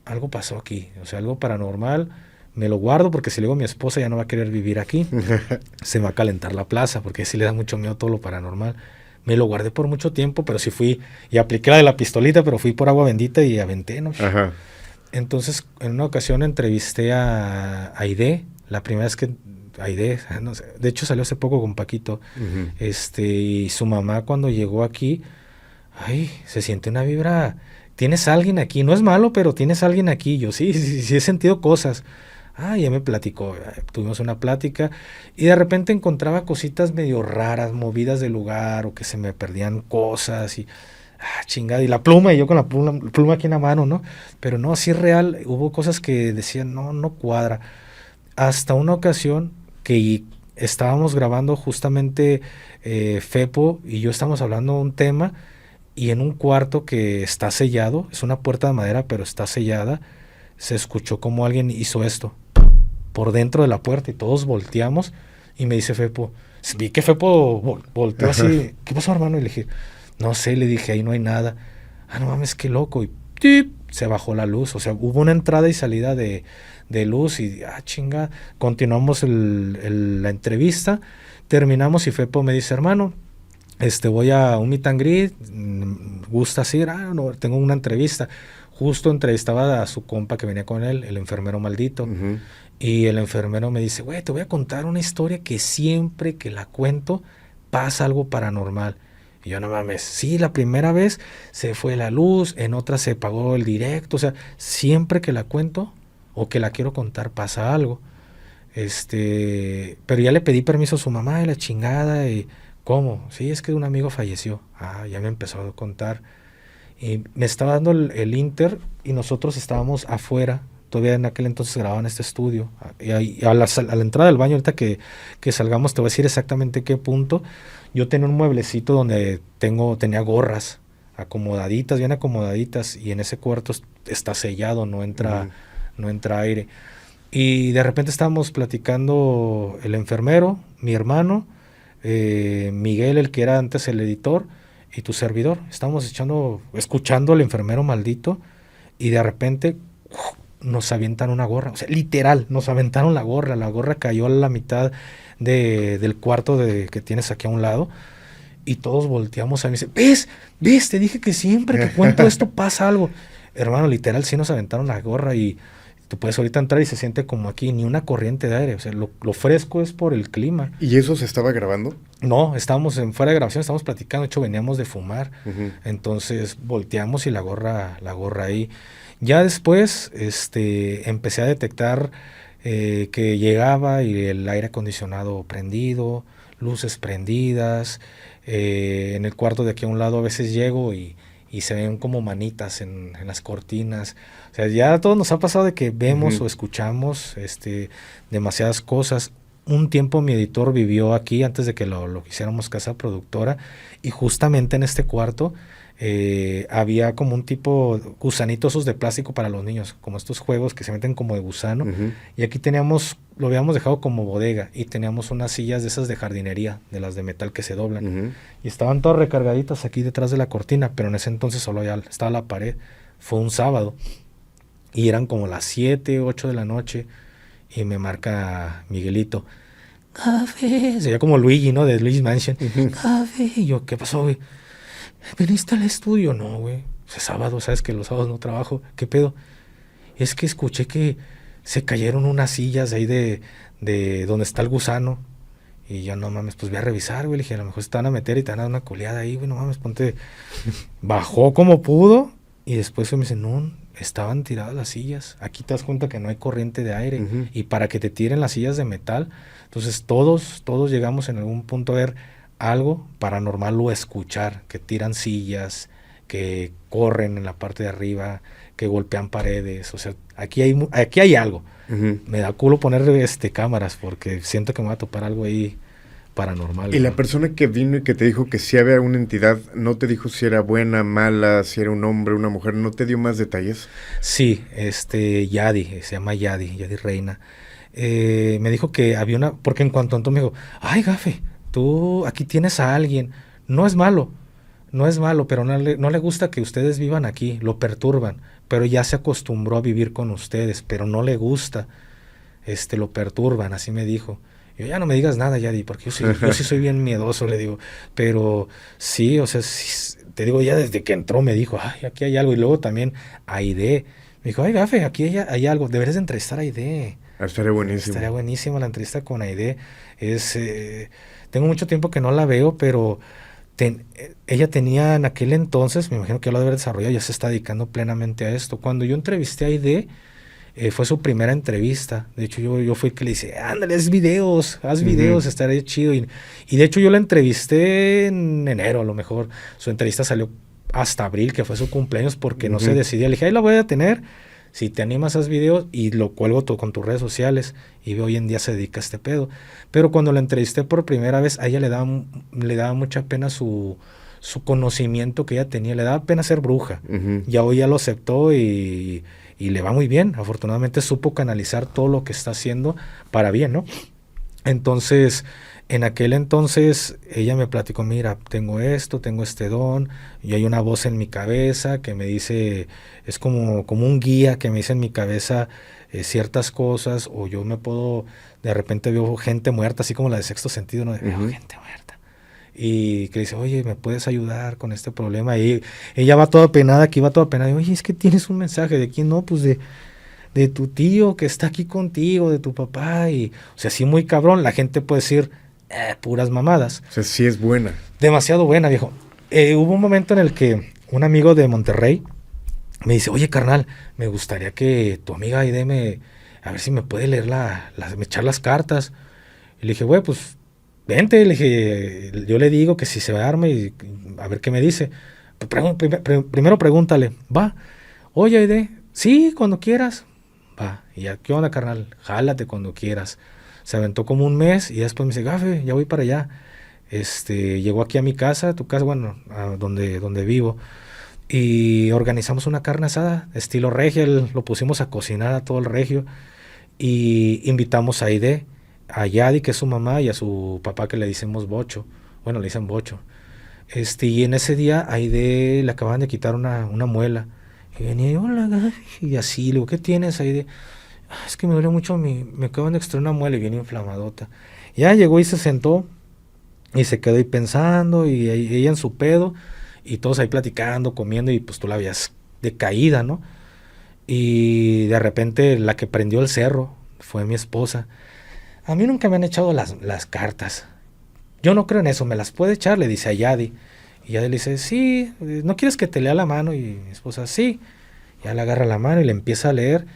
algo pasó aquí, o sea, algo paranormal. Me lo guardo porque si le digo a mi esposa ya no va a querer vivir aquí. Se va a calentar la plaza porque sí le da mucho miedo todo lo paranormal. Me lo guardé por mucho tiempo, pero sí fui y apliqué la de la pistolita, pero fui por agua bendita y aventé, ¿no? Ajá. Entonces, en una ocasión entrevisté a Aide, la primera vez que Aide, no sé, de hecho salió hace poco con Paquito, y su mamá cuando llegó aquí, se siente una vibra, tienes a alguien aquí, no es malo, pero tienes a alguien aquí. Yo sí he sentido cosas. Ya me platicó, tuvimos una plática y de repente encontraba cositas medio raras, movidas del lugar o que se me perdían cosas y chingada, y la pluma, y yo con la pluma aquí en la mano, ¿no? Pero no, sí es real, hubo cosas que decían, no cuadra. Hasta una ocasión que estábamos grabando justamente Fepo y yo estábamos hablando de un tema y en un cuarto que está sellado, es una puerta de madera pero está sellada, se escuchó como alguien hizo esto por dentro de la puerta y todos volteamos y me dice Fepo, vi que Fepo volteó así, ¿qué pasó, hermano? Y le dije, No sé, le dije, ahí no hay nada. Ah, no mames, qué loco. Y ¡tip! Se bajó la luz. O sea, hubo una entrada y salida de luz y, chinga. Continuamos la entrevista. Terminamos y Fepo me dice, hermano, voy a un meet and greet, ¿gustas ir? No, tengo una entrevista. Justo entrevistaba a su compa que venía con él, el enfermero maldito. Uh-huh. Y el enfermero me dice, güey, te voy a contar una historia que siempre que la cuento pasa algo paranormal. Y yo, no mames, sí, la primera vez se fue la luz, en otra se apagó el directo, o sea, siempre que la cuento o que la quiero contar pasa algo. Pero ya le pedí permiso a su mamá y la chingada, y ¿cómo? Sí, es que un amigo falleció. Ya me empezó a contar. Y me estaba dando el Inter y nosotros estábamos afuera. Todavía en aquel entonces grababa en este estudio. Y a la entrada del baño, ahorita que salgamos, te voy a decir exactamente qué punto. Yo tenía un mueblecito donde tenía gorras acomodaditas, bien acomodaditas. Y en ese cuarto está sellado, no entra aire. Y de repente estábamos platicando el enfermero, mi hermano, Miguel, el que era antes el editor, y tu servidor. Estábamos escuchando al enfermero maldito, y de repente nos avientan una gorra. O sea, literal, nos aventaron la gorra cayó a la mitad del cuarto que tienes aquí a un lado, y todos volteamos a mí y dice, ¿ves? Te dije que siempre que cuento esto pasa algo. Hermano, literal, sí nos aventaron la gorra, y tú puedes ahorita entrar y se siente como aquí, ni una corriente de aire. O sea, lo fresco es por el clima. ¿Y eso se estaba grabando? No, estábamos fuera de grabación, estábamos platicando. De hecho, veníamos de fumar. Uh-huh. Entonces, volteamos y la gorra ahí. Ya después, empecé a detectar que llegaba y el aire acondicionado prendido, luces prendidas. En el cuarto de aquí a un lado a veces llego y se ven como manitas en las cortinas. O sea, ya a todos nos ha pasado de que vemos o escuchamos demasiadas cosas. Un tiempo mi editor vivió aquí antes de que lo hiciéramos casa productora, y justamente en este cuarto había como un tipo gusanitos esos de plástico para los niños, como estos juegos que se meten como de gusano. Y aquí lo habíamos dejado como bodega, y teníamos unas sillas de esas de jardinería, de las de metal que se doblan, y estaban todas recargaditas aquí detrás de la cortina, pero en ese entonces solo ya estaba la pared. Fue un sábado y eran como las 7, 8 de la noche, y me marca Miguelito, café, sería como Luigi, ¿no? De Luigi's Mansion. Café. Y yo, ¿qué pasó, güey? ¿Viniste al estudio? No, güey. Es sábado, sabes que los sábados no trabajo. ¿Qué pedo? Es que escuché que se cayeron unas sillas ahí de donde está el gusano. Y yo, no mames, pues voy a revisar, güey. Le dije, a lo mejor se te van a meter y te van a dar una culeada ahí, güey. No mames, ponte. Bajó como pudo, y después me dice, no, estaban tiradas las sillas. Aquí te das cuenta que no hay corriente de aire. Y para que te tiren las sillas de metal. Entonces todos llegamos en algún punto a ver algo paranormal o escuchar que tiran sillas, que corren en la parte de arriba, que golpean paredes. O sea, aquí hay algo. Me da culo poner cámaras porque siento que me va a topar algo ahí paranormal. ¿Y la persona que vino y que te dijo que si había una entidad, no te dijo si era buena, mala, si era un hombre, una mujer, no te dio más detalles? Sí, Yadi, se llama Yadi Reina. Me dijo que había porque en cuanto entró me dijo, ay, Gafe, tú aquí tienes a alguien. No es malo, pero no le gusta que ustedes vivan aquí, lo perturban, pero ya se acostumbró a vivir con ustedes, pero no le gusta, lo perturban, así me dijo. Yo, ya no me digas nada, Yadi, porque yo sí soy bien miedoso, le digo, pero sí, o sea, sí, te digo, ya desde que entró me dijo, ay, aquí hay algo. Y luego también Aide me dijo, ay, Gafe, aquí hay algo, deberías de entrevistar a Aide. Estaría buenísimo. Estaría buenísima la entrevista con Aide. Tengo mucho tiempo que no la veo, pero ella tenía en aquel entonces, me imagino que ya lo debe haber desarrollado, ya se está dedicando plenamente a esto. Cuando yo entrevisté a Aide, fue su primera entrevista. De hecho, yo fui el que le dice, ándale, haz videos, estaría chido. Y de hecho yo la entrevisté en enero, a lo mejor. Su entrevista salió hasta abril, que fue su cumpleaños, porque no se decidía. Le dije, ahí la voy a tener. Si te animas, haz videos, y lo cuelgo con tus redes sociales. Y hoy en día se dedica a este pedo. Pero cuando la entrevisté por primera vez, a ella le daba mucha pena su conocimiento que ella tenía. Le daba pena ser bruja. Ya hoy ya lo aceptó y le va muy bien. Afortunadamente supo canalizar todo lo que está haciendo para bien, ¿no? Entonces, en aquel entonces, ella me platicó, mira, tengo esto, tengo este don, y hay una voz en mi cabeza que me dice, es como un guía que me dice en mi cabeza ciertas cosas, o yo me puedo, de repente veo gente muerta, así como la de Sexto Sentido, ¿no? Veo gente muerta. Y que le dice, oye, ¿me puedes ayudar con este problema? Y ella va toda penada, aquí va toda penada, y, oye, es que tienes un mensaje, ¿de quién? No, pues de tu tío que está aquí contigo, de tu papá, y, o sea, sí muy cabrón, la gente puede decir, puras mamadas. O sea, sí es buena. Demasiado buena, viejo. Hubo un momento en el que un amigo de Monterrey me dice, oye, carnal, me gustaría que tu amiga Aide a ver si me puede leer me echar las cartas. Y le dije, güey, pues, vente, le dije, yo le digo que si se arma y a ver qué me dice. Primero pregúntale, va, oye, Aide, sí, cuando quieras. Va, y ya, ¿qué onda, carnal? Jálate cuando quieras. Se aventó como un mes y después me dice, Gafe, ya voy para allá. Llegó aquí a mi casa, tu casa, bueno, a donde vivo, y organizamos una carne asada, estilo regio, lo pusimos a cocinar a todo el regio, y invitamos a Aide, a Yadi, que es su mamá, y a su papá, que le decimos Bocho, bueno, le dicen Bocho. Y en ese día a Aide le acaban de quitar una muela, y venía yo, hola, Gafe, y así, le digo, ¿qué tienes, Aide? Es que me duele mucho, me acaban de extraer una muela y viene inflamadota. Ya llegó y se sentó y se quedó ahí pensando y ella en su pedo y todos ahí platicando, comiendo y pues tú la veías decaída, ¿no? Y de repente la que prendió el cerro fue mi esposa. A mí nunca me han echado las cartas. Yo no creo en eso, me las puede echar, le dice a Yadi. Y Yadi le dice, sí, ¿no quieres que te lea la mano? Y mi esposa, sí. Ya le agarra la mano y le empieza a leer.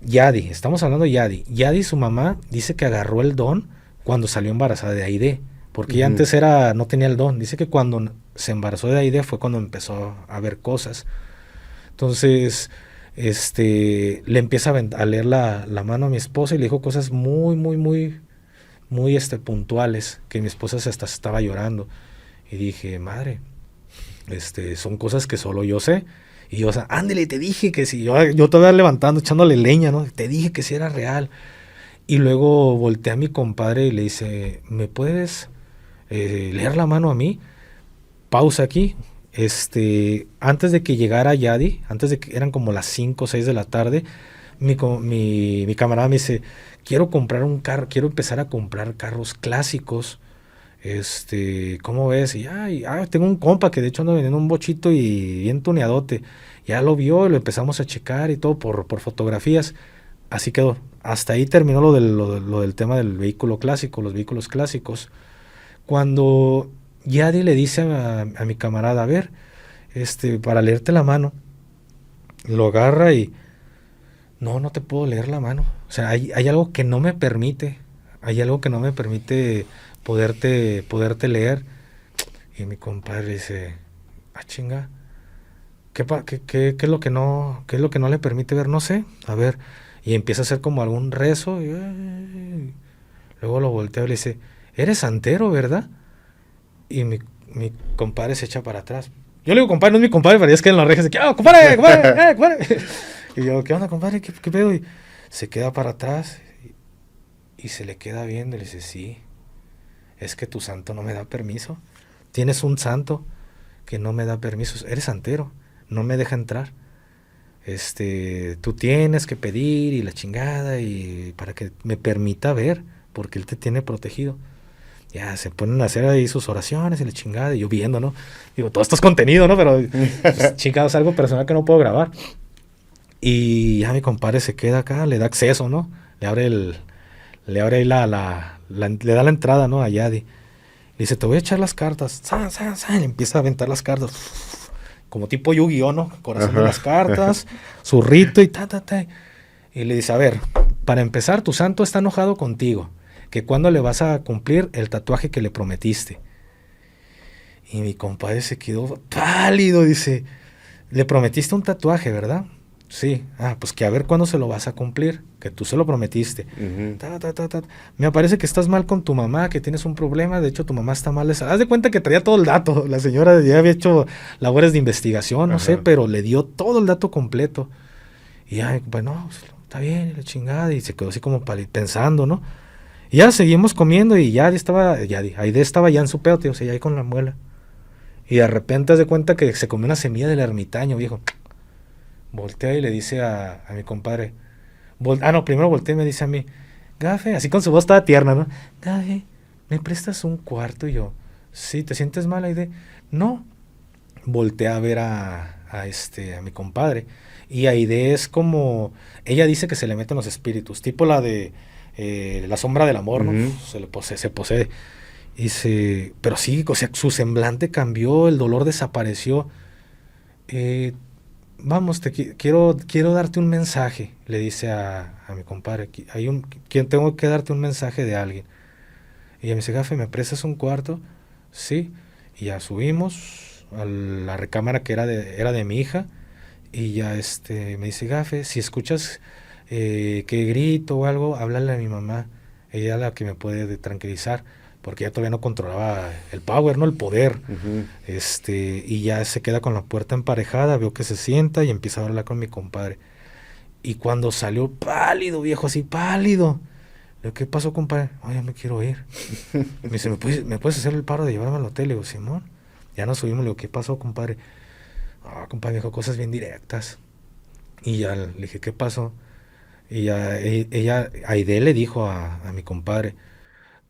Yadi, estamos hablando de Yadi. Yadi, su mamá, dice que agarró el don cuando salió embarazada de Aide, porque ella antes no tenía el don. Dice que cuando se embarazó de Aide fue cuando empezó a ver cosas. Entonces, le empieza a leer la mano a mi esposa y le dijo cosas muy, muy, muy, muy puntuales, que mi esposa hasta estaba llorando. Y dije, madre, son cosas que solo yo sé. Y yo, o sea, ándale, te dije que si yo todavía levantando, echándole leña, ¿no? Te dije que si era real. Y luego volteé a mi compadre y le dice, ¿me puedes leer la mano a mí? Pausa aquí. Antes de que llegara Yadi, antes de que eran como las 5 o 6 de la tarde, mi camarada me dice, quiero comprar un carro, quiero empezar a comprar carros clásicos. ¿Cómo ves? Y tengo un compa que de hecho anda vendiendo un bochito y bien tuneadote. Ya lo vio y lo empezamos a checar y todo por fotografías. Así quedó. Hasta ahí terminó lo del tema del vehículo clásico, los vehículos clásicos. Cuando Yadi le dice a mi camarada, a ver, para leerte la mano, lo agarra y no te puedo leer la mano. O sea, hay algo que no me permite, poderte leer. Y mi compadre dice, chinga, ¿qué es lo que no le permite ver? No sé, a ver. Y empieza a hacer como algún rezo. Luego lo voltea y le dice, eres santero, ¿verdad? Y mi compadre se echa para atrás. Yo le digo, compadre, no es mi compadre, pero ya es que en las rejas de que, compadre! Y yo, ¿qué onda, compadre? ¿Qué pedo? Y se queda para atrás y se le queda viendo y le dice, sí, es que tu santo no me da permiso. Tienes un santo que no me da permiso. Eres santero, no me deja entrar. Tú tienes que pedir y la chingada y para que me permita ver, porque él te tiene protegido. Ya se ponen a hacer ahí sus oraciones y la chingada, y yo viendo, ¿no? Digo, todo esto es contenido, ¿no? Pero pues, chingados, algo personal que no puedo grabar. Y ya mi compadre se queda acá, le da acceso, ¿no? Le abre ahí le da la entrada, ¿no? A Yadi. Le dice, te voy a echar las cartas. Le empieza a aventar las cartas. Como tipo Yu-Gi-Oh, ¿no? Corazón de las cartas, su rito y Y le dice, a ver, para empezar, tu santo está enojado contigo. Que cuándo le vas a cumplir el tatuaje que le prometiste. Y mi compadre se quedó pálido, dice, le prometiste un tatuaje, ¿verdad? Sí. Pues que a ver cuándo se lo vas a cumplir, que tú se lo prometiste. Me parece que estás mal con tu mamá, que tienes un problema, de hecho tu mamá está mal. Haz de cuenta que traía todo el dato, la señora ya había hecho labores de investigación, no sé, pero le dio todo el dato completo. Y bueno, está bien, la chingada, y se quedó así como pensando, ¿no? Y ya seguimos comiendo y Aide estaba ya en su pedo, tío, o sea, ya ahí con la muela. Y de repente haz de cuenta que se comió una semilla del ermitaño, viejo. Voltea y le dice a mi compadre. No, primero voltea y me dice a mí, Gafe, así con su voz toda tierna, ¿no? Gafe, ¿me prestas un cuarto? Y yo, sí, ¿te sientes mal, Aide? No. Voltea a ver a mi compadre. Y Aide es como, ella dice que se le meten los espíritus, tipo la de la sombra del amor, ¿no? Ujú. Se posee. Pero sí, o sea, su semblante cambió, el dolor desapareció. Eh, Vamos, quiero darte un mensaje, le dice a mi compadre. Tengo que darte un mensaje de alguien. Y ella me dice, Gafe, ¿me prestas un cuarto? Sí. Y ya subimos a la recámara que era de mi hija. Y ya me dice, Gafe, si escuchas que grito o algo, háblale a mi mamá. Ella es la que me puede tranquilizar. Porque ella todavía no controlaba el power, ¿no? El poder. Ujú. Y ya se queda con la puerta emparejada, veo que se sienta y empieza a hablar con mi compadre. Y cuando salió pálido, viejo, así pálido. Le digo, ¿qué pasó, compadre? Ay, ya me quiero ir. Me dice, ¿me puedes hacer el paro de llevarme al hotel? Le digo, Simón. Ya nos subimos, le digo, ¿qué pasó, compadre? Ah, compadre, me dijo cosas bien directas. Y ya le dije, ¿qué pasó? Y ya Aide le dijo a mi compadre,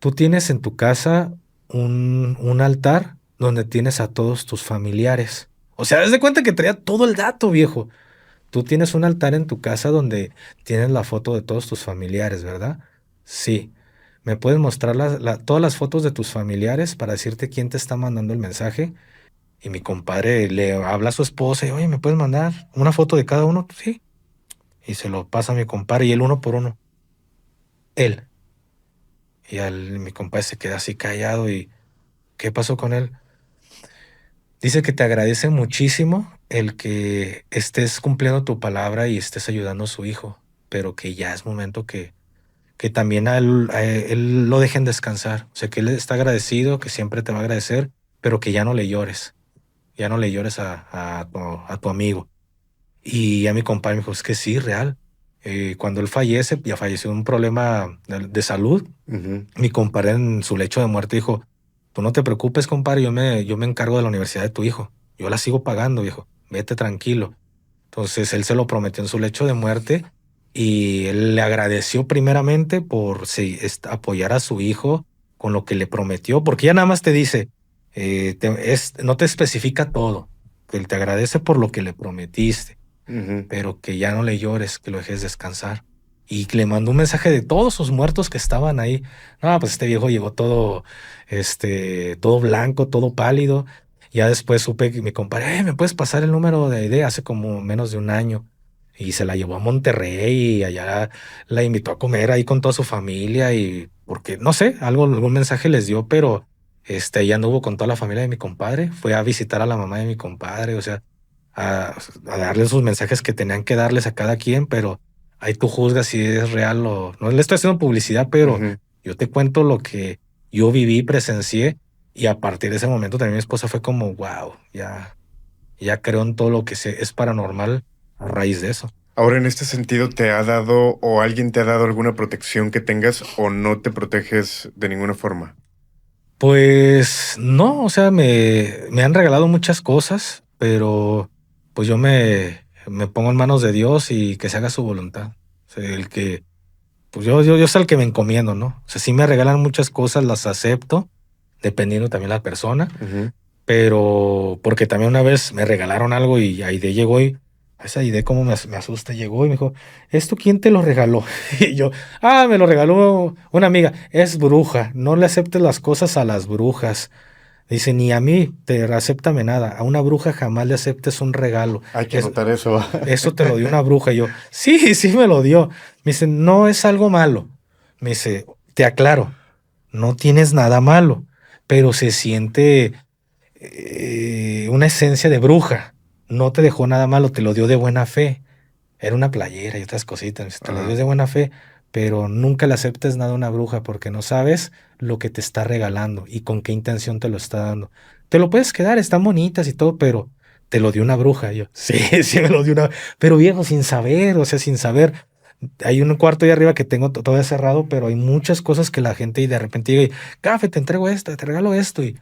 tú tienes en tu casa un altar donde tienes a todos tus familiares. O sea, haz de cuenta que traía todo el dato, viejo. Tú tienes un altar en tu casa donde tienes la foto de todos tus familiares, ¿verdad? Sí. ¿Me puedes mostrar todas las fotos de tus familiares para decirte quién te está mandando el mensaje? Y mi compadre le habla a su esposa y, oye, ¿me puedes mandar una foto de cada uno? Sí. Y se lo pasa a mi compadre y él uno por uno. Él. Y mi compadre se queda así callado y, ¿qué pasó con él? Dice que te agradece muchísimo el que estés cumpliendo tu palabra y estés ayudando a su hijo, pero que ya es momento que también a él lo dejen descansar. O sea, que él está agradecido, que siempre te va a agradecer, pero que ya no le llores. Ya no le llores a tu amigo. Y a mi compadre me dijo, es que sí, real. Cuando él fallece, ya falleció de un problema de salud. Ujú. Mi compadre en su lecho de muerte dijo, tú no te preocupes, compadre, yo me encargo de la universidad de tu hijo. Yo la sigo pagando, viejo. Vete tranquilo. Entonces él se lo prometió en su lecho de muerte y él le agradeció primeramente por sí, apoyar a su hijo con lo que le prometió, porque ya nada más te dice, no te especifica todo, que él te agradece por lo que le prometiste, Ujú. pero que ya no le llores, que lo dejes descansar. Y le mandó un mensaje de todos sus muertos que estaban ahí. No, pues este viejo llegó todo blanco, todo pálido. Ya después supe que mi compadre, ¿me puedes pasar el número de ID? Hace como menos de un año. Y se la llevó a Monterrey y allá la invitó a comer ahí con toda su familia y porque, no sé, algún mensaje les dio, pero ella anduvo con toda la familia de mi compadre. Fue a visitar a la mamá de mi compadre, o sea, a darle sus mensajes que tenían que darles a cada quien, pero ahí tú juzgas si es real o no. Le estoy haciendo publicidad, pero Ujú. yo te cuento lo que yo viví, presencié, y a partir de ese momento también mi esposa fue como, wow, ya creo en todo lo que es paranormal a raíz de eso. Ahora, en este sentido, ¿te ha dado o alguien te ha dado alguna protección que tengas o no te proteges de ninguna forma? Pues no, o sea, me han regalado muchas cosas, pero pues yo me pongo en manos de Dios y que se haga su voluntad. O sea, pues yo soy el que me encomiendo, ¿no? O sea, sí me regalan muchas cosas, las acepto, dependiendo también la persona, Ujú. pero porque también una vez me regalaron algo y Aide llegó y esa idea como me asusta, llegó y me dijo, ¿esto quién te lo regaló? Y yo, me lo regaló una amiga, es bruja, no le aceptes las cosas a las brujas. Dice, ni a mí, acéptame nada, a una bruja jamás le aceptes un regalo. Hay que Es, anotar eso. eso te lo dio una bruja. Y yo, sí, sí me lo dio. Me dice, no es algo malo. Me dice, te aclaro, no tienes nada malo, pero se siente una esencia de bruja. No te dejó nada malo, te lo dio de buena fe. Era una playera y otras cositas. Me dice, te lo dio Ajá. de buena fe, pero nunca le aceptes nada a una bruja porque no sabes lo que te está regalando y con qué intención te lo está dando. Te lo puedes quedar, están bonitas y todo, pero te lo dio una bruja. Y yo, sí, sí me lo dio una. Pero viejo, sin saber, o sea, sin saber. Hay un cuarto ahí arriba que tengo todavía cerrado, pero hay muchas cosas que la gente y de repente llega y, Café, te entrego esto, te regalo esto. Y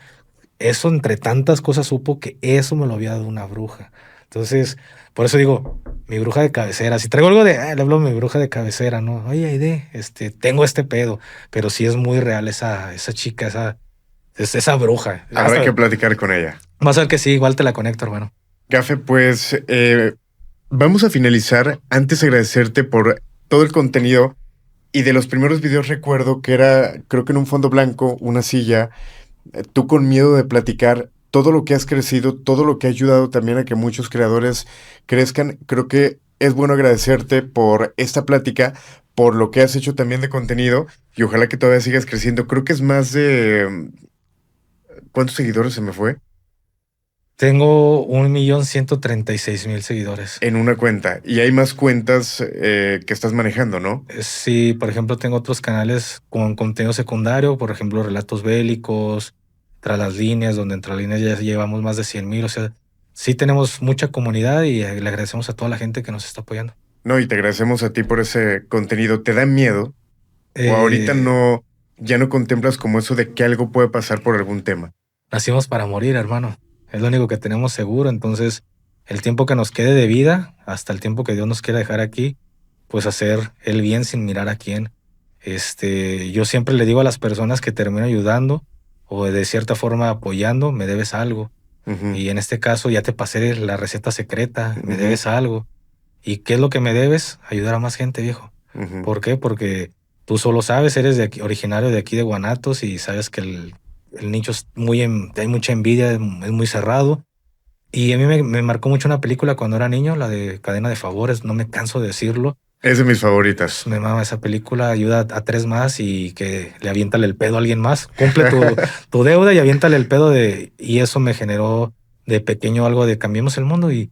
eso entre tantas cosas supo que eso me lo había dado una bruja. Entonces, por eso digo, mi bruja de cabecera. Si traigo algo le hablo a mi bruja de cabecera, ¿no? Oye, Aide, tengo este pedo, pero sí es muy real esa chica, esa bruja. Habrá que platicar con ella. Vas a ver que sí, igual te la conecto, hermano. Gafe, pues vamos a finalizar. Antes agradecerte por todo el contenido. Y de los primeros videos recuerdo que era, creo que en un fondo blanco, una silla, tú con miedo de platicar todo lo que has crecido, todo lo que ha ayudado también a que muchos creadores crezcan. Creo que es bueno agradecerte por esta plática, por lo que has hecho también de contenido y ojalá que todavía sigas creciendo. Creo que es más de... ¿Cuántos seguidores se me fue? Tengo 1.136.000 seguidores. En una cuenta. Y hay más cuentas que estás manejando, ¿no? Sí, por ejemplo, tengo otros canales con contenido secundario, por ejemplo, relatos bélicos, Tras las líneas, donde entre las líneas ya llevamos más de 100.000. O sea, sí tenemos mucha comunidad y le agradecemos a toda la gente que nos está apoyando. No, y te agradecemos a ti por ese contenido. ¿Te da miedo? ¿O ahorita no, ya no contemplas como eso de que algo puede pasar por algún tema? Nacimos para morir, hermano. Es lo único que tenemos seguro. Entonces, el tiempo que nos quede de vida, hasta el tiempo que Dios nos quiera dejar aquí, pues hacer el bien sin mirar a quién. Yo siempre le digo a las personas que termino ayudando o de cierta forma apoyando, me debes algo. Y en este caso ya te pasé la receta secreta, me debes algo. ¿Y qué es lo que me debes? Ayudar a más gente, viejo. ¿Por qué? Porque tú solo sabes, eres de aquí, originario de aquí de Guanatos y sabes que el nicho es hay mucha envidia, es muy cerrado. Y a mí me marcó mucho una película cuando era niño, la de Cadena de Favores, no me canso de decirlo. Es de mis favoritas. Me mama esa película, ayuda a 3 más y que le aviéntale el pedo a alguien más. Cumple tu deuda y aviéntale el pedo y eso me generó de pequeño algo de cambiemos el mundo y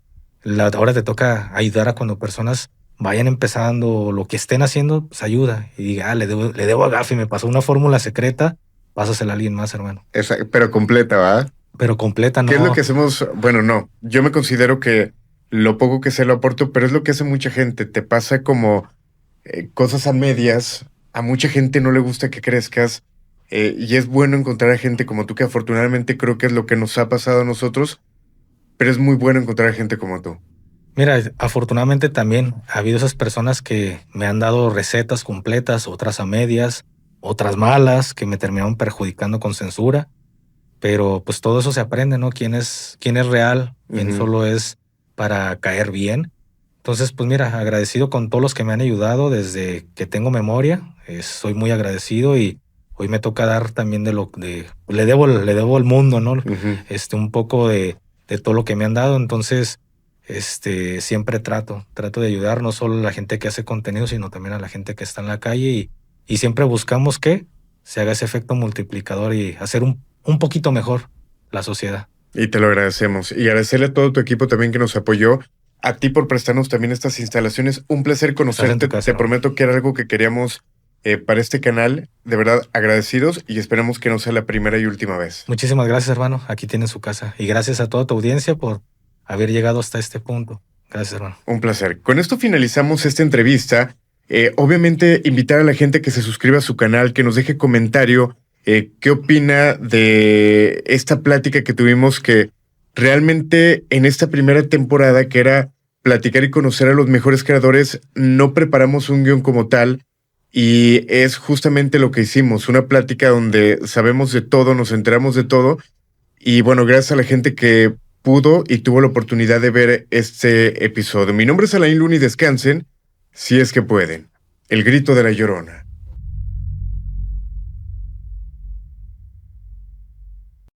ahora te toca ayudar a cuando personas vayan empezando o lo que estén haciendo, pues ayuda. Y diga, le debo a Gafi, me pasó una fórmula secreta, pásasela a alguien más, hermano. Pero completa, ¿va? Pero completa, ¿no? ¿Qué es lo que hacemos? Bueno, no. Yo me considero que lo poco que sé lo aporto, pero es lo que hace mucha gente. Te pasa como cosas a medias. A mucha gente no le gusta que crezcas. Y es bueno encontrar a gente como tú, que afortunadamente creo que es lo que nos ha pasado a nosotros. Pero es muy bueno encontrar a gente como tú. Mira, afortunadamente también ha habido esas personas que me han dado recetas completas, otras a medias, otras malas, que me terminaron perjudicando con censura. Pero pues todo eso se aprende, ¿no? ¿Quién es real? ¿Quién solo es para caer bien? Entonces, pues mira, agradecido con todos los que me han ayudado desde que tengo memoria. Soy muy agradecido y hoy me toca dar también le debo al mundo, ¿no? Un poco de todo lo que me han dado. Entonces, siempre trato de ayudar no solo a la gente que hace contenido, sino también a la gente que está en la calle y siempre buscamos que se haga ese efecto multiplicador y hacer un poquito mejor la sociedad. Y te lo agradecemos. Y agradecerle a todo tu equipo también que nos apoyó. A ti por prestarnos también estas instalaciones. Un placer conocerte. Te prometo que era algo que queríamos para este canal. De verdad, agradecidos y esperemos que no sea la primera y última vez. Muchísimas gracias, hermano. Aquí tienen su casa. Y gracias a toda tu audiencia por haber llegado hasta este punto. Gracias, hermano. Un placer. Con esto finalizamos esta entrevista. Obviamente, invitar a la gente que se suscriba a su canal, que nos deje comentario. ¿Qué opina de esta plática que tuvimos, que realmente en esta primera temporada, que era platicar y conocer a los mejores creadores, no preparamos un guión como tal y es justamente lo que hicimos, una plática donde sabemos de todo, nos enteramos de todo y bueno, gracias a la gente que pudo y tuvo la oportunidad de ver este episodio. Mi nombre es Alain Luna y descansen si es que pueden. El grito de la Llorona.